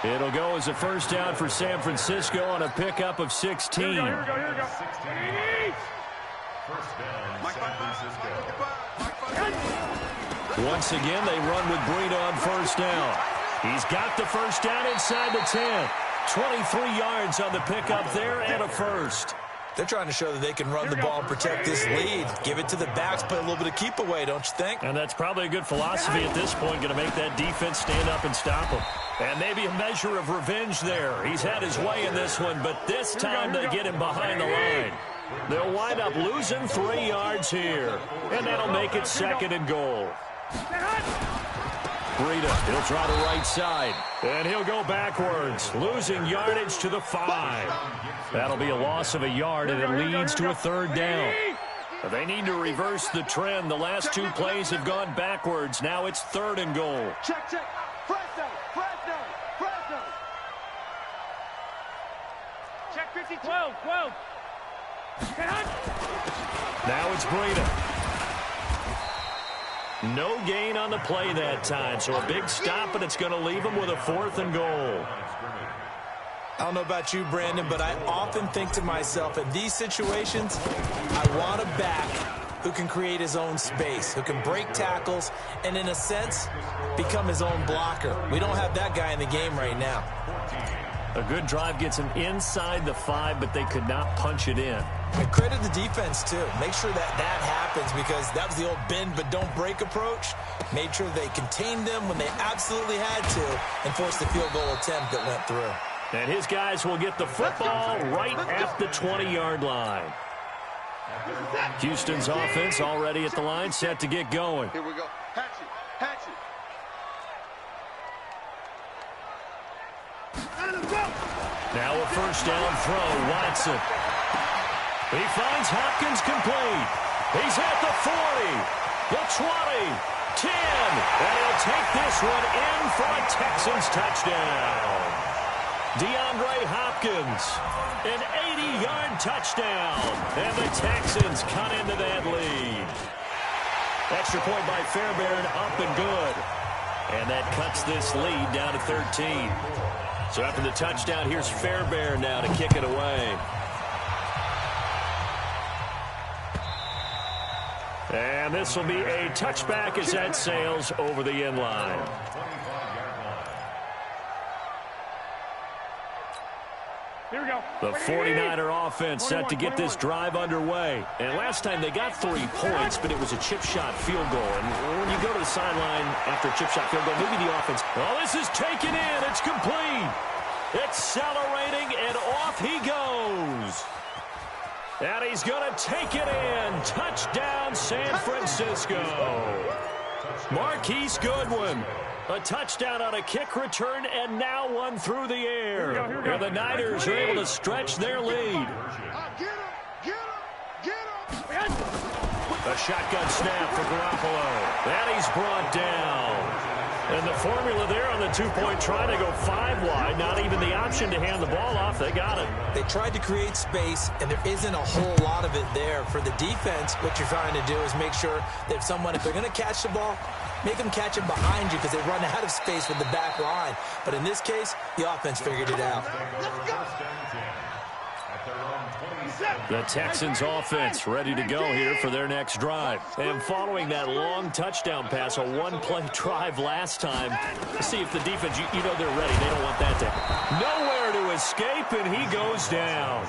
It'll go as a first down for San Francisco on a pickup of 16. Here we go. First down, San Francisco. Once again, they run with Breida on first down. He's got the first down inside the 10. 23 yards on the pickup there and a first. They're trying to show that they can run the ball and protect this lead. Give it to the backs, play a little bit of keep away, don't you think? And that's probably a good philosophy at this point, going to make that defense stand up and stop them. And maybe a measure of revenge there. He's had his way in this one, but this time they get him behind the line. They'll wind up losing 3 yards here, and that'll make it 2nd and goal. Breida, he'll try the right side, and he'll go backwards, losing yardage to the 5. That'll be a loss of a yard, and it leads to a 3rd down. They need to reverse the trend. The last 2 plays have gone backwards. Now it's 3rd and goal. Check. Fresno. Check 50. 12. Now it's Breida. No gain on the play that time, so a big stop, and it's going to leave him with a 4th and goal. I don't know about you, Brandon, but I often think to myself, in these situations, I want a back who can create his own space, who can break tackles, and in a sense, become his own blocker. We don't have that guy in the game right now. A good drive gets him inside the 5, but they could not punch it in. And credit the defense, too. Make sure that happens, because that was the old bend but don't break approach. Made sure they contained them when they absolutely had to and forced the field goal attempt that went through. And his guys will get the football right at the 20-yard line. Houston's offense already at the line, set to get going. Here we go. Hatchet. Now a 1st down throw, Watson. He finds Hopkins complete. He's at the 40, the 20, 10, and he'll take this one in for a Texans touchdown. DeAndre Hopkins, an 80-yard touchdown, and the Texans cut into that lead. Extra point by Fairbairn, up and good. And that cuts this lead down to 13. So after the touchdown, here's Fairbairn now to kick it away. And this will be a touchback as that sails over the end line. Here we go. The 49er offense set to get this drive underway. And last time they got 3 points, but it was a chip shot field goal. And when you go to the sideline after a chip shot field goal, maybe the offense, oh, this is taken in. It's complete. Accelerating, and off he goes. And he's going to take it in. Touchdown, San Francisco. Marquise Goodwin. A touchdown on a kick return, and now one through the air. And the Niners are able to stretch their lead. A shotgun snap for Garoppolo. And he's brought down. And the formula there on the 2-point try to go 5 wide. Not even the option to hand the ball off. They got it. They tried to create space, and there isn't a whole lot of it there. For the defense, what you're trying to do is make sure that if they're going to catch the ball, make them catch it behind you, because they run out of space with the back line. But in this case, the offense figured it out. The Texans offense ready to go here for their next drive. And following that long touchdown pass, a 1-play drive last time, let's see if the defense, you know they're ready. They don't want that to. Nowhere to escape, and he goes down.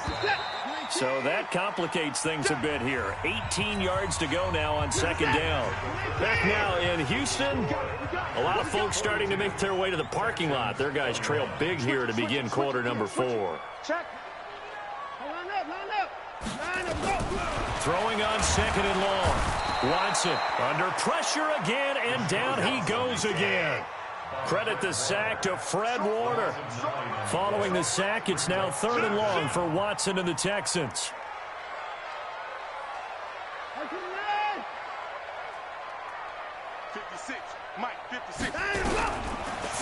So that complicates things a bit here. 18 yards to go now on 2nd down. Back now in Houston, a lot of folks starting to make their way to the parking lot. Their guys trail big here to begin quarter number 4. Check. Throwing on 2nd and long. Watson under pressure again, and down he goes again. Credit the sack to Fred Warner. Following the sack, it's now 3rd and long for Watson and the Texans.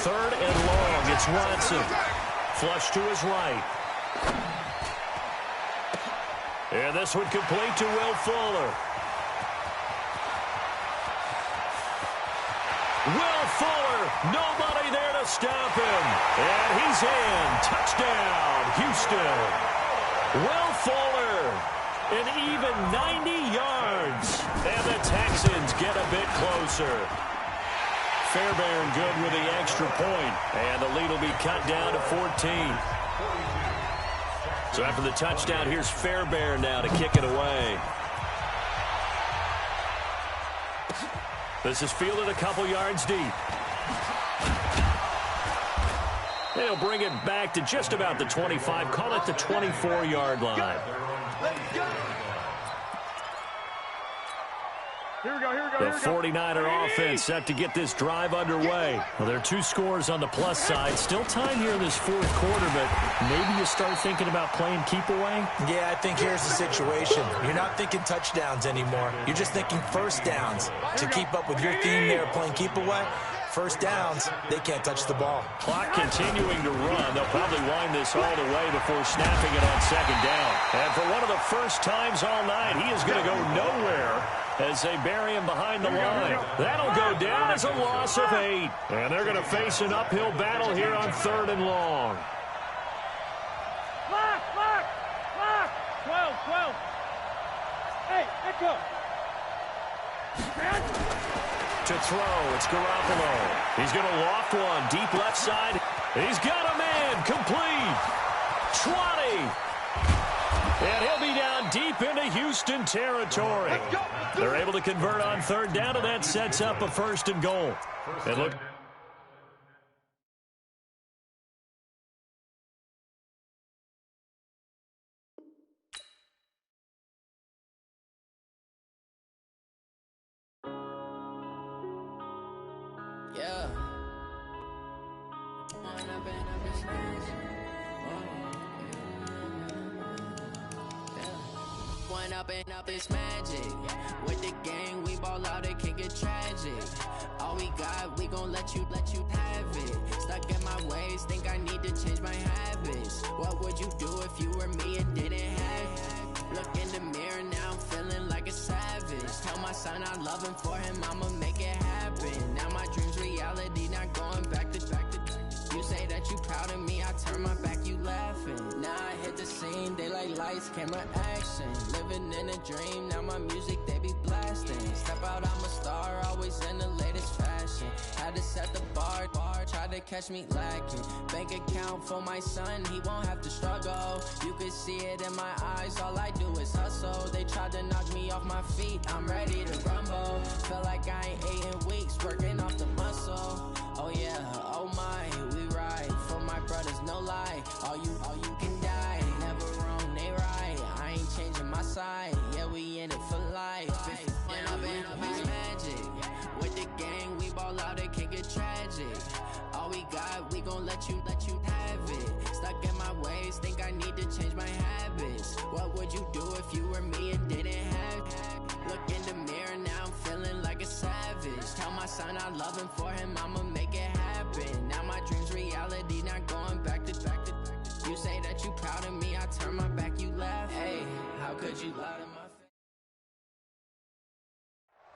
Third and long, it's Watson. Flush to his right. And this one complete to Will Fuller. Will Fuller, nobody there to stop him. And he's in. Touchdown, Houston. Will Fuller, an even 90 yards. And the Texans get a bit closer. Fairbairn good with the extra point. And the lead will be cut down to 14. So after the touchdown, here's Fairbairn now to kick it away. This is fielded a couple yards deep. They'll bring it back to just about the 25. Call it the 24-yard line. Let's go. Here we go, here we go, The here we go. 49er offense set to get this drive underway. Well, there are 2 scores on the plus side. Still time here in this fourth quarter, but maybe you start thinking about playing keep away? Yeah, I think here's the situation. You're not thinking touchdowns anymore. You're just thinking first downs. To keep up with your theme there, playing keep away, first downs, they can't touch the ball. Clock continuing to run. They'll probably wind this all the way before snapping it on second down. And for one of the first times all night, he is going to go nowhere as they bury him behind the line. That'll go down as a loss of 8. And they're going to face an uphill battle here on 3rd and long. Lock, lock, lock. 12, 12. Hey, let's go. To throw, it's Garoppolo. He's going to loft one, deep left side. He's got a man, complete. 20. And he'll be down deep into Houston territory. They're able to convert on 3rd down, and that sets up a 1st and goal. And look. Yeah. One up and up is magic. With the gang, we ball out, it can get tragic. All we got, we gon' let you have it. Stuck in my ways, think I need to change my habits. What would you do if you were me and didn't have it? Look in the mirror, now I'm feeling like a savage. Tell my son I love him, for him I'ma make it happen. Now my dream's reality, not going back to. You say that you proud of me, I turn my back, you laughing. Now I hit the scene, they like lights, camera, action. Living in a dream, now my music, they be blasting. Step out, I'm a star, always in the latest fashion. Had to set the bar, try to catch me lacking. Bank account for my son, he won't have to struggle. You can see it in my eyes, all I do is hustle. They tried to knock me off my feet, I'm ready to rumble. Feel like I ain't ate in weeks, working off the muscle. Oh yeah, oh my, we ride for my brothers, no lie. All you can die, never wrong, they right. I ain't changing my side, yeah, we in it for life. When I've been up is magic. With the gang, we ball out, it can get tragic. All we got, we gon' let you have it. Stuck in my ways, think I need to change my habits. What would you do if you were me and didn't have it? Look in the mirror, now I'm feeling like a savage. Tell my son I love him, for him I'ma make it happen. Now my dream's reality, not going back to. You say that you proud of me, I turn my back, you laugh. Hey, how could you lie to my face?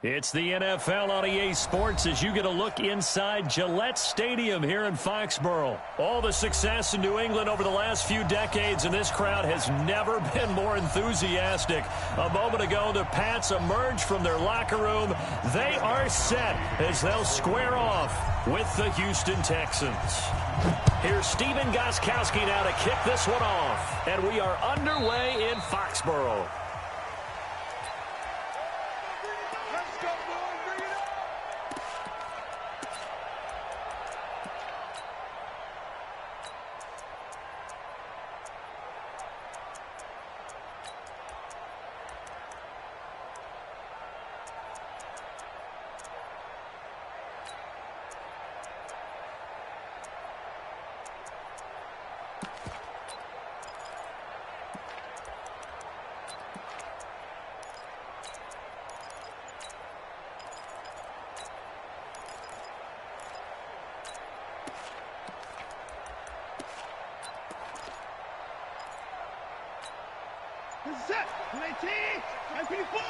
It's the NFL on EA Sports as you get a look inside Gillette Stadium here in Foxborough. All the success in New England over the last few decades, and this crowd has never been more enthusiastic. A moment ago, the Pats emerged from their locker room. They are set as they'll square off with the Houston Texans. Here's Steven Gostkowski now to kick this one off. And we are underway in Foxborough. Set. 19. 24.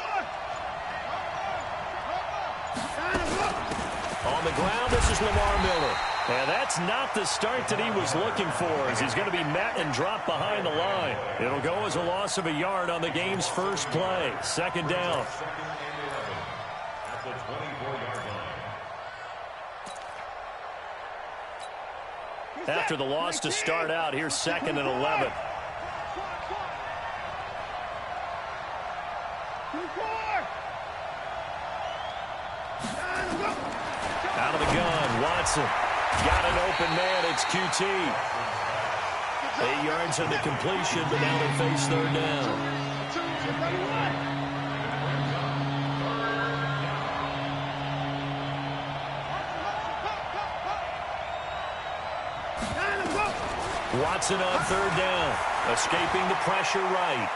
On the ground, this is Lamar Miller. And that's not the start that he was looking for, as he's going to be met and dropped behind the line. It'll go as a loss of a yard on the game's first play. 2nd down. At the 24-yard line. After the loss to start out, here's 2nd and 11. Out of the gun, Watson. Got an open man, it's QT. 8 yards on the completion, but now they face third down. Watson on third down, escaping the pressure right.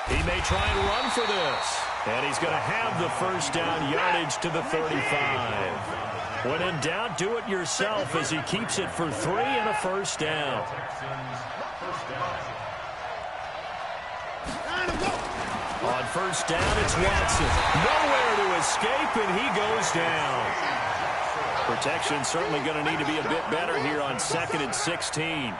He may try and run for this, and he's going to have the first down yardage to the 35. When in doubt, do it yourself as he keeps it for 3 and a first down. On first down, it's Watson. Nowhere to escape, and he goes down. Protection certainly going to need to be a bit better here on 2nd and 16.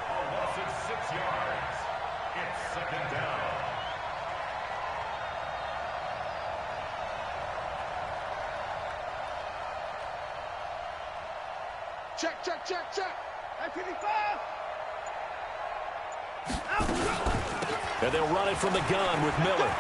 Check, check, check, check. And they'll run it from the gun with Miller.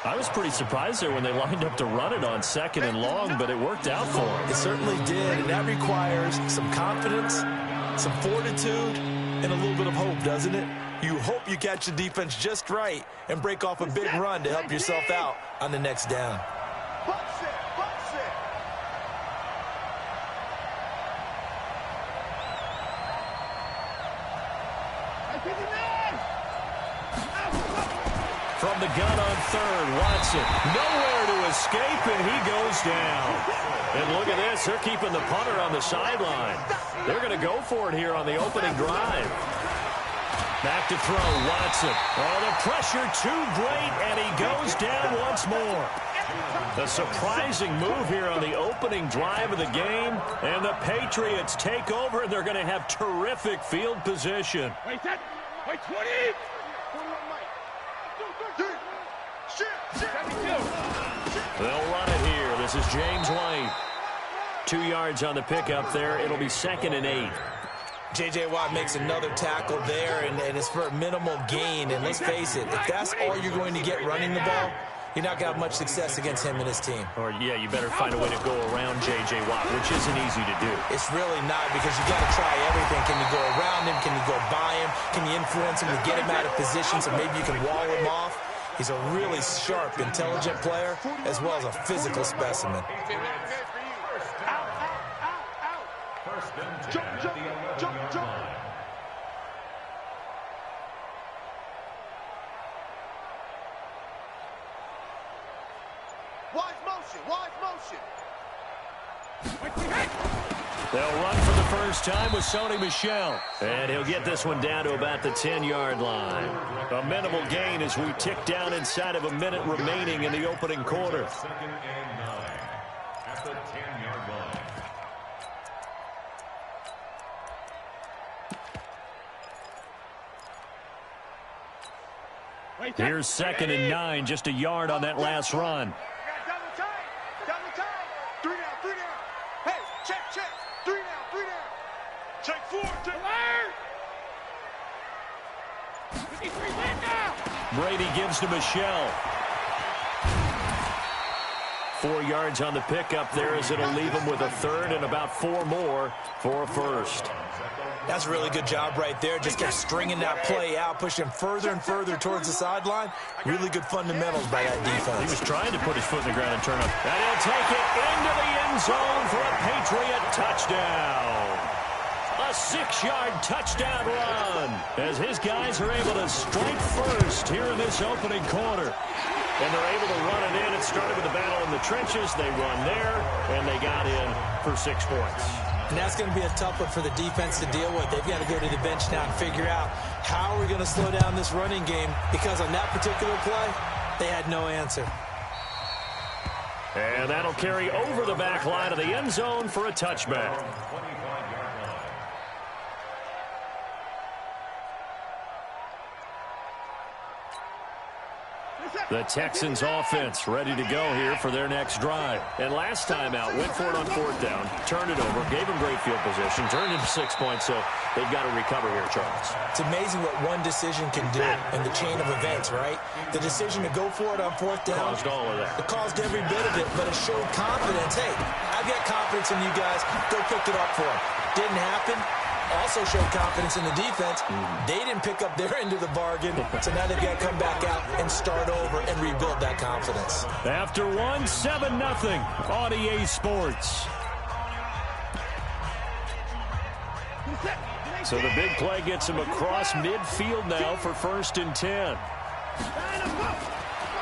I was pretty surprised there when they lined up to run it on 2nd and long, but it worked out for them. It certainly did, and that requires some confidence, some fortitude, and a little bit of hope, doesn't it? You hope you catch the defense just right and break off a big run to help yourself out on the next down. From the gun on third, Watson. Nowhere to escape, and he goes down. And look at this. They're keeping the punter on the sideline. They're going to go for it here on the opening drive. Back to throw, Watson. Oh, the pressure too great, and he goes down once more. A surprising move here on the opening drive of the game, and the Patriots take over, and they're going to have terrific field position. Wait, 20! They'll run it here. This is James White. 2 yards on the pickup there. It'll be 2nd and 8. J.J. Watt makes another tackle there, and it's for a minimal gain. And let's face it, if that's all you're going to get running the ball, you're not going to have much success against him and his team. Or, yeah, you better find a way to go around J.J. Watt, which isn't easy to do. It's really not, because you got to try everything. Can you go around him? Can you go by him? Can you influence him to get him out of position so maybe you can wall him off? He's a really sharp, intelligent player, as well as a physical specimen. Jump. Wide motion. They'll run for the first time with Sony Michel. And he'll get this one down to about the 10-yard line. A minimal gain as we tick down inside of a minute remaining in the opening quarter. 2nd and 9 at the 10-yard line. Here's 2nd and 9, just a yard on that last run. Double time. 3 down. Hey, check. 3 down. Check 4. Brady gives to Michel. 4 yards on the pickup there as it'll leave him with a third and about 4 more for a first. That's a really good job right there. Just kept stringing that play out, pushing further and further towards the sideline. Really good fundamentals by that defense. He was trying to put his foot in the ground and turn up. And he'll take it into the end zone for a Patriot touchdown. A 6-yard touchdown run as his guys are able to strike first here in this opening quarter. And they're able to run it in. It started with a battle in the trenches. They run there, and they got in for 6 points. And that's going to be a tough one for the defense to deal with. They've got to go to the bench now and figure out how are we going to slow down this running game, because on that particular play, they had no answer. And that'll carry over the back line of the end zone for a touchback. The Texans offense ready to go here for their next drive. And last time out, went for it on 4th down, turned it over, gave them great field position, turned into 6 points, so they've got to recover here, Charles. It's amazing what one decision can do in the chain of events, right? The decision to go for it on 4th down. Caused all of that. It caused every bit of it, but it showed confidence. Hey, I've got confidence in you guys. Go pick it up for them. Didn't happen. Also showed confidence in the defense. They didn't pick up their end of the bargain, so now they've got to come back out and start over and rebuild that confidence. After 7-0 on EA Sports. So the big play gets him across midfield now for 1st and 10.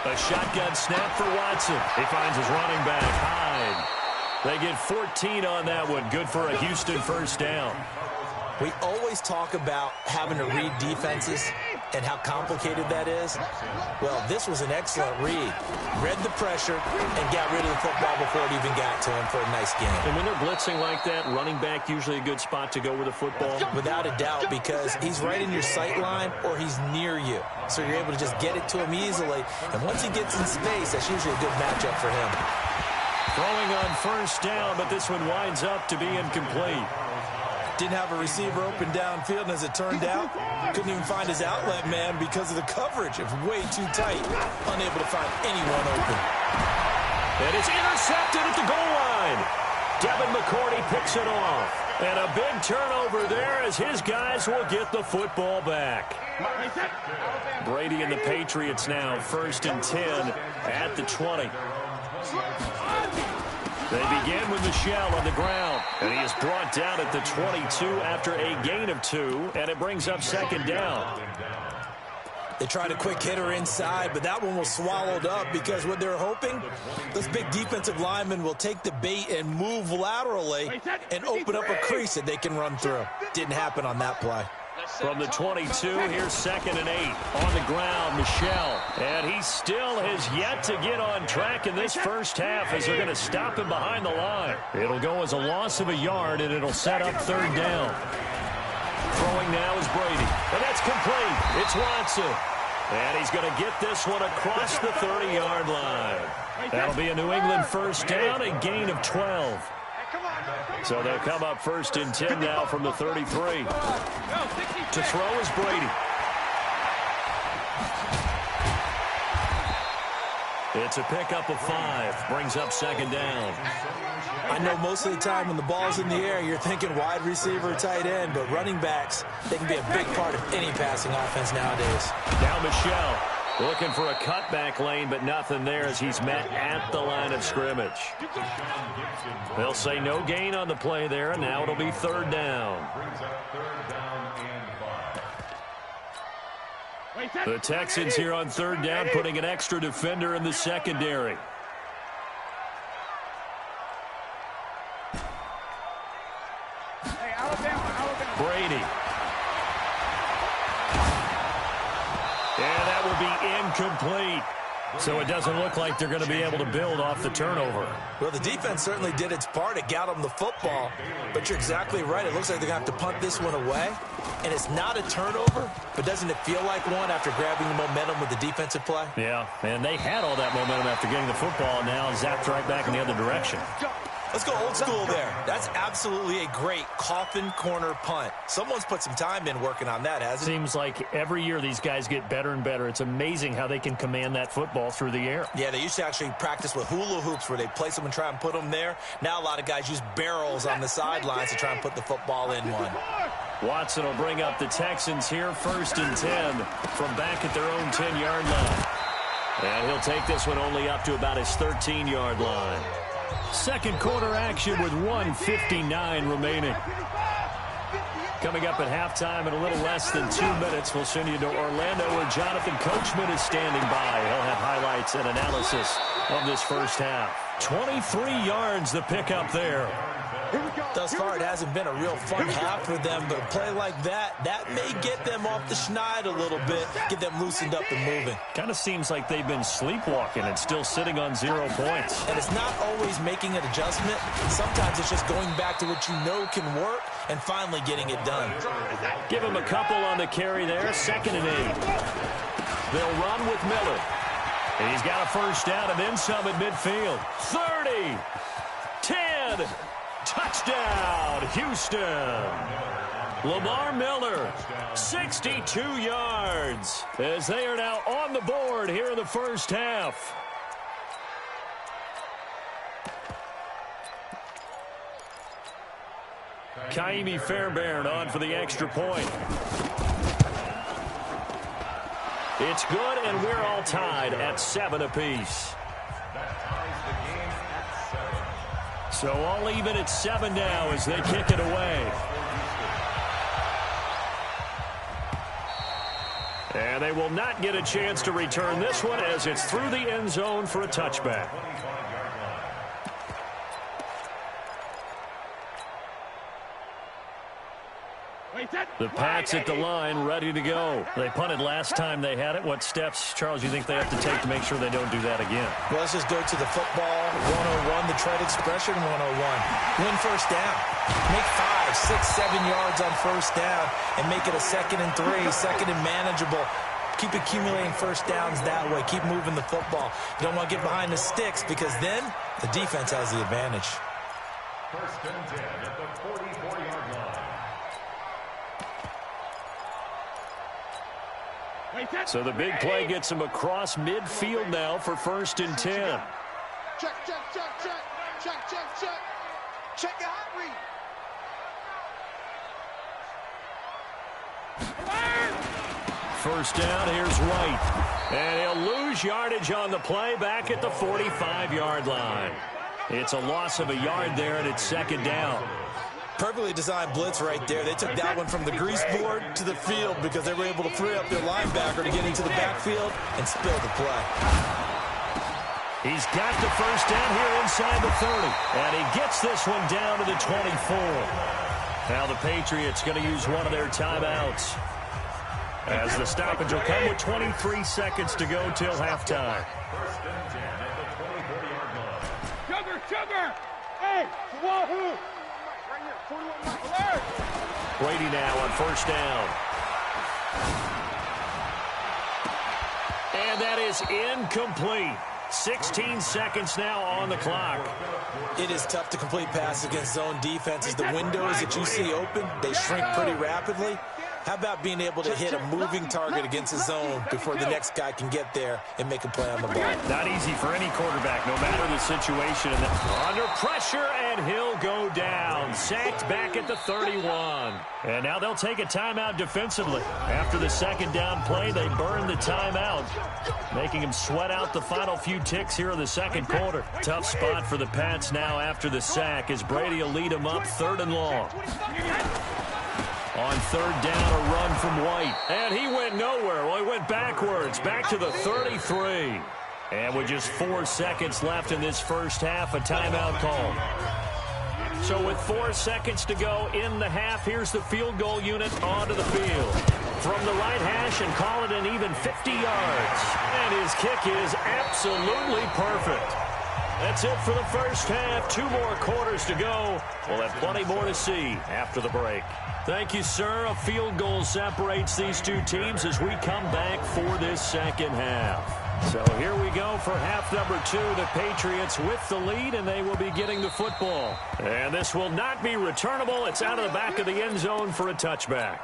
A shotgun snap for Watson. He finds his running back, Hyde. They get 14 on that one. Good for a Houston 1st down. We always talk about having to read defenses and how complicated that is. Well, this was an excellent read. Read the pressure and got rid of the football before it even got to him for a nice game. And when they're blitzing like that, running back usually a good spot to go with the football? Without a doubt, because he's right in your sight line or he's near you. So you're able to just get it to him easily. And once he gets in space, that's usually a good matchup for him. Throwing on 1st down, but this one winds up to be incomplete. Didn't have a receiver open downfield, and as it turned out, couldn't even find his outlet man because of the coverage. It was way too tight, unable to find anyone open. And it's intercepted at the goal line. Devin McCourty picks it off. And a big turnover there as his guys will get the football back. Brady and the Patriots now 1st and 10 at the 20. They begin with Michel on the ground, and he is brought down at the 22 after a gain of 2, and it brings up 2nd down. They tried a quick hitter inside, but that one was swallowed up because what they're hoping, those big defensive linemen will take the bait and move laterally and open up a crease that they can run through. Didn't happen on that play. From the 22, here's 2nd and 8. On the ground, Michel. And he still has yet to get on track in this first half as they're going to stop him behind the line. It'll go as a loss of a yard, and it'll set up 3rd down. Throwing now is Brady. And that's complete. It's Watson. And he's going to get this one across the 30-yard line. That'll be a New England 1st down, a gain of 12. So they'll come up 1st and 10 now from the 33. To throw is Brady. It's a pickup of 5. Brings up 2nd down. I know most of the time when the ball's in the air, you're thinking wide receiver, tight end, but running backs, they can be a big part of any passing offense nowadays. Now Michel looking for a cutback lane, but nothing there as he's met at the line of scrimmage. They'll say no gain on the play there, and now it'll be 3rd down. The Texans here on 3rd down, putting an extra defender in the secondary. Brady. And that will be incomplete. So it doesn't look like they're going to be able to build off the turnover. Well, the defense certainly did its part. It got them the football. But you're exactly right. It looks like they're going to have to punt this one away. And it's not a turnover, but doesn't it feel like one after grabbing the momentum with the defensive play? Yeah, and they had all that momentum after getting the football, and now zapped right back in the other direction. Let's go old school there. That's absolutely a great coffin corner punt. Someone's put some time in working on that, hasn't it? Seems like every year these guys get better and better. It's amazing how they can command that football through the air. Yeah, they used to actually practice with hula hoops where they place them and try and put them there. Now a lot of guys use barrels on the sidelines to try and put the football in one. Watson will bring up the Texans here, 1st and 10 from back at their own 10-yard line. And he'll take this one only up to about his 13-yard line. Second quarter action with 1:59 remaining. Coming up at halftime in a little less than 2 minutes, we'll send you to Orlando where Jonathan Coachman is standing by. He'll have highlights and analysis of this first half. 23 yards the pickup there. Thus far, it hasn't been a real fun half for them, but a play like that may get them off the schneid a little bit, get them loosened up and moving. Kind of seems like they've been sleepwalking and still sitting on 0 points. And it's not always making an adjustment. Sometimes it's just going back to what you know can work and finally getting it done. Give him a couple on the carry there, 2nd and 8. They'll run with Miller. And he's got a first down and then some at midfield. 30, 10, touchdown, Houston. Lamar Miller, 62 yards, as they are now on the board here in the first half. Kaimi Fairbairn on for the extra point. It's good, and we're all tied at 7 apiece. So all even at 7 now as they kick it away. And they will not get a chance to return this one as it's through the end zone for a touchback. The Pats at the line, ready to go. They punted last time they had it. What steps, Charles, you think they have to take to make sure they don't do that again? Well, let's just go to the football 101, the trade expression 101. Win first down. Make 5, 6, 7 yards on first down and make it a 2nd and 3, 2nd and manageable. Keep accumulating first downs that way. Keep moving the football. You don't want to get behind the sticks because then the defense has the advantage. First and 10 at the 44-yard line. So the big play gets him across midfield now for first and 10. Check, check, check, check, check, check, check. Check your hot read. First down, here's White. And he'll lose yardage on the play back at the 45-yard line. It's a loss of a yard there, and it's 2nd down. Perfectly designed blitz right there. They took that one from the grease board to the field because they were able to free up their linebacker to get into the backfield and spill the play. He's got the first down here inside the 30. And he gets this one down to the 24. Now the Patriots going to use one of their timeouts, as the stoppage will come with 23 seconds to go till halftime. First and 10 at the 24-yard line. Sugar! Hey, Wahoo! Brady now on first down. And that is incomplete. 16 seconds now on the clock. It is tough to complete passes against zone defenses. The windows that you see open, they shrink pretty rapidly. How about being able to hit a moving target against a zone before the next guy can get there and make a play on the ball? Not easy for any quarterback, no matter the situation. Under pressure, and he'll go down. Sacked back at the 31. And now they'll take a timeout defensively. After the 2nd down play, they burn the timeout, making him sweat out the final few ticks here in the 2nd quarter. Tough spot for the Pats now after the sack, as Brady will lead them up 3rd and long. On 3rd down, a run from White. And he went nowhere. Well, he went backwards, back to the 33. And with just 4 seconds left in this first half, a timeout call. So with 4 seconds to go in the half, here's the field goal unit onto the field. From the right hash, and call it an even 50 yards. And his kick is absolutely perfect. That's it for the first half. 2 more quarters to go. We'll have plenty more to see after the break. Thank you, sir. A field goal separates these two teams as we come back for this 2nd half. So here we go for half number 2. The Patriots with the lead, and they will be getting the football. And this will not be returnable. It's out of the back of the end zone for a touchback.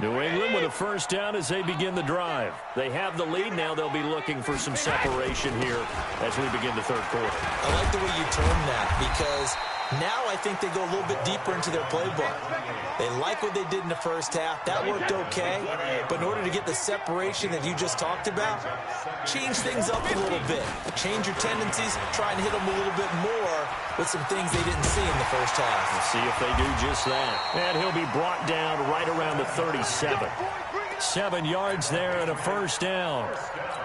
New England with a first down as they begin the drive. They have the lead. Now they'll be looking for some separation here as we begin the 3rd quarter. I like the way you term that, because now I think they go a little bit deeper into their playbook. They like what they did in the first half. That worked okay. But in order to get the separation that you just talked about, change things up a little bit. Change your tendencies. Try and hit them a little bit more with some things they didn't see in the first half. Let's see if they do just that. And he'll be brought down right around the 37. 7 yards there and a first down.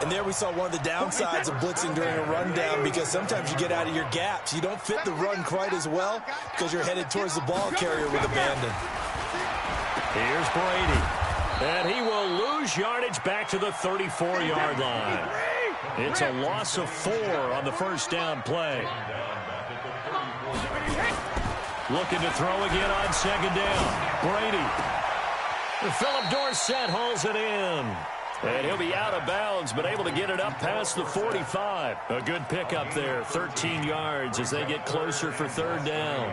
And there we saw one of the downsides of blitzing during a rundown, because sometimes you get out of your gaps. You don't fit the run quite as well because you're headed towards the ball carrier with abandon. Here's Brady. And he will lose yardage back to the 34-yard line. It's a loss of 4 on the first down play. Looking to throw again on 2nd down. Brady. Philip Dorsett hauls it in. And he'll be out of bounds, but able to get it up past the 45. A good pickup there, 13 yards as they get closer for third down.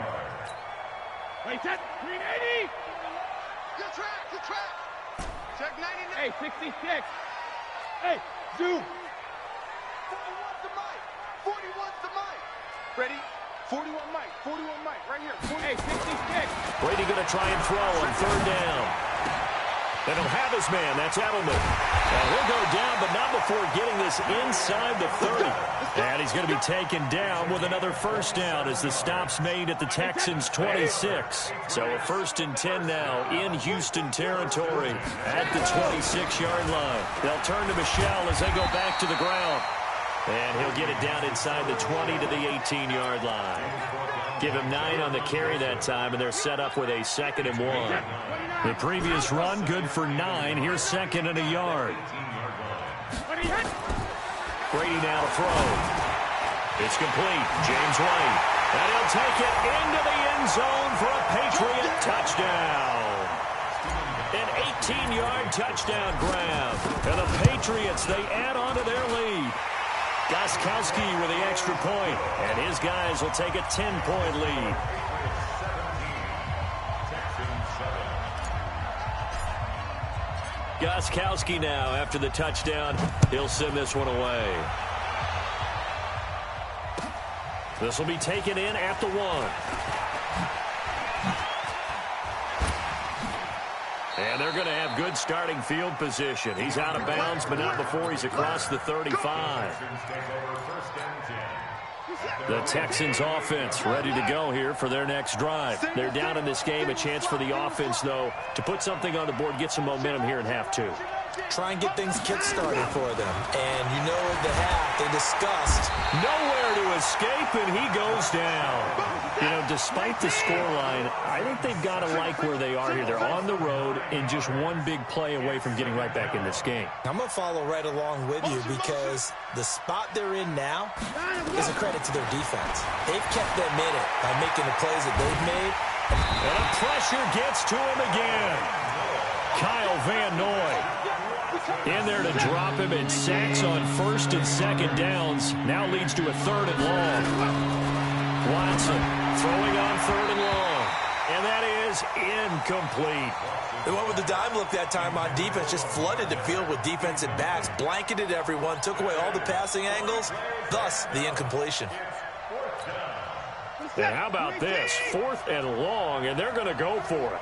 Wait, set, 380! Good track, good track! Check 99. Hey, 66. Hey, zoom! 41's the mic. 41's the mic. Ready? 41 mic, 41 mic, right here. Hey, 66. Brady going to try and throw on third down. And he'll have his man. That's Edelman. And he'll go down, but not before getting this inside the 30. And he's going to be taken down with another first down as the stop's made at the Texans' 26. So a 1st and 10 now in Houston territory at the 26-yard line. They'll turn to Michelle as they go back to the ground. And he'll get it down inside the 20 to the 18-yard line. Give him 9 on the carry that time, and they're set up with a 2nd and 1. The previous run, good for 9. Here's 2nd and a yard. Brady now to throw. It's complete. James White. And he'll take it into the end zone for a Patriot touchdown. An 18-yard touchdown grab. And the Patriots, they add on to their lead. Gostkowski with the extra point, and his guys will take a 10-point lead. Gostkowski now, after the touchdown, he'll send this one away. This will be taken in at the 1. And they're going to have good starting field position. He's out of bounds, but not before he's across the 35. The Texans offense ready to go here for their next drive. They're down in this game. A chance for the offense, though, to put something on the board, get some momentum here in half 2. Try and get things kick-started for them. And you know at the half, they discussed. Nowhere to escape, and he goes down. You know, despite the scoreline, I think they've got to like where they are here. They're on the road and just one big play away from getting right back in this game. I'm going to follow right along with you because the spot they're in now is a credit to their defense. They've kept them in it by making the plays that they've made. And the pressure gets to him again. Kyle Van Noy in there to drop him, and sacks on 1st and 2nd downs. Now leads to a 3rd and long. Watson throwing on 3rd and long. And that is incomplete. They went with the dime look that time on defense, just flooded the field with defensive backs, blanketed everyone, took away all the passing angles, thus the incompletion. And how about this? 4th and long, and they're going to go for it.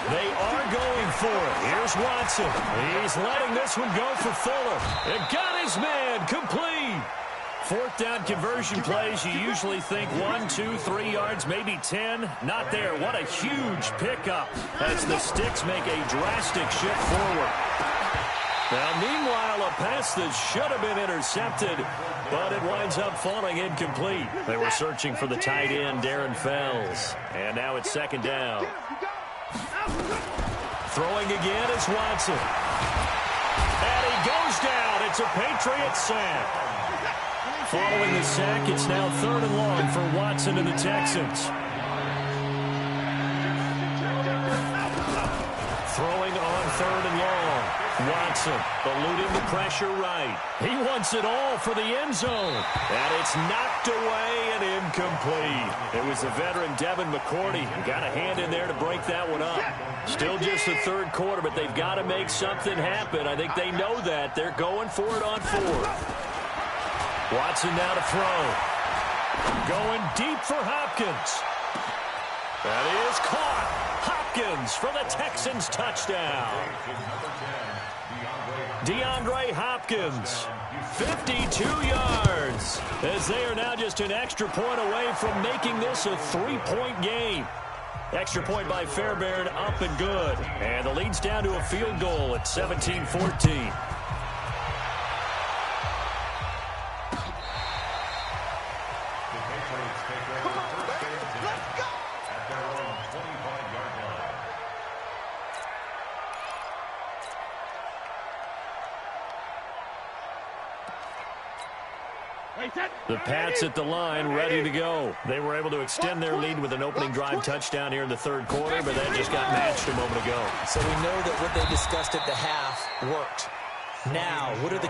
They are going for it. Here's Watson. He's letting this one go for Fuller. And got his man complete. 4th down conversion plays, you usually think 1, 2, 3 yards, maybe 10. Not there. What a huge pickup as the Sticks make a drastic shift forward. Now, meanwhile, a pass that should have been intercepted, but it winds up falling incomplete. They were searching for the tight end, Darren Fells. And now it's 2nd down. Throwing again is Watson. And he goes down. It's a Patriot sack. Following the sack, it's now 3rd and long for Watson and the Texans. Throwing on 3rd and long. Watson eluding the pressure right. He wants it all for the end zone. And it's knocked away and incomplete. It was the veteran Devin McCourty who got a hand in there to break that one up. Still just the 3rd quarter, but they've got to make something happen. I think they know that. They're going for it on 4th. Watson now to throw. Going deep for Hopkins. That is caught. Hopkins for the Texans touchdown. DeAndre Hopkins, 52 yards, as they are now just an extra point away from making this a 3-point game. Extra point by Fairbairn, up and good. And the lead's down to a field goal at 17-14. The Pats at the line, ready to go. They were able to extend their lead with an opening drive touchdown here in the third quarter, but that just got matched a moment ago. So we know that what they discussed at the half worked. Now, what are the...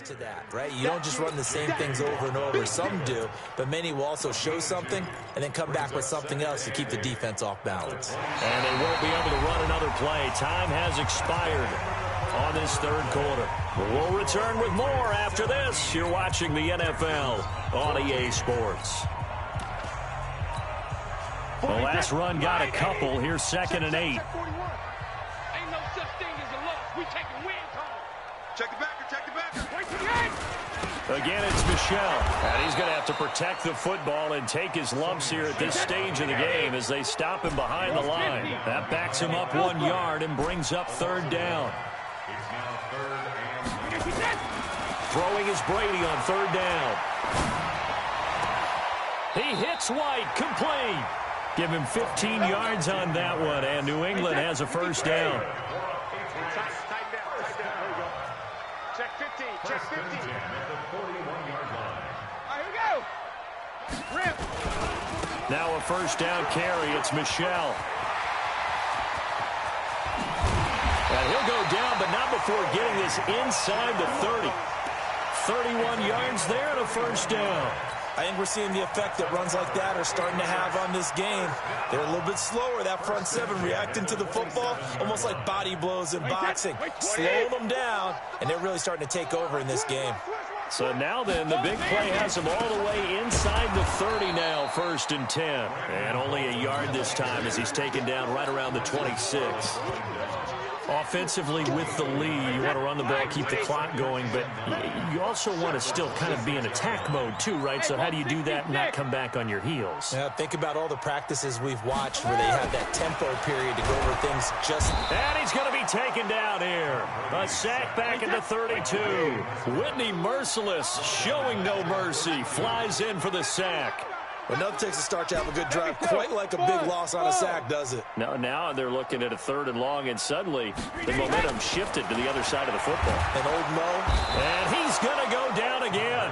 to that, right? You don't just run the same things over and over. Some do, but many will also show something and then come back with something else to keep the defense off balance. And they won't be able to run another play. Time has expired on this third quarter. We'll return with more after this. You're watching the NFL on EA Sports. The last run got a couple. Here's 2nd and 8. Ain't no such thing as a loss. We taking wins home. Check the backer, check the backer. Again, it's Michel. And he's going to have to protect the football and take his lumps here at this stage of the game as they stop him behind the line. That backs him up 1 yard and brings up 3rd down. It's now 3rd and... Throwing is Brady on 3rd down. He hits White, complete. Give him 15 yards on that one, and New England has a 1st down. Check 15, check 15. At the 41-yard line. All right, here we go. Rip. Now a 1st down carry. It's Michel. And he'll go down, but not before getting this inside the 30. 31 yards there and a 1st down. I think we're seeing the effect that runs like that are starting to have on this game. They're a little bit slower, that front seven, reacting to the football, almost like body blows in boxing. Slowing them down, and they're really starting to take over in this game. So now then, the big play has him all the way inside the 30 now, 1st and 10. And only a yard this time as he's taken down right around the 26. Offensively with the lead, you want to run the ball, keep the clock going, but you also want to still kind of be in attack mode too, right? So how do you do that and not come back on your heels? Yeah, think about all the practices we've watched where they have that tempo period to go over things just... And he's going to be taken down here. A sack back at the 32. Whitney merciless, showing no mercy, flies in for the sack. But nothing takes a start to have a good drive, quite like a big loss on a sack, does it? Now they're looking at a 3rd and long, and suddenly the momentum shifted to the other side of the football. And old Mo. And he's going to go down again.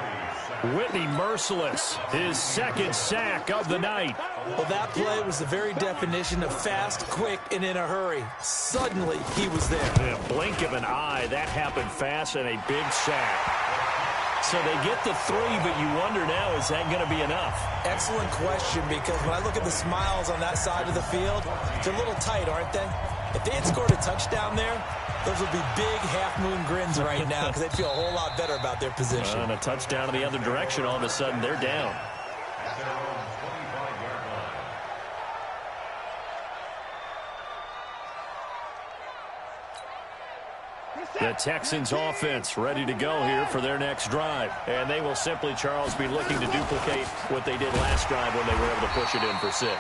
Whitney merciless, his 2nd sack of the night. Well, that play was the very definition of fast, quick, and in a hurry. Suddenly, he was there. In a blink of an eye, that happened fast, and a big sack. So they get the 3, but you wonder now, is that going to be enough? Excellent question, because when I look at the smiles on that side of the field, they're a little tight, aren't they? If they had scored a touchdown there, those would be big half-moon grins right now because they'd feel a whole lot better about their position. And a touchdown in the other direction, all of a sudden, they're down. The Texans offense ready to go here for their next drive. And they will simply, Charles, be looking to duplicate what they did last drive when they were able to push it in for 6.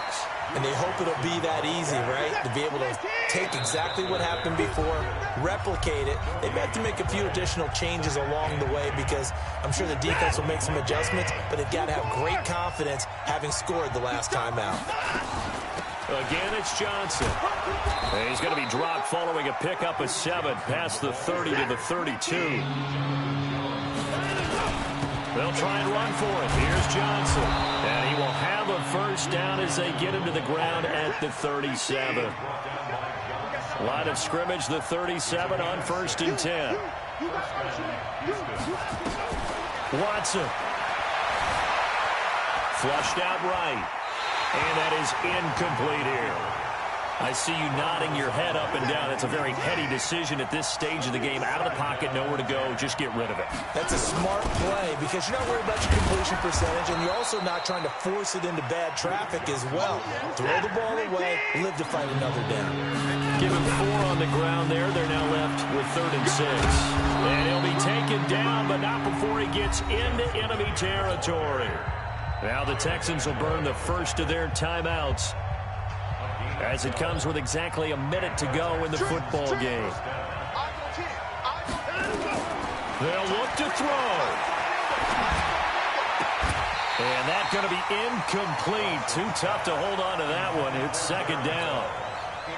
And they hope it'll be that easy, right? To be able to take exactly what happened before, replicate it. They've had to make a few additional changes along the way because I'm sure the defense will make some adjustments, but they've got to have great confidence having scored the last time out. Again, it's Johnson. And he's going to be dropped following a pickup of 7 past the 30 to the 32. They'll try and run for it. Here's Johnson. And he will have a 1st down as they get him to the ground at the 37. Line of scrimmage, the 37 on 1st and 10. Watson. Flushed out right. And that is incomplete here. I see you nodding your head up and down. It's a very heady decision at this stage of the game. Out of the pocket, nowhere to go. Just get rid of it. That's a smart play because you're not worried about your completion percentage, and you're also not trying to force it into bad traffic as well. Throw the ball away, live to fight another down. Give him 4 on the ground there. They're now left with 3rd and 6. And he'll be taken down, but not before he gets into enemy territory. Now the Texans will burn the first of their timeouts as it comes with exactly a minute to go in the football game. They'll look to throw. And that's going to be incomplete. Too tough to hold on to that one. It's second down.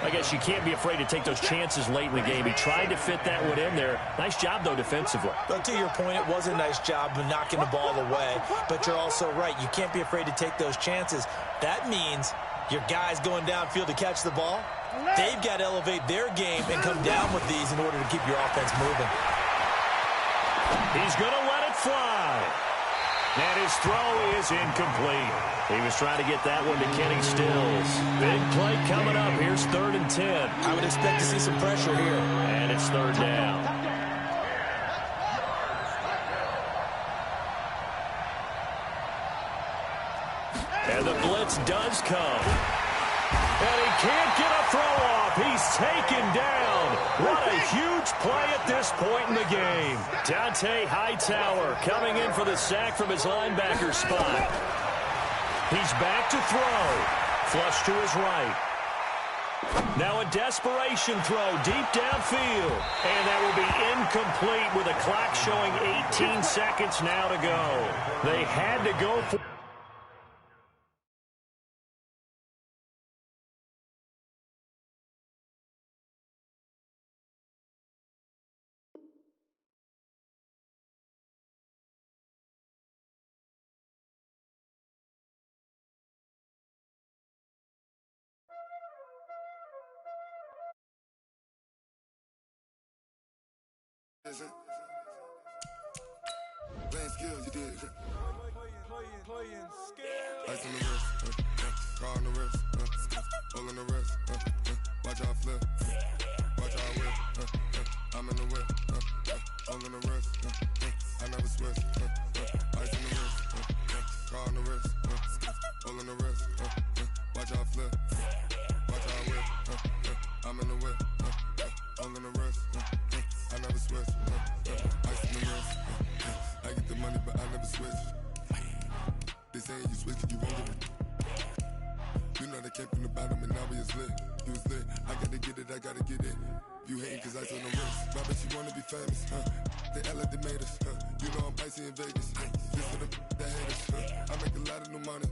I guess you can't be afraid to take those chances late in the game. He tried to fit that one in there. Nice job, though, defensively. But to your point, it was a nice job of knocking the ball away. But you're also right. You can't be afraid to take those chances. That means your guys going downfield to catch the ball, they've got to elevate their game and come down with these in order to keep your offense moving. He's going to let it fly. And his throw is incomplete. He was trying to get that one to Kenny Stills. Big play coming up. Here's 3rd and 10. I would expect to see some pressure here. And it's 3rd down. And the blitz does come. And he can't get a throw off. He's taken down. What a huge play at this point in the game. Dante Hightower coming in for the sack from his linebacker spot. He's back to throw. Flush to his right. Now a desperation throw deep downfield. And that will be incomplete with a clock showing 18 seconds now to go. They had to go for... Playing skills, you did. Playing skills. Ice on the wrist, car on the wrist, hole in the wrist, watch out flip, watch out whip, I'm in the whip, hole in the wrist, I never switch, ice on the wrist, car on the wrist, hole in the wrist, watch out flip, watch out whip, I'm in the whip, hole in the wrist, I never switch, ice on the wrist, I get the money but I never switch. They saying you switch and you won't get it. You know they came from the bottom and now we is lit. You was lit, I gotta get it, I gotta get it. You hating cause ice on the wrist. I bet you wanna be famous, They act like they made us, You know I'm icy in Vegas, Just for the that hate us, I make a lot of new money,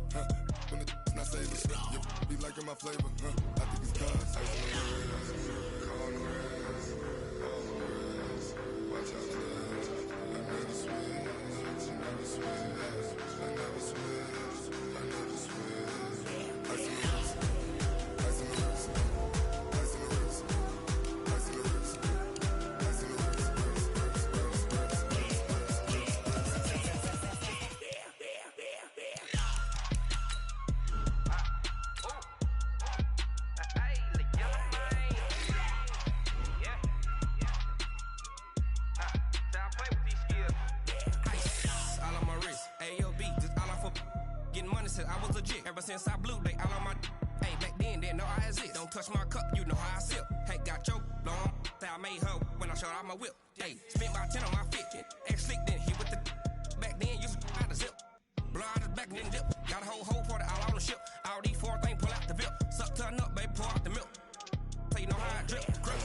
When the not save us, You be liking my flavor, I think it's cause ice on the wrist, car on the wrist, watch out for this. I never switch, I never switch, I never switch, I never switch. Ice on the wrist, ice on the wrist, ice on the wrist, ice on the wrist, ice on the wrist, I was legit ever since I blew they all on my hey back then didn't know I exist. Don't touch my cup, you know how I sip. Hey, got your long that I made her when I showed out my whip. Hey, spent my 10 on my fit. Ex slick then hit with the back then used to out the zip. Blow out the back and then dip. Got a whole party all on the ship. All these 4 things pull out the VIP. Suck turn up, baby, pour out the milk. So you know how I drip. Grip.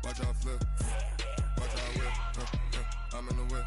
Watch out flip, watch out whip, I'm in the whip,